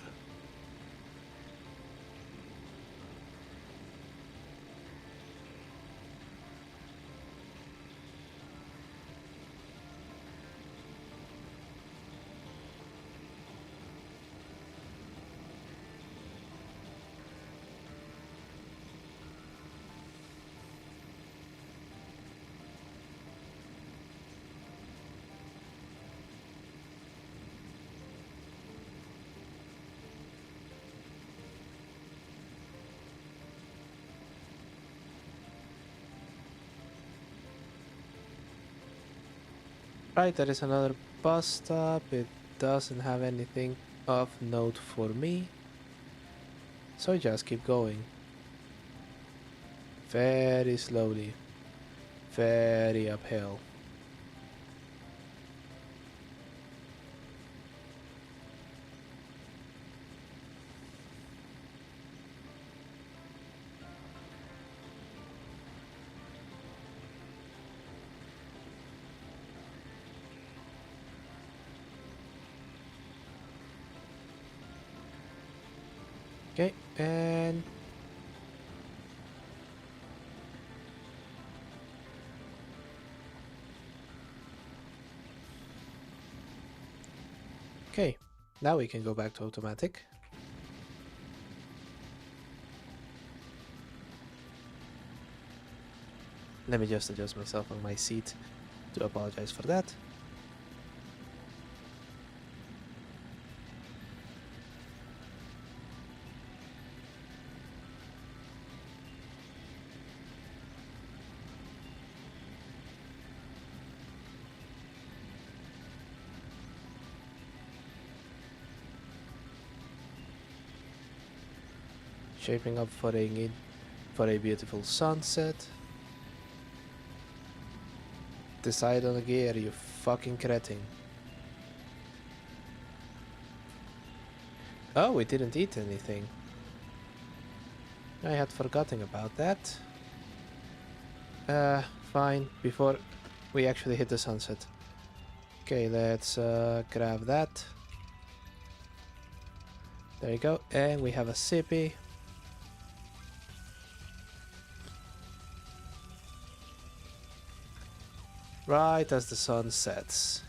Right, there is another bus stop. It doesn't have anything of note for me. So just keep going. Very slowly. Very uphill. Okay, and okay, now we can go back to automatic. Let me just adjust myself on my seat to apologize for that. shaping up for a beautiful sunset. Decide on a gear, you fucking cretin. Oh, we didn't eat anything. I had forgotten about that. Fine, before we actually hit the sunset. Okay, let's grab that. There you go, and we have a sippy. Right as the sun sets.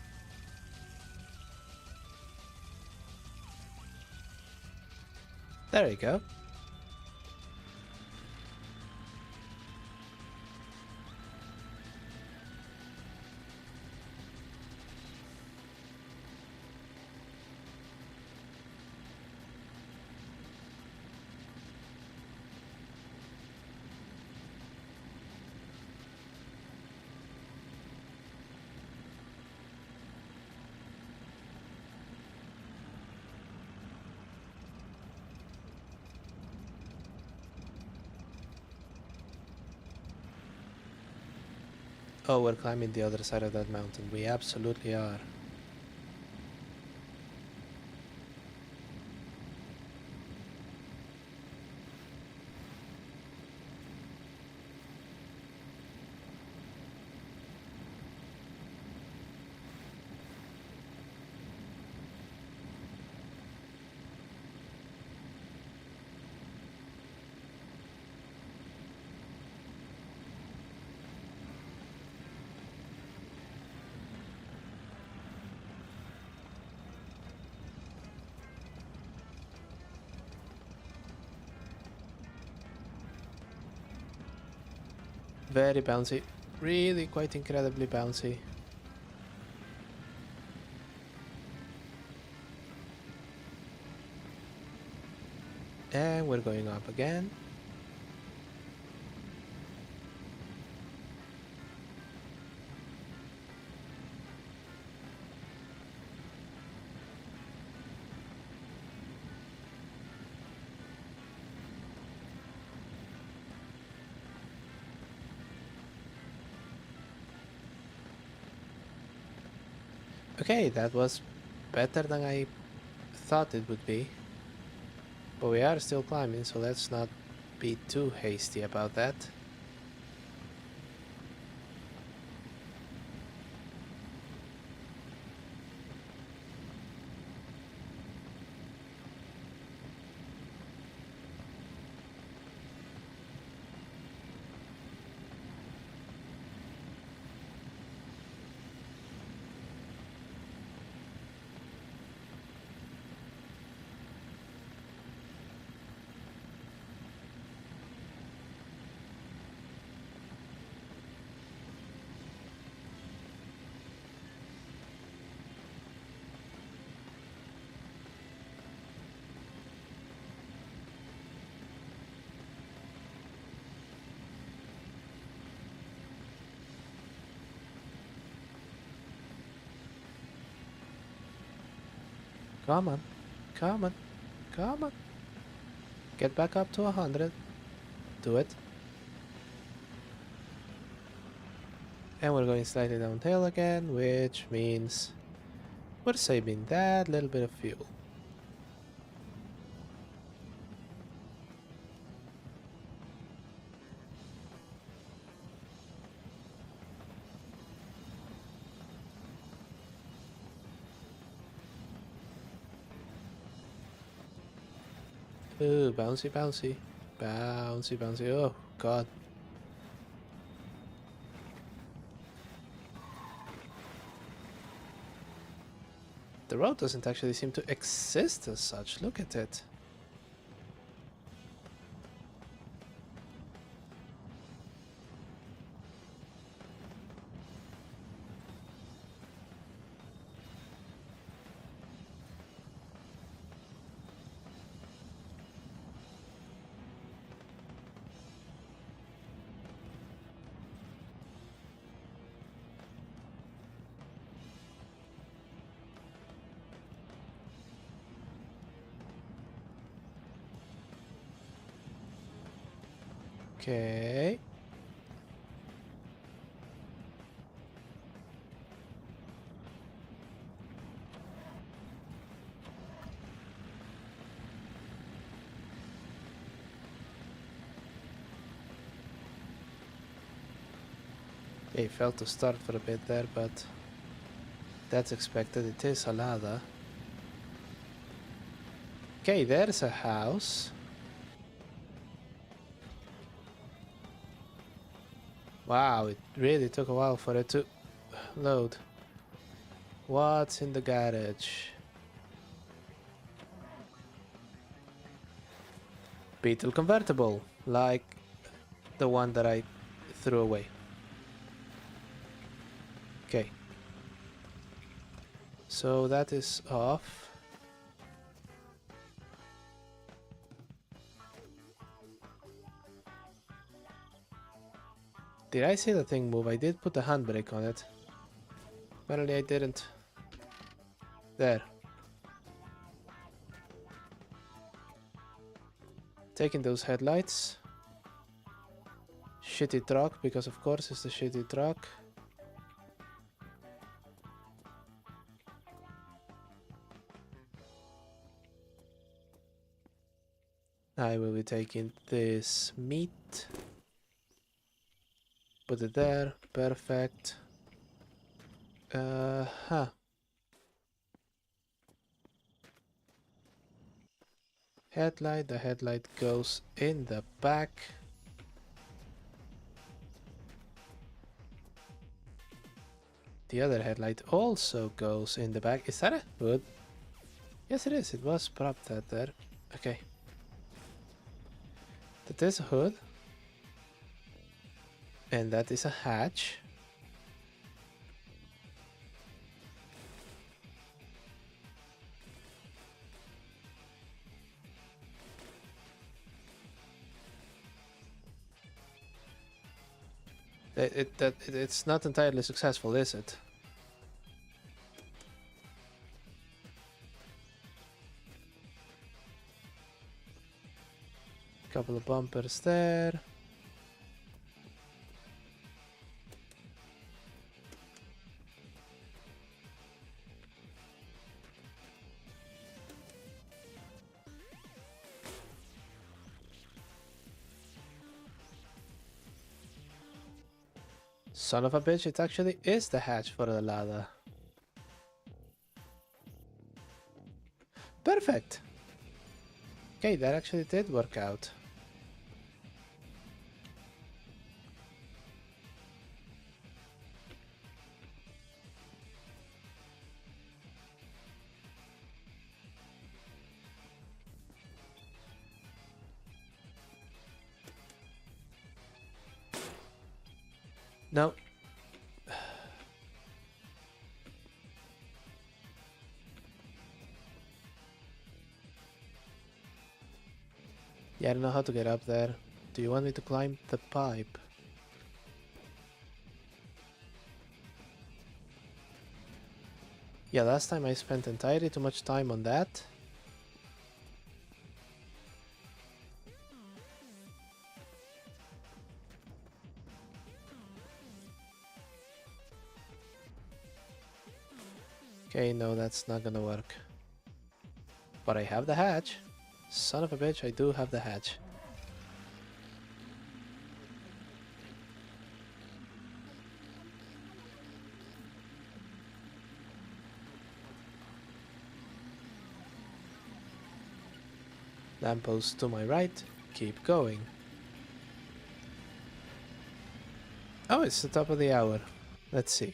There you go. Oh, we're climbing the other side of that mountain. We absolutely are. Very bouncy. Really quite incredibly bouncy. And we're going up again. Okay, that was better than I thought it would be. But we are still climbing, so let's not be too hasty about that. Come on, come on, come on. Get back up to 100. Do it. And we're going slightly downhill again, which means we're saving that little bit of fuel. Ooh, bouncy, bouncy. Bouncy, bouncy. Oh, God. The road doesn't actually seem to exist as such. Look at it. Okay. It failed to start for a bit there, but that's expected. It is a ladder. Okay, there's a house. Wow, it really took a while for it to load. What's in the garage? Beetle convertible, like the one that I threw away. Okay. So that is off. Did I see the thing move? I did put the handbrake on it. Apparently I didn't. There. Taking those headlights. Shitty truck, because of course it's the shitty truck. I will be taking this meat. Put it there. Perfect. Huh. Headlight. The headlight goes in the back. The other headlight also goes in the back. Is that a hood? Yes, it is. It was propped out there. Okay. That is a hood. And that is a hatch. It's not entirely successful, is it? Couple of bumpers there. Son of a bitch, it actually is the hatch for the ladder. Perfect! Okay, that actually did work out. No. Yeah, I don't know how to get up there. Do you want me to climb the pipe? Yeah, last time I spent entirely too much time on that. Okay, no, that's not gonna work. But I have the hatch. Son of a bitch, I do have the hatch. Lamppost to my right. Keep going. Oh, it's the top of the hour. Let's see.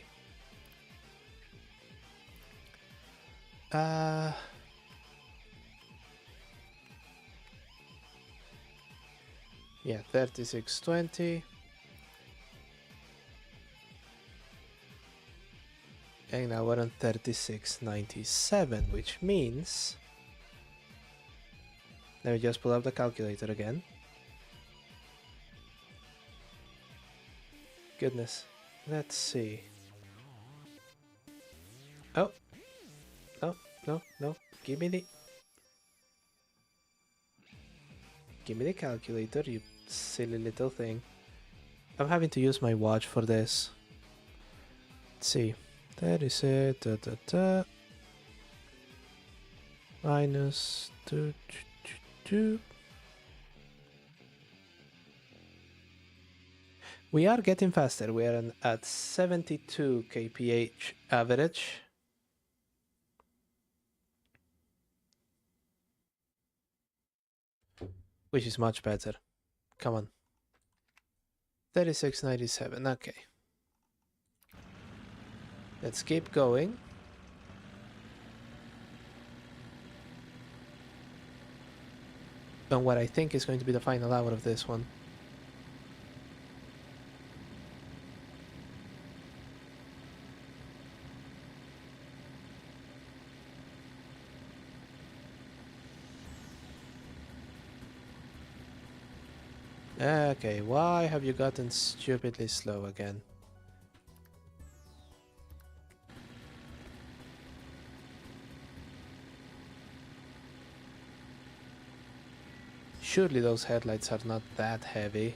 Yeah, 36:20. And now we're on 36:97, which means... Let me just pull up the calculator again. Goodness. Let's see. Oh. No, no, no. Give me the calculator, you Silly little thing. I'm having to use my watch for this. Let's see. That is it. Minus 2, 2. We are getting faster. We are at 72 kph average. Which is much better. Come on. 3697. Okay. Let's keep going. On what I think is going to be the final hour of this one. Okay, why have you gotten stupidly slow again? Surely those headlights are not that heavy.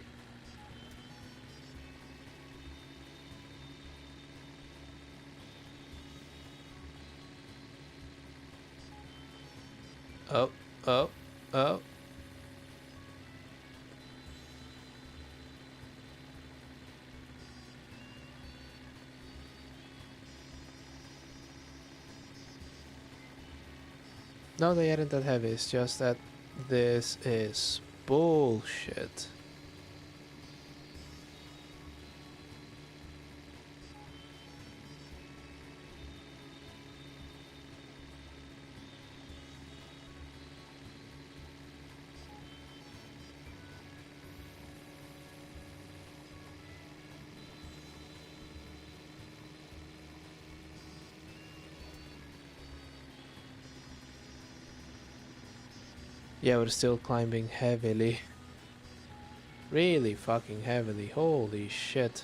Oh, oh, oh. No, they aren't that heavy, it's just that this is bullshit. Yeah, we're still climbing heavily. Really fucking heavily, holy shit.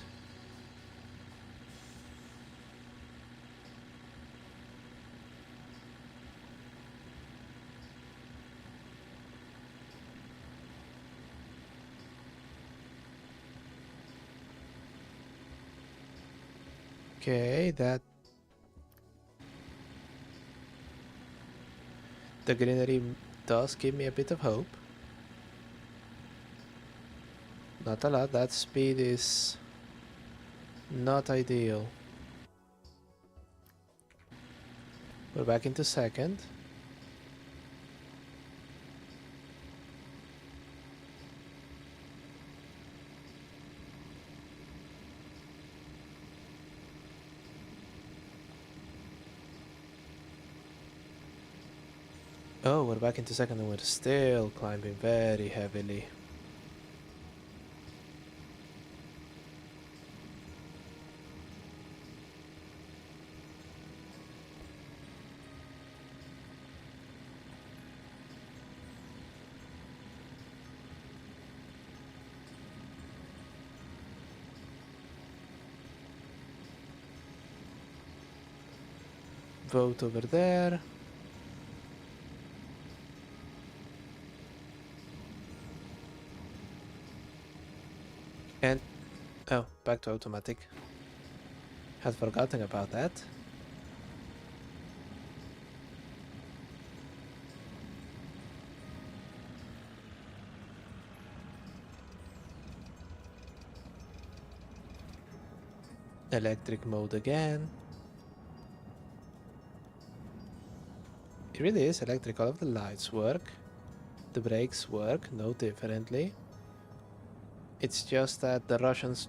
Okay, that... The greenery does give me a bit of hope. Not a lot, that speed is not ideal. We're back into second. Oh, we're back into second and we're still climbing very heavily. Vote over there. And... oh, back to automatic. Had forgotten about that. Electric mode again. It really is electric. All of the lights work. The brakes work no differently. It's just that the Russians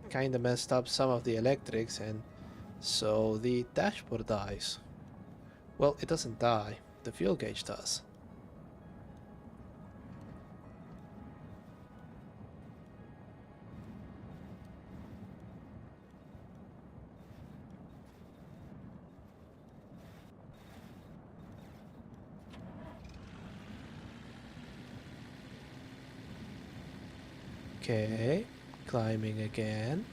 kinda messed up some of the electrics and so the dashboard dies. Well, it doesn't die. The fuel gauge does. Okay, climbing again.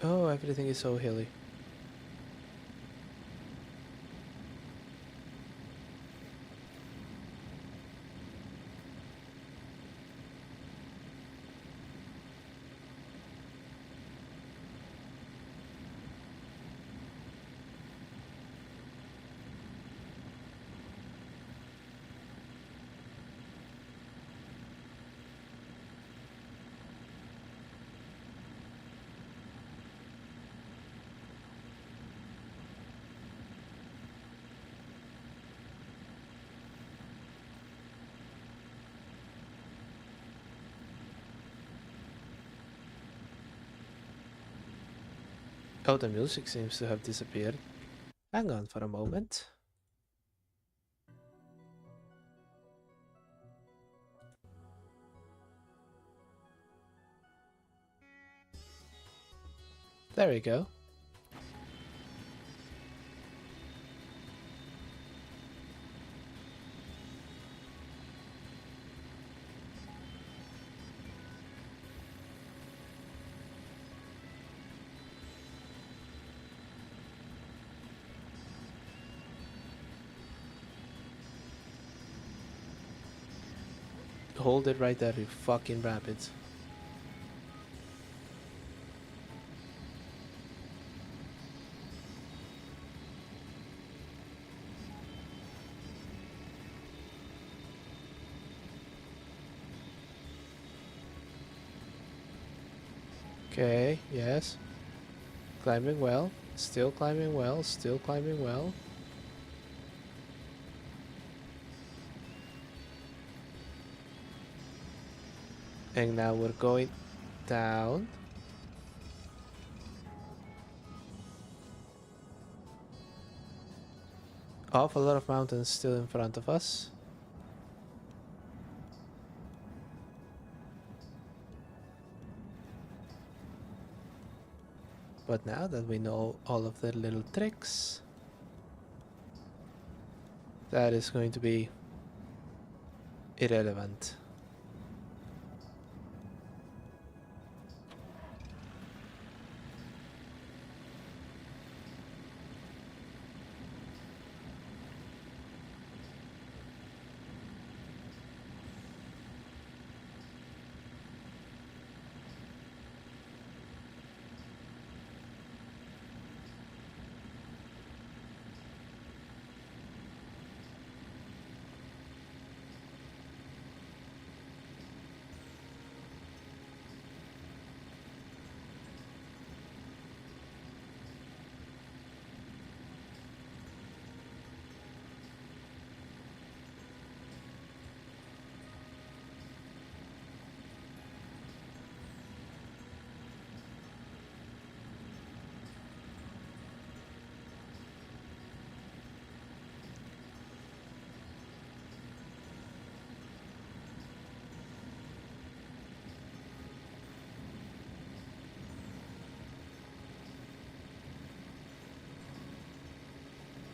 Oh, everything is so hilly. Oh, the music seems to have disappeared. Hang on for a moment. There we go. Hold it right there, you fucking rabbit. Okay, yes. Climbing well. Still climbing well. Still climbing well. And now we're going down. Awful lot of mountains still in front of us. But now that we know all of their little tricks, that is going to be irrelevant.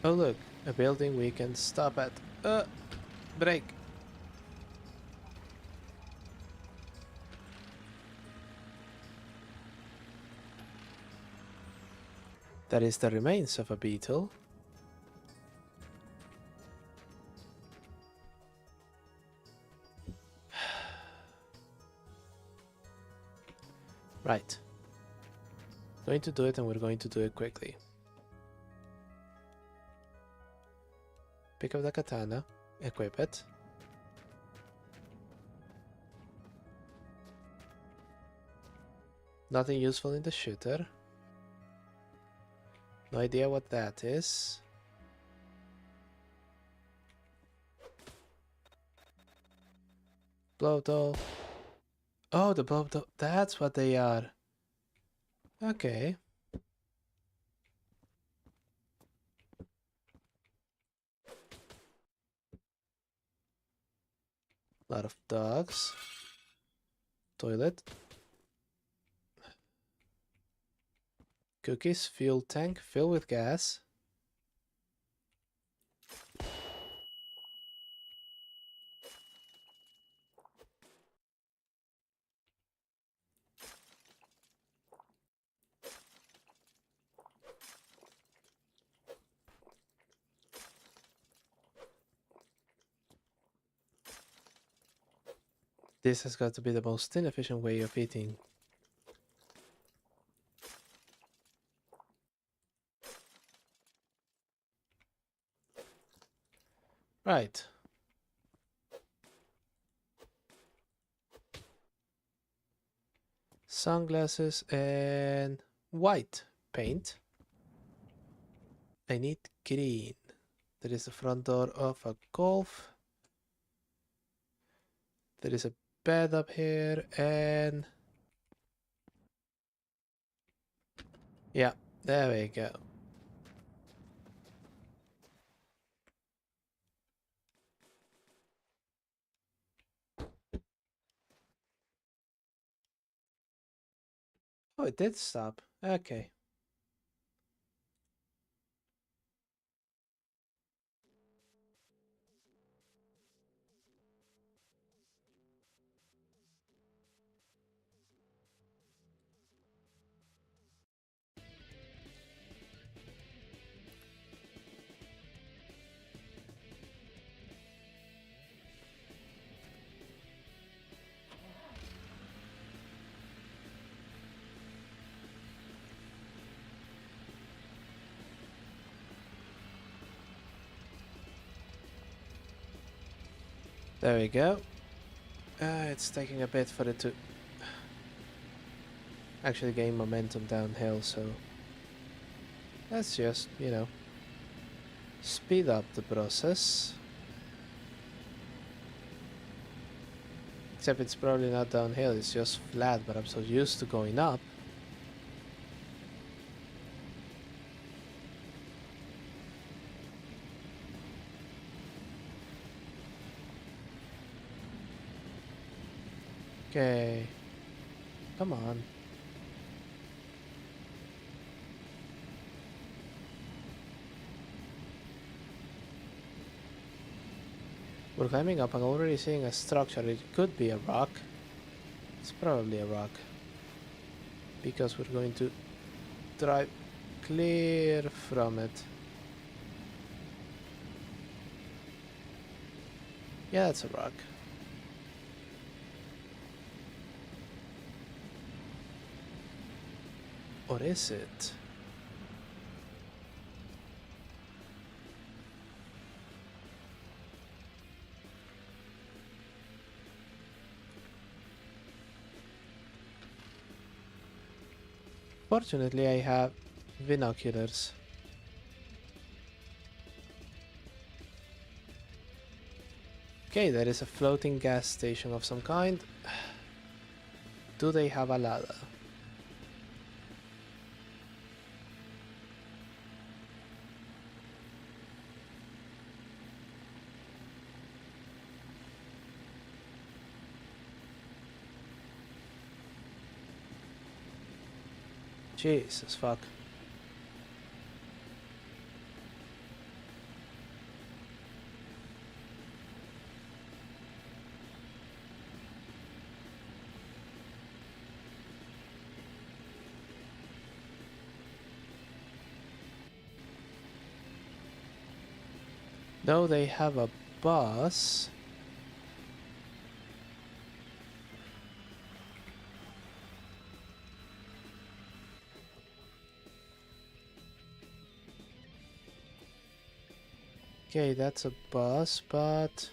Oh look, a building we can stop at. Break. That is the remains of a beetle. Right. Going to do it and we're going to do it quickly. Pick up the katana, equip it. Nothing useful in the shooter. No idea what that is. Blow doll. Oh, the blow doll. That's what they are. Okay. Lot of dogs. Toilet. Cookies. Fuel tank. Fill with gas. This has got to be the most inefficient way of eating. Right. Sunglasses and white paint. I need green. There is the front door of a golf. There is a bed up here and... yeah, there we go. Oh, it did stop. Okay. There we go. It's taking a bit for it to actually gain momentum downhill, so let's just, you know, speed up the process. Except it's probably not downhill, it's just flat, but I'm so used to going up. Okay. Come on. We're climbing up. I'm already seeing a structure. It could be a rock. It's probably a rock. Because we're going to drive clear from it. Yeah, it's a rock. Or is it? Fortunately, I have binoculars. Okay, there is a floating gas station of some kind. Do they have a ladder? Jesus fuck. No, they have a bus. Okay, that's a bus, but...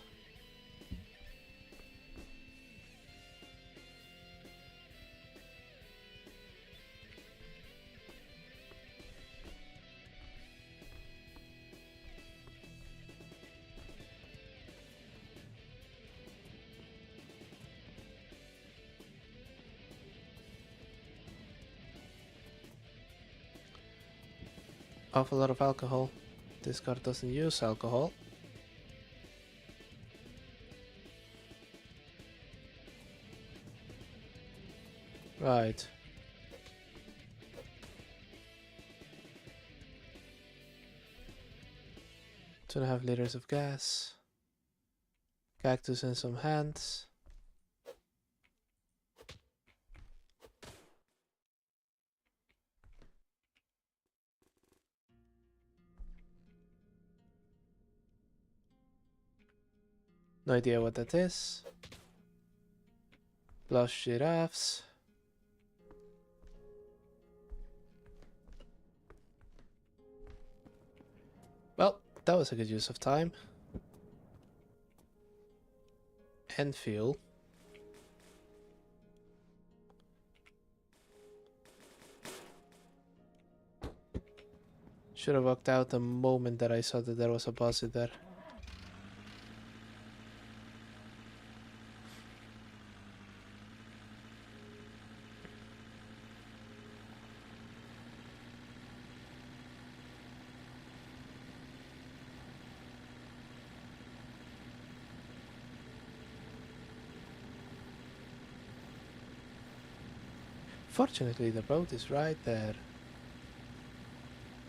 awful lot of alcohol. This car doesn't use alcohol. Right. 2.5 liters of gas. Cactus and some hands. No idea what that is. Plus giraffes. Well, that was a good use of time. And fuel. Should have walked out the moment that I saw that there was a boss in there. Fortunately, the boat is right there.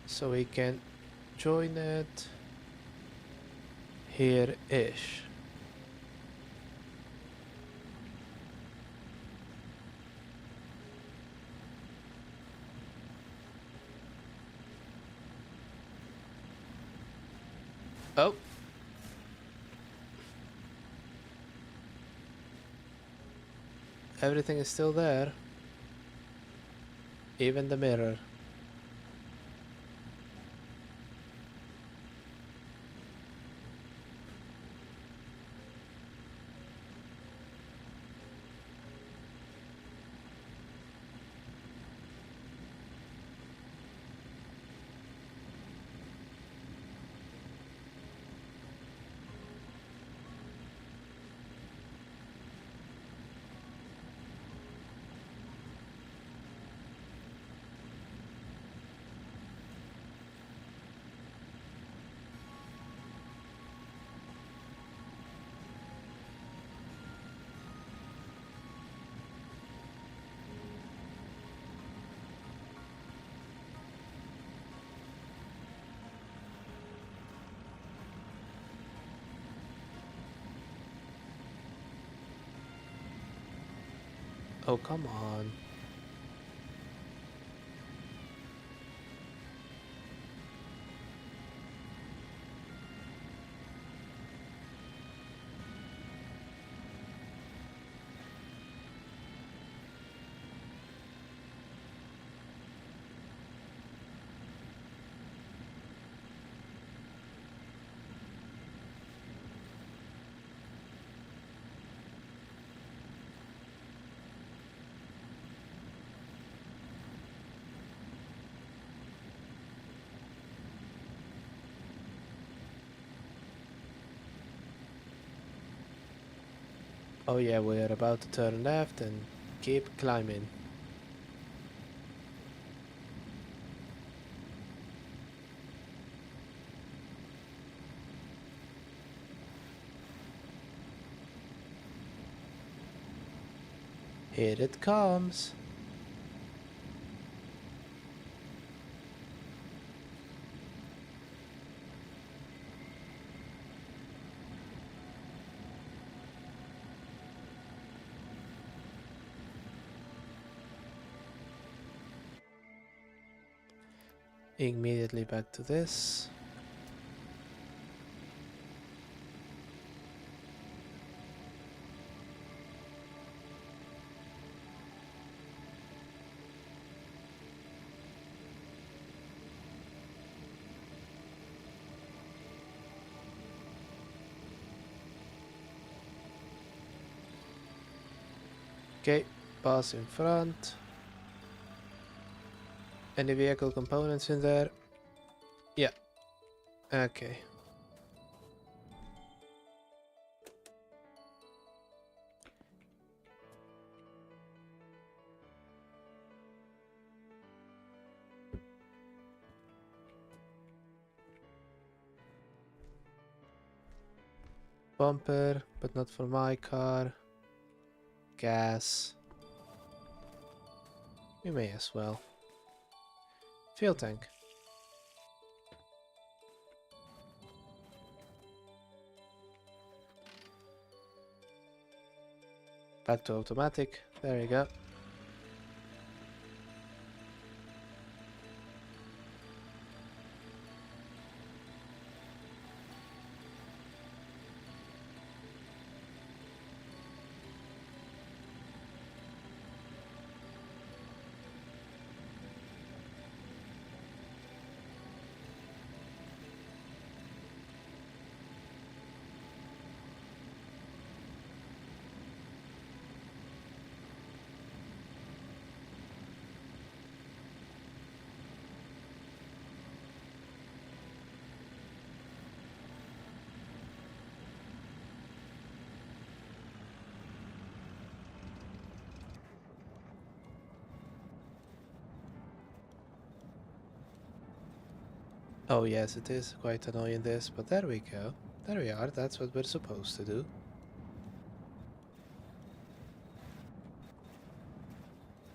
So we can join it here-ish. Oh! Everything is still there. Even the mirror. Oh, come on. Oh yeah, we are about to turn left and keep climbing. Here it comes. Immediately back to this. Okay, boss in front. Any vehicle components in there? Yeah. Okay. Bumper, but not for my car. Gas. We may as well. Fuel tank. Back to automatic. There you go. Oh yes, it is quite annoying this, but there we go. There we are, that's what we're supposed to do.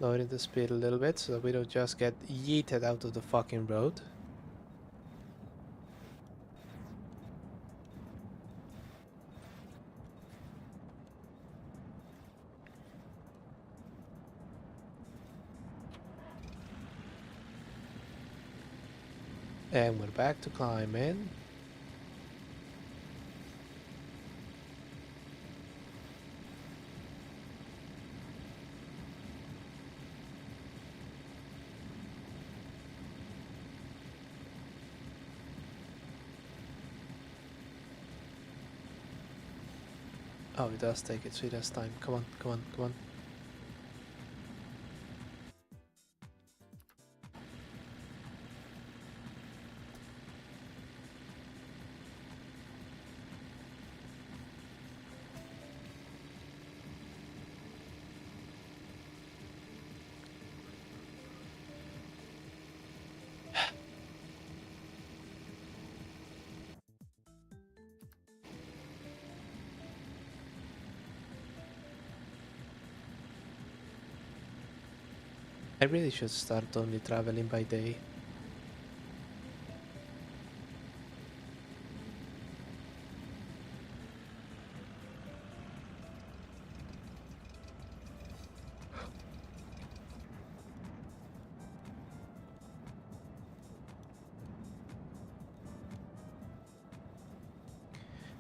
Lowering the speed a little bit so that we don't just get yeeted out of the fucking road. And we're back to climbing. Oh, it does take its sweet ass time. Come on, come on, come on. I really should start only traveling by day.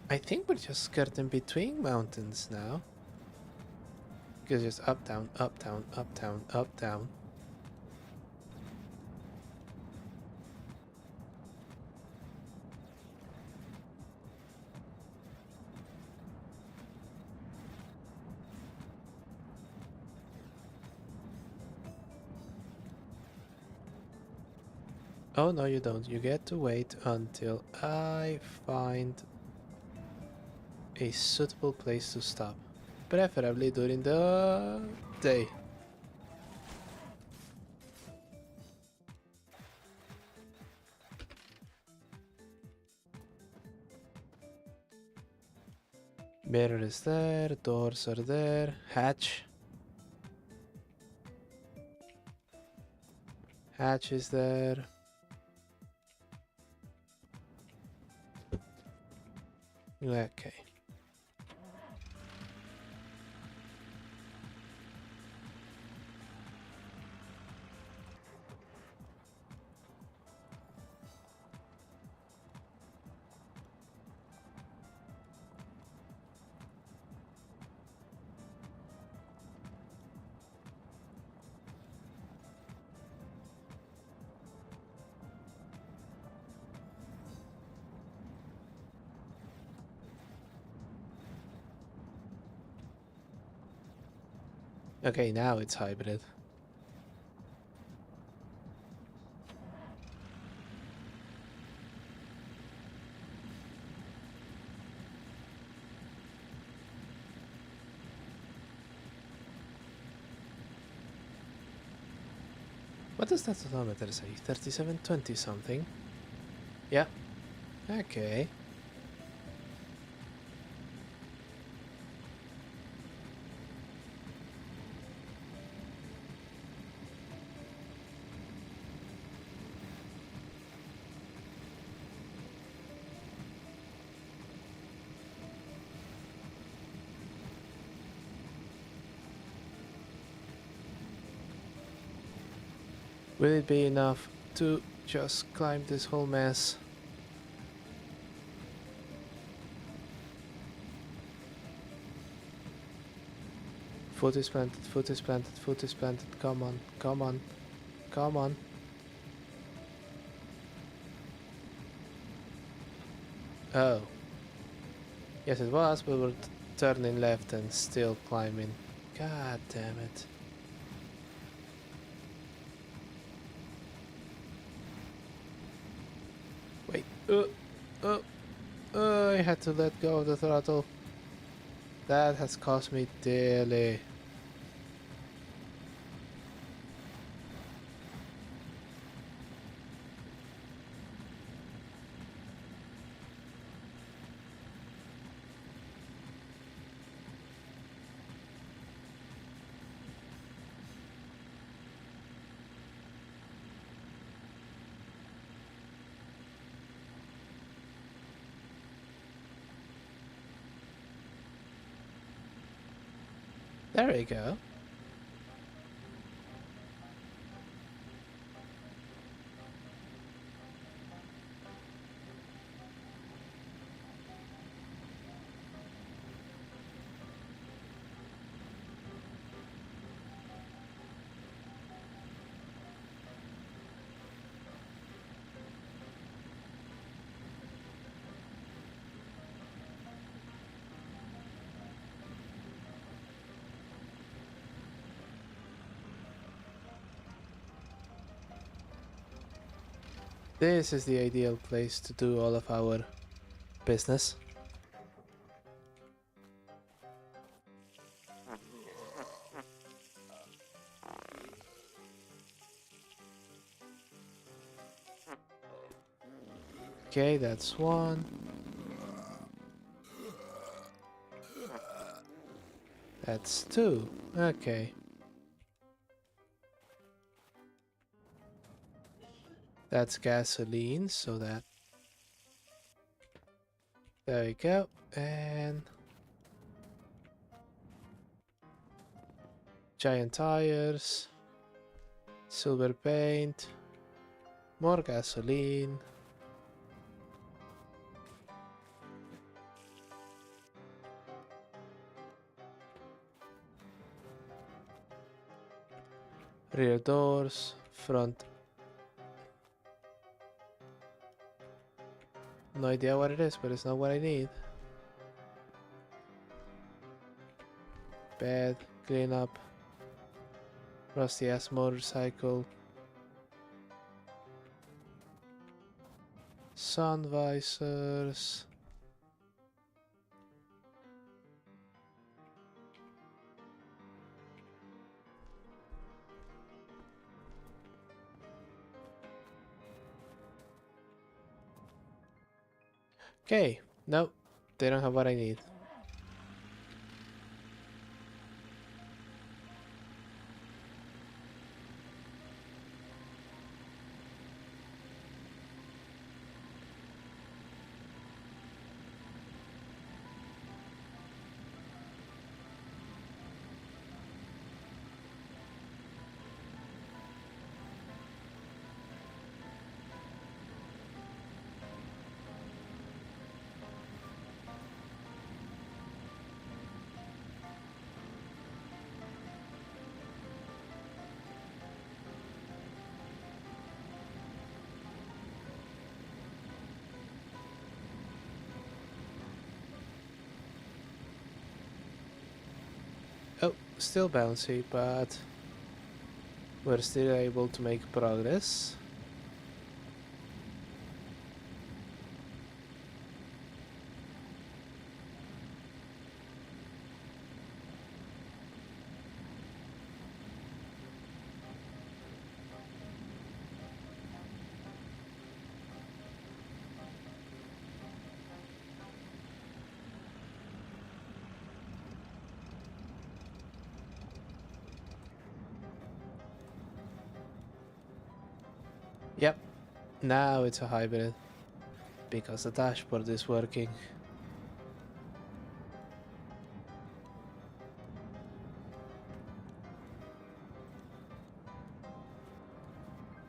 I think we're just skirting between mountains now. Because just up, down, up, down, up, down, up, down. Oh no, you don't. You get to wait until I find a suitable place to stop. Preferably during the day. Mirror is there, doors are there, hatch. Hatch is there. Okay. Okay, now it's hybrid. What does that odometer say? 3720 something? Yeah. Okay. Will it be enough to just climb this whole mess? Foot is planted, foot is planted, foot is planted. Come on, come on, come on. Oh. Yes, it was, but we're turning left and still climbing. God damn it. Wait. I had to let go of the throttle. That has cost me dearly. There we go. This is the ideal place to do all of our business. Okay, that's one. That's two. Okay. That's gasoline, so that... There we go. And... giant tires. Silver paint. More gasoline. Rear doors. Front. No idea what it is, but it's not what I need. Bed. Clean up. Rusty ass motorcycle. Sun visors. Okay, nope, they don't have what I need. Oh, still bouncy, but we're still able to make progress. Yep, now it's a hybrid, because the dashboard is working.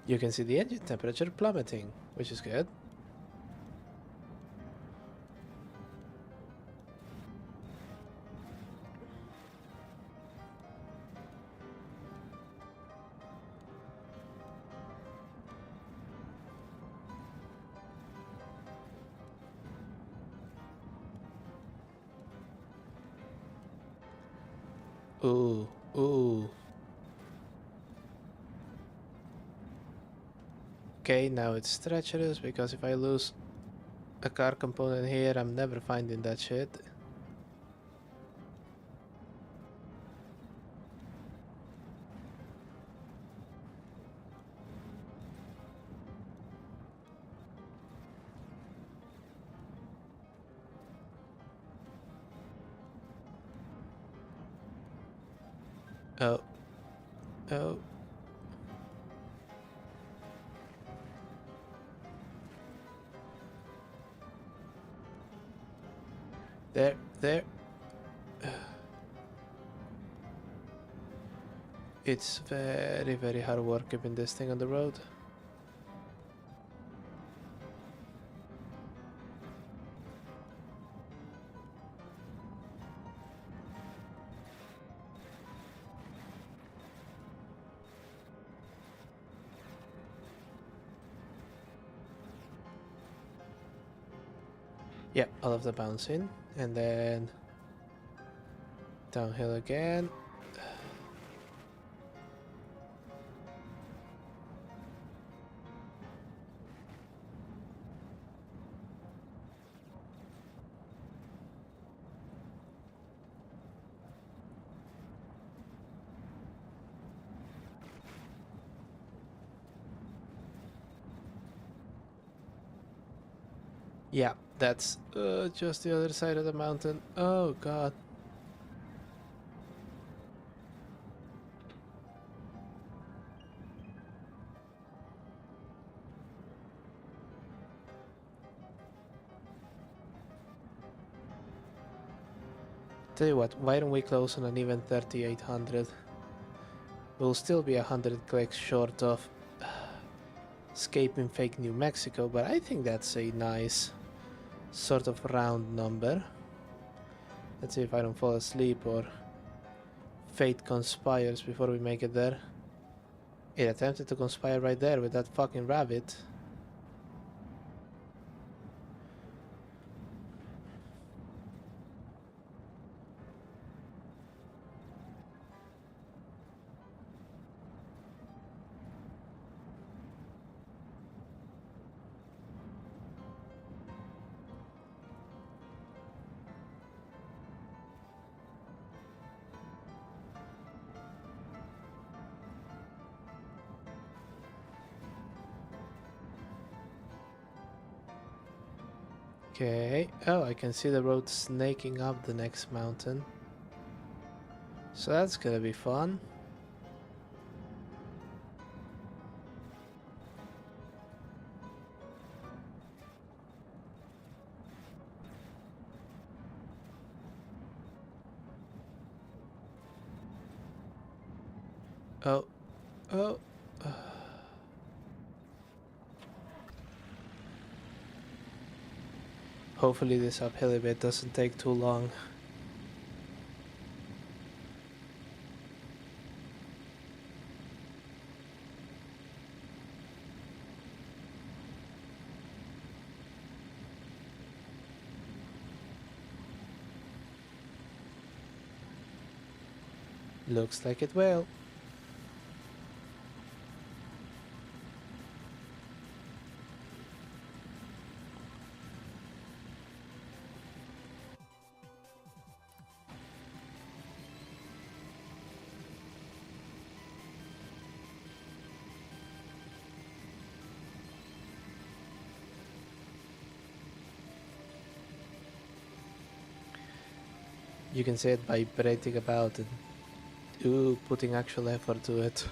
You can see the engine temperature plummeting, which is good. Ooh, ooh. Okay, now it's treacherous, because if I lose a car component here, I'm never finding that shit. Oh, oh. There, there. It's very, very hard work keeping this thing on the road. Yeah, all of the bouncing, and then downhill again. Yeah, that's just the other side of the mountain. Oh god. Tell you what, why don't we close on an even 3800? We'll still be 100 clicks short of escaping fake New Mexico, but I think that's a nice sort of round number. Let's see if I don't fall asleep or fate conspires before we make it there. It attempted to conspire right there with that fucking rabbit. Okay. Oh, I can see the road snaking up the next mountain. So that's gonna be fun. Oh. Oh. Hopefully this uphill bit doesn't take too long. Looks like it will. You can see it vibrating about and putting actual effort to it.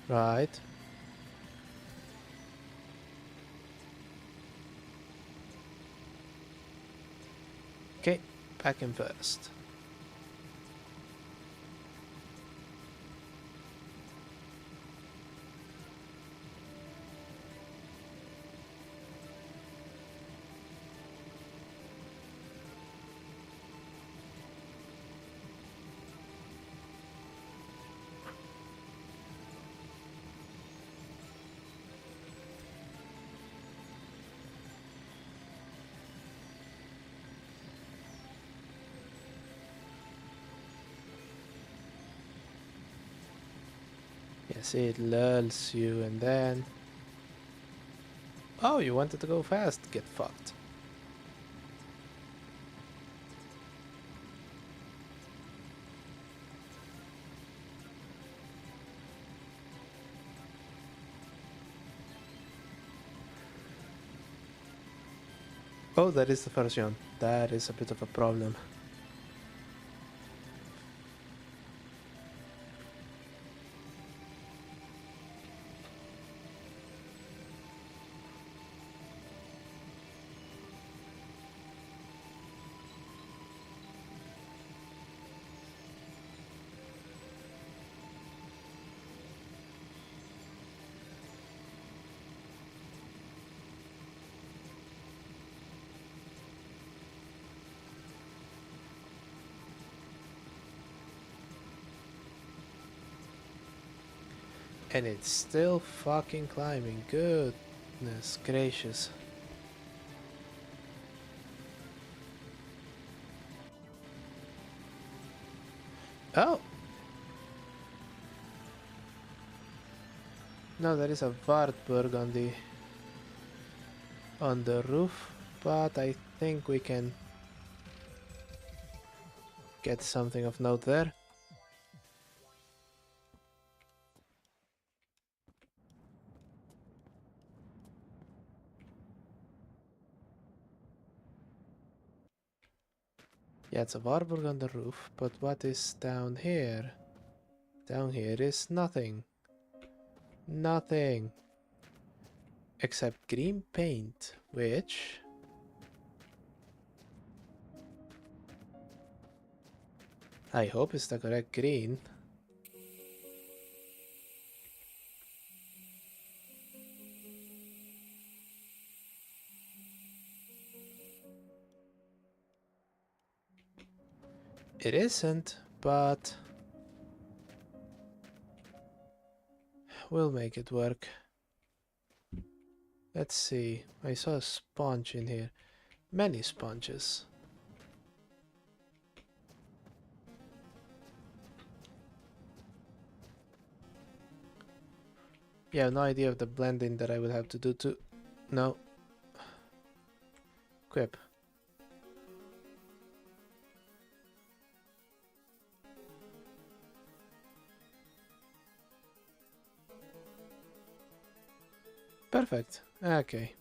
Right. Okay, back in first. Yes, it lulls you and then... Oh, you wanted to go fast? Get fucked. Oh, that is the version. That is a bit of a problem. And it's still fucking climbing. Goodness gracious. Oh! No, there is a Wartburg on the roof, but I think we can get something of note there. Yeah, it's a Warburg on the roof, but what is down here? Down here is nothing. Nothing. Except green paint, which... I hope it's the correct green. It isn't, but... we'll make it work. Let's see. I saw a sponge in here. Many sponges. Yeah, no idea of the blending that I would have to do to... No. Quip. Perfect. Okay.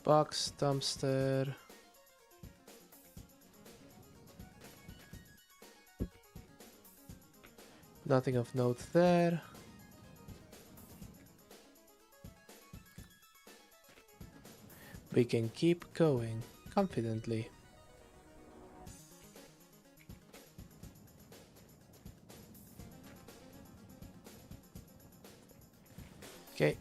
Box, dumpster. Nothing of note there. We can keep going confidently. Okay.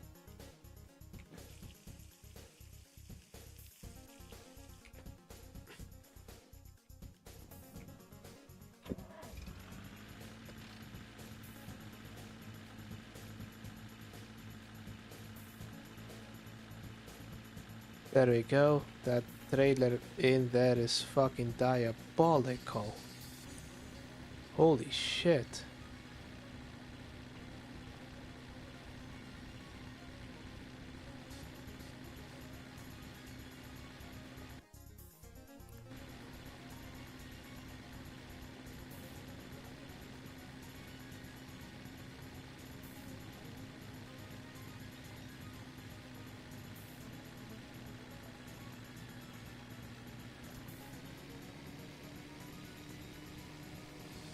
There we go. That trailer in there is fucking diabolical. Holy shit.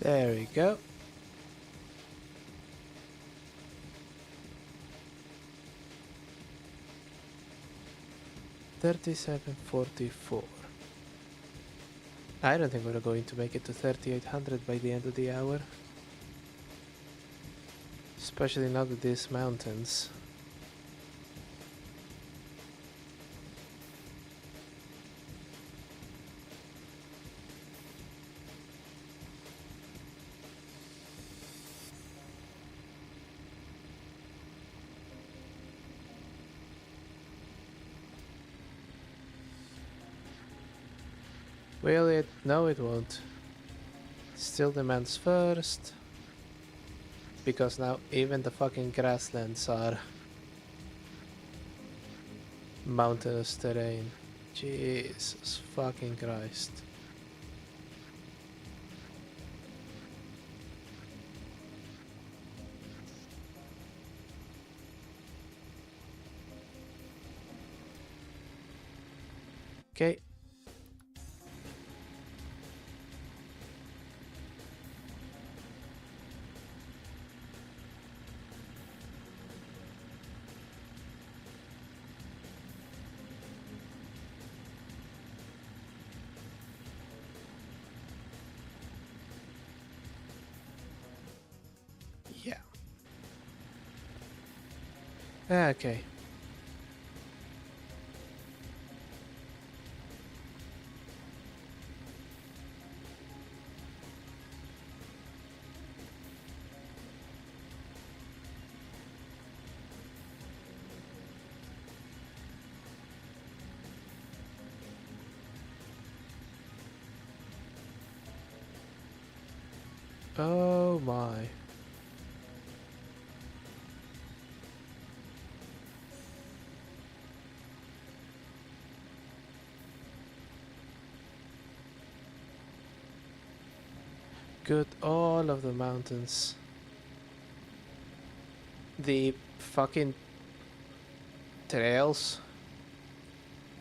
There we go. $37.44. I don't think we're going to make it to 3800 by the end of the hour. Especially not with these mountains. Will it? No, it won't. Still demands first. Because now even the fucking grasslands are mountainous terrain. Jesus fucking Christ. Okay. Yeah. Okay. Oh my. Good, all of the mountains. The fucking trails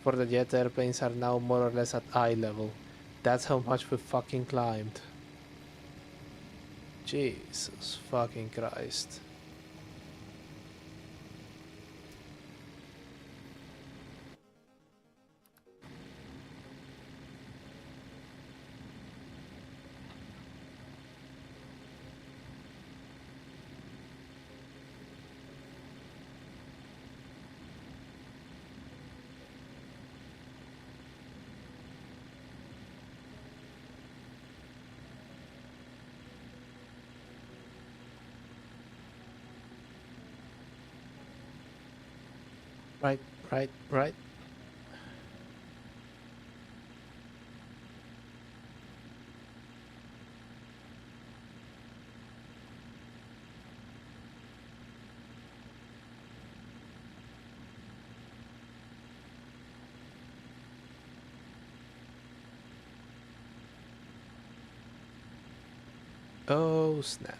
for the jet airplanes are now more or less at eye level. That's how much we fucking climbed. Jesus fucking Christ. Right, right, right. Oh snap.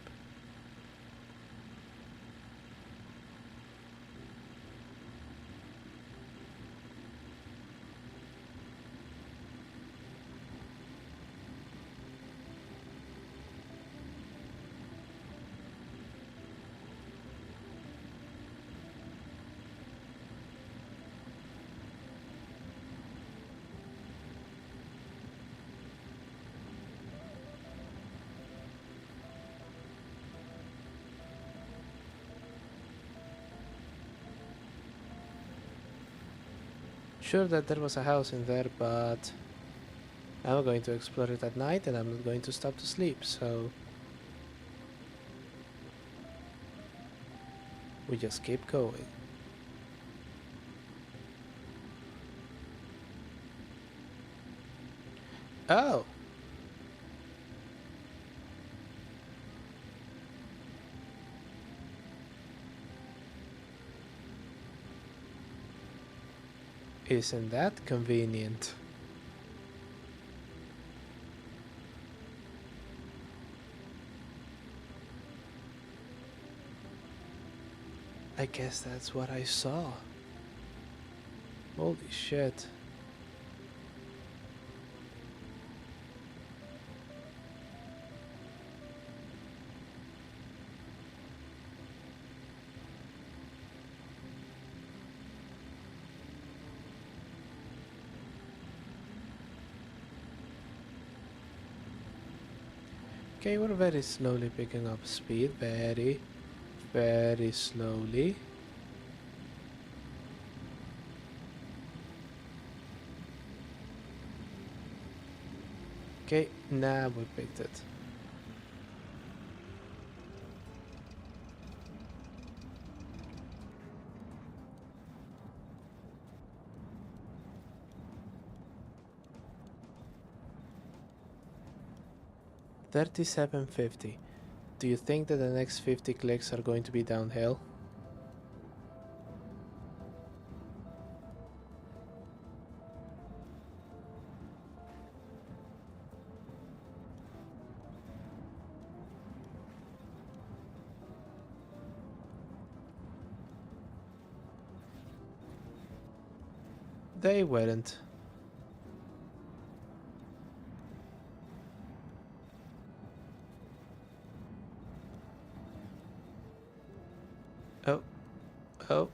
Sure that there was a house in there, but I'm going to explore it at night and I'm not going to stop to sleep, so we just keep going. Oh! Isn't that convenient? I guess that's what I saw. Holy shit. Okay, we're very slowly picking up speed. Very, very slowly. Okay, now we picked it. $37.50. Do you think that the next 50 clicks are going to be downhill? They weren't. Oh, oh.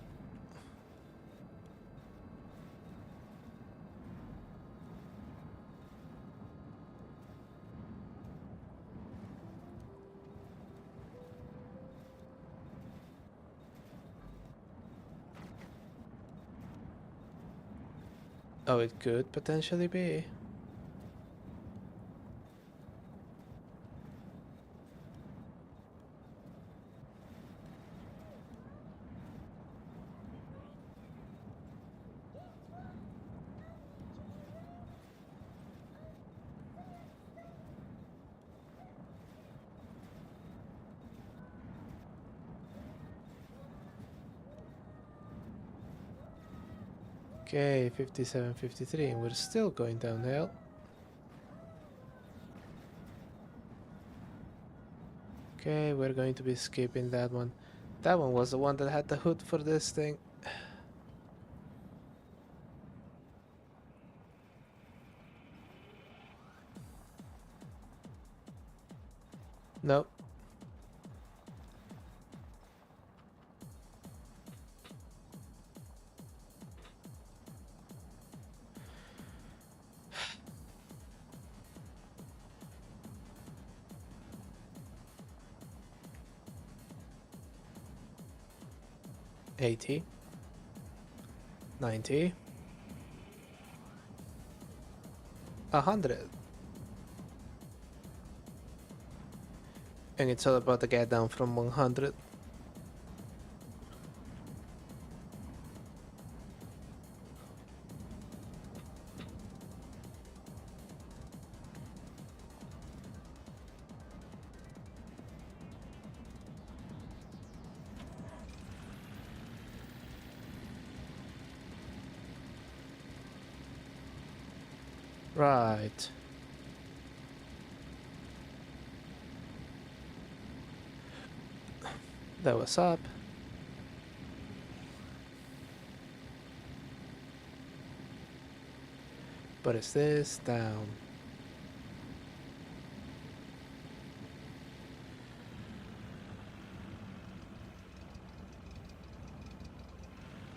Oh, it could potentially be. Okay, 57, 53, and we're still going downhill. Okay, we're going to be skipping that one. That one was the one that had the hood for this thing. Nope. $80, $90, $100. And it's all about to get down from 100. Right. That was up. But is this down?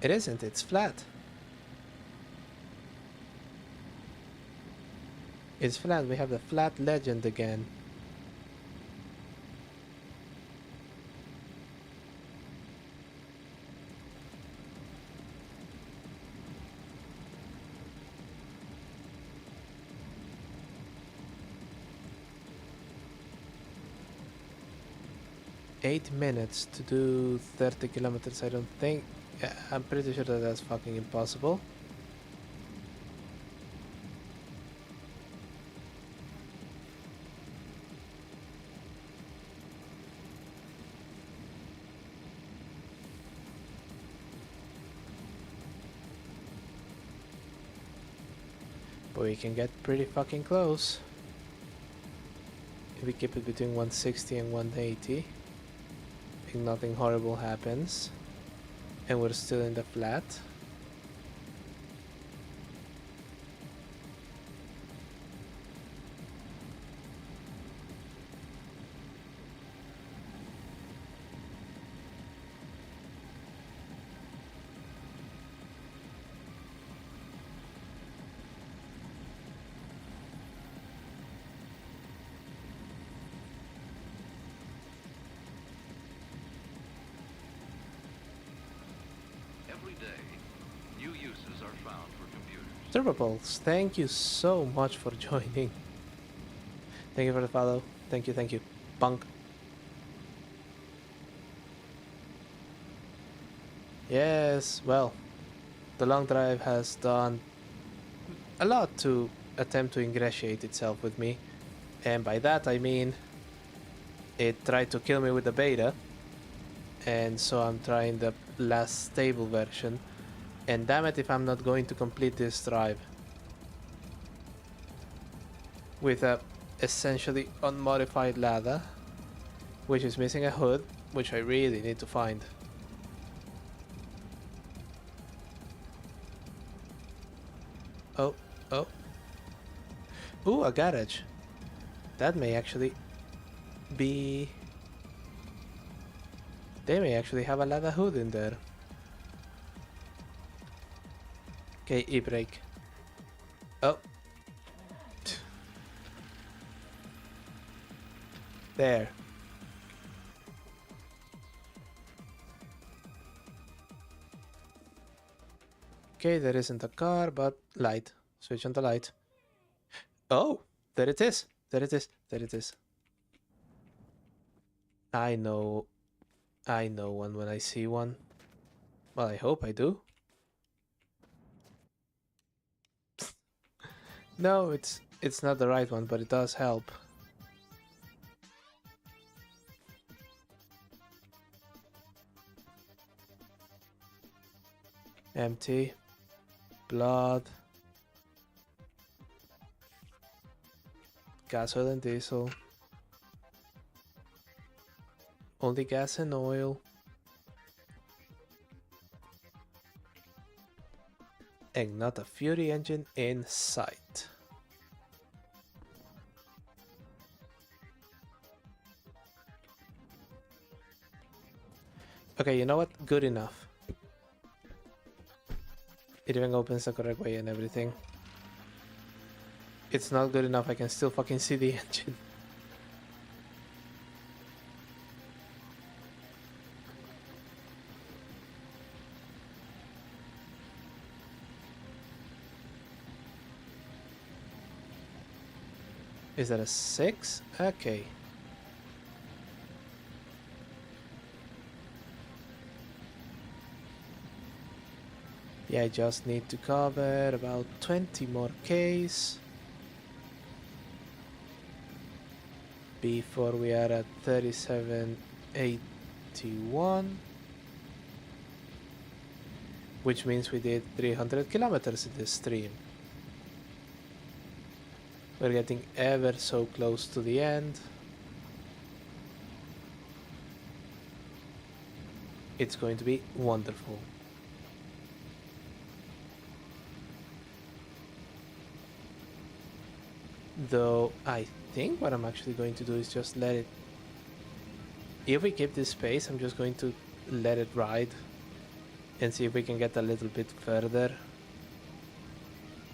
It isn't, it's flat. It's flat, we have the flat legend again. Eight minutes to do 30 kilometers, I don't think. Yeah, I'm pretty sure that that's fucking impossible. But we can get pretty fucking close. If we keep it between 160 and 180. If nothing horrible happens. And we're still in the flat. Every day, new uses are found for computers. Turbopulse, thank you so much for joining. Thank you for the follow. Thank you, thank you. Bunk. Yes, well, the long drive has done a lot to attempt to ingratiate itself with me. And by that I mean it tried to kill me with the beta. And so I'm trying the last stable version. And damn it if I'm not going to complete this drive with a essentially unmodified ladder, which is missing a hood, which I really need to find. Oh, oh. Ooh, a garage. That may actually be... They may actually have a ladder hood in there. Okay, e-brake. Oh. There. Okay, there isn't a car, but light. Switch on the light. Oh, there it is. There it is. There it is. I know. I know one when I see one. Well, I hope I do. No, it's not the right one, but it does help. Empty. Blood. Gas, oil, and diesel. Only gas and oil. And not a Fury engine in sight. Okay, you know what? Good enough. It even opens the correct way and everything. It's not good enough, I can still fucking see the engine. Is that a 6? Okay. Yeah, I just need to cover about 20 more Ks before we are at 3781, which means we did 300 kilometers in this stream. We're getting ever so close to the end. It's going to be wonderful. Though I think what I'm actually going to do is just let it... If we keep this pace, I'm just going to let it ride and see if we can get a little bit further.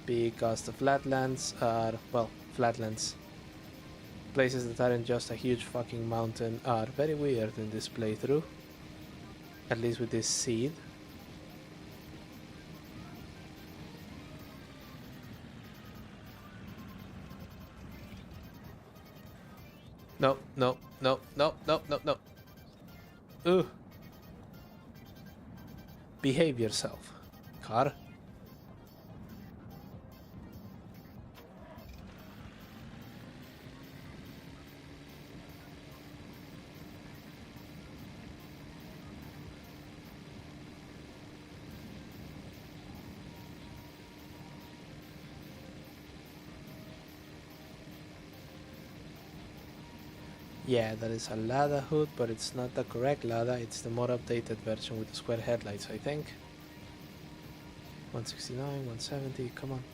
Because the flatlands are, well, flatlands. Places that aren't just a huge fucking mountain are very weird in this playthrough. At least with this seed. No, no, no, no, no, no, no. Ooh. Behave yourself, car. Yeah, that is a Lada hood, but it's not the correct Lada, it's the more updated version with the square headlights, I think. 169, 170, come on.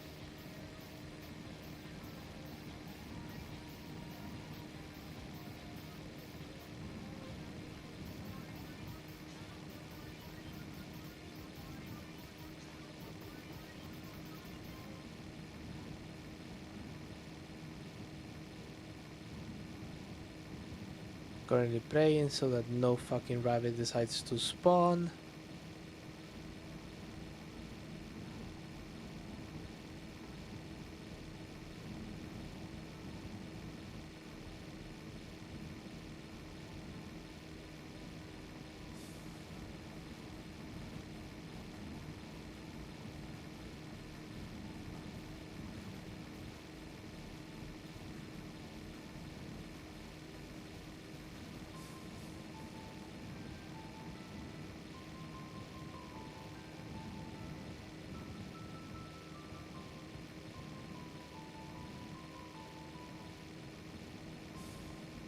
Currently praying so that no fucking rabbit decides to spawn.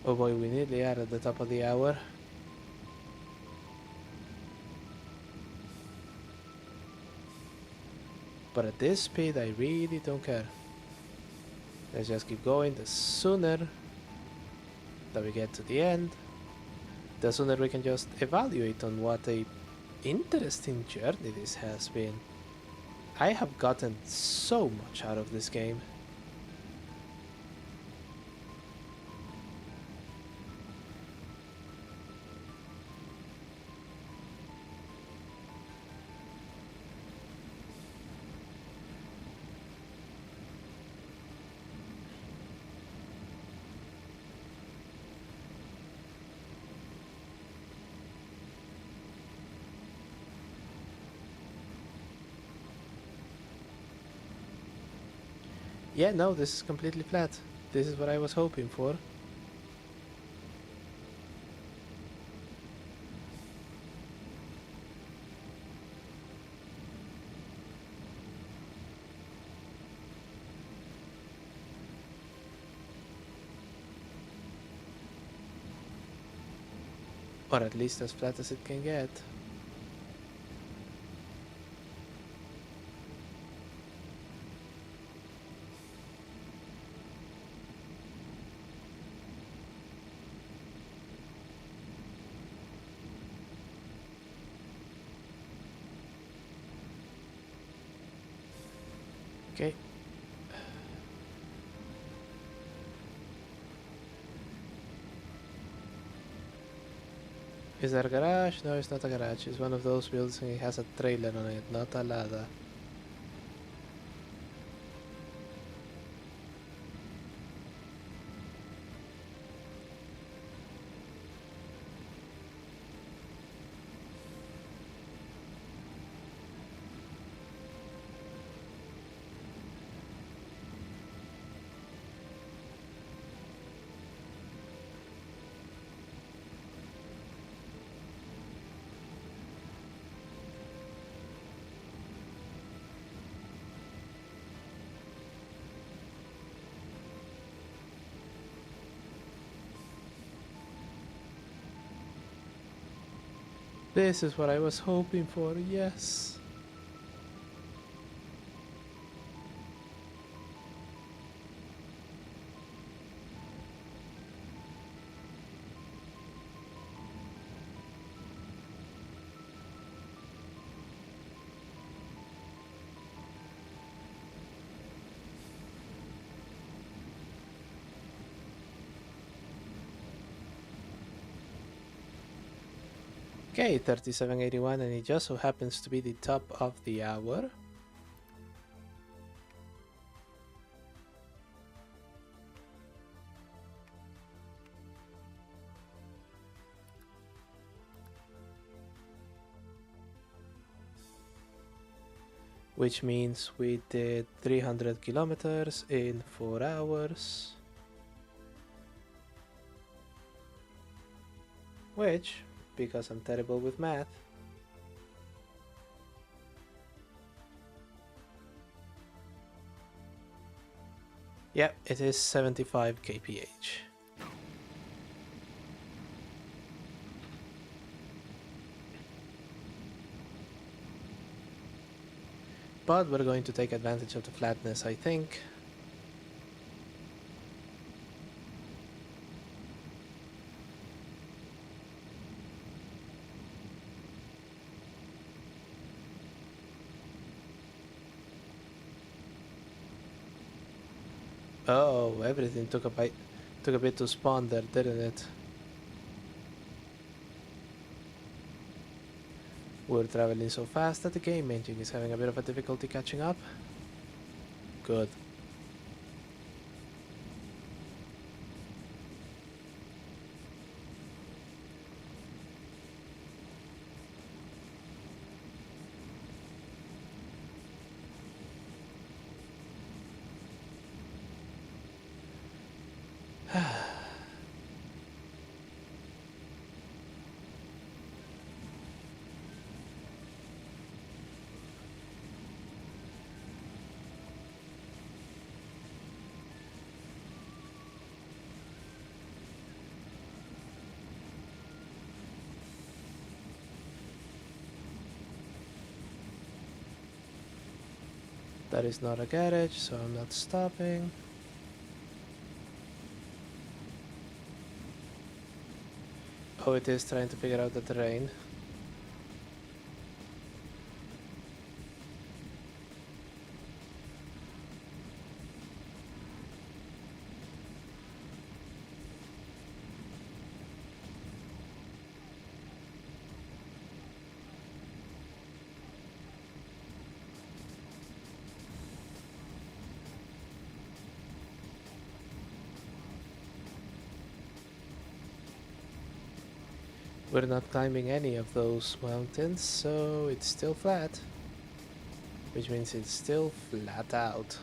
Oh boy, we nearly are at the top of the hour. But at this speed, I really don't care. Let's just keep going. The sooner that we get to the end, the sooner we can just evaluate on what a interesting journey this has been. I have gotten so much out of this game. Yeah, no, this is completely flat. This is what I was hoping for. Or at least as flat as it can get. Okay. Is that a garage? No, it's not a garage. It's one of those buildings and it has a trailer on it, not a ladder. This is what I was hoping for, yes. Okay, 3781, and it just so happens to be the top of the hour. Which means we did 300 kilometers in 4 hours. Which, because I'm terrible with math, yeah, it is 75 kph. But we're going to take advantage of the flatness, I think. Oh, everything took a bit to spawn there, didn't it? We're traveling so fast that the game engine is having a bit of a difficulty catching up. Good. That is not a garage, so I'm not stopping. Oh, it is trying to figure out the terrain. We're not climbing any of those mountains, so it's still flat. Which means it's still flat out.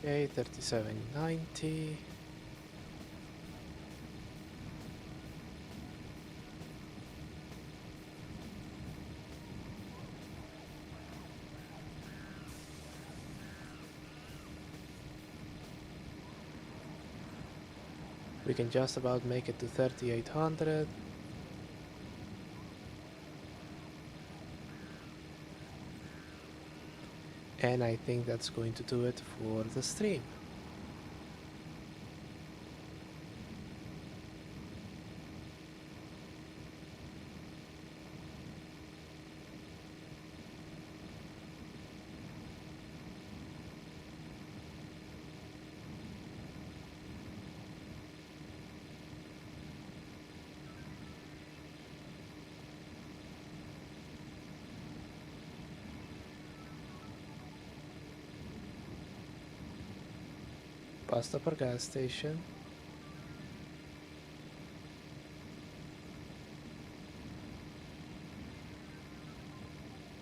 Okay, 3790. We can just about make it to 3800. And I think that's going to do it for the stream. Past up our gas station.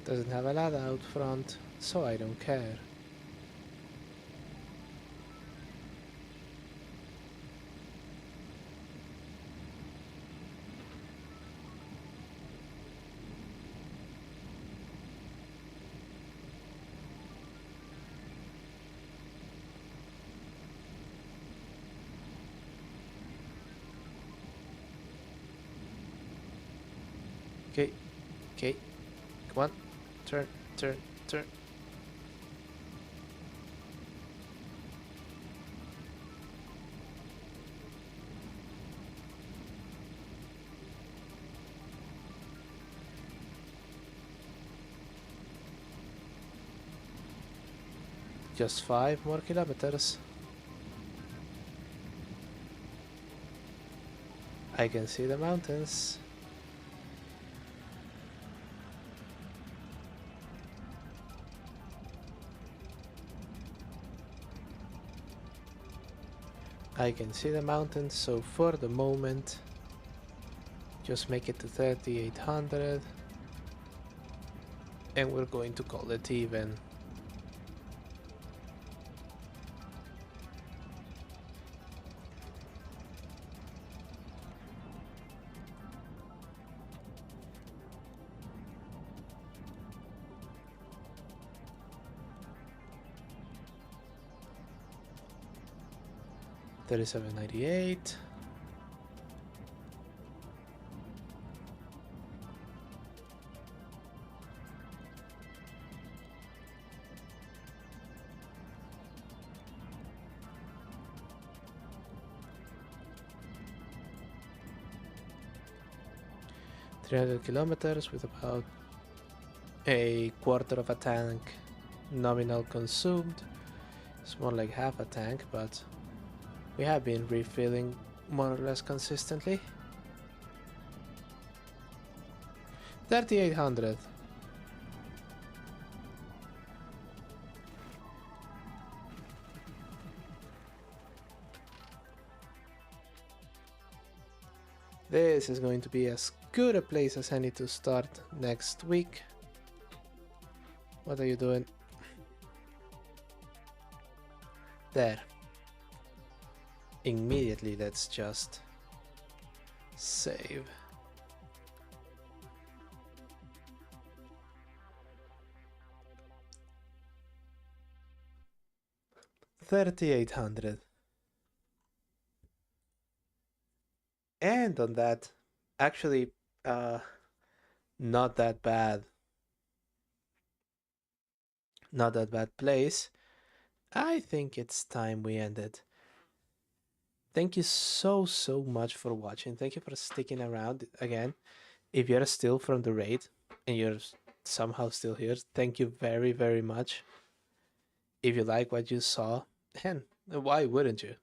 Doesn't have a lot out front, so I don't care. Okay, okay, come on, turn, turn, turn. Just 5 more kilometers. I can see the mountains. I can see the mountains, so for the moment, just make it to 3800. And we're going to call it even. $37.98. $300 kilometers with about a quarter of a tank nominal consumed. It's more like half a tank, but we have been refilling more or less consistently. 3800. This is going to be as good a place as any to start next week. What are you doing? There. Immediately, let's just save. $3,800. And on that, actually, not that bad. Not that bad place. I think it's time we end it. Thank you so much for watching. Thank you for sticking around again. If you're still from the raid and you're somehow still here, thank you very much. If you like what you saw, and why wouldn't you?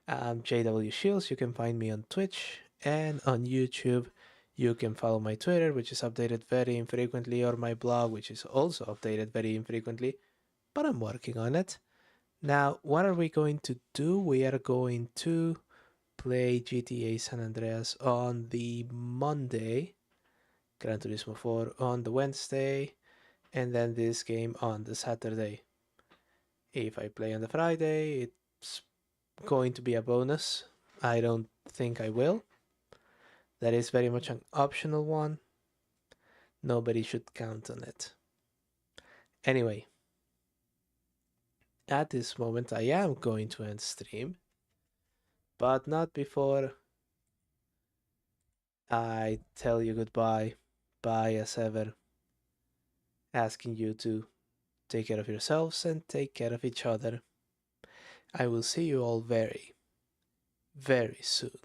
I'm JW Shields. You can find me on Twitch and on YouTube. You can follow my Twitter, which is updated very infrequently, or my blog, which is also updated very infrequently, but I'm working on it. Now, what are we going to do? We are going to play GTA San Andreas on the Monday, Gran Turismo 4 on the Wednesday, and then this game on the Saturday. If I play on the Friday, it's going to be a bonus. I don't think I will. That is very much an optional one. Nobody should count on it. Anyway, at this moment, I am going to end stream, but not before I tell you goodbye. Bye as ever, asking you to take care of yourselves and take care of each other. I will see you all very, very soon.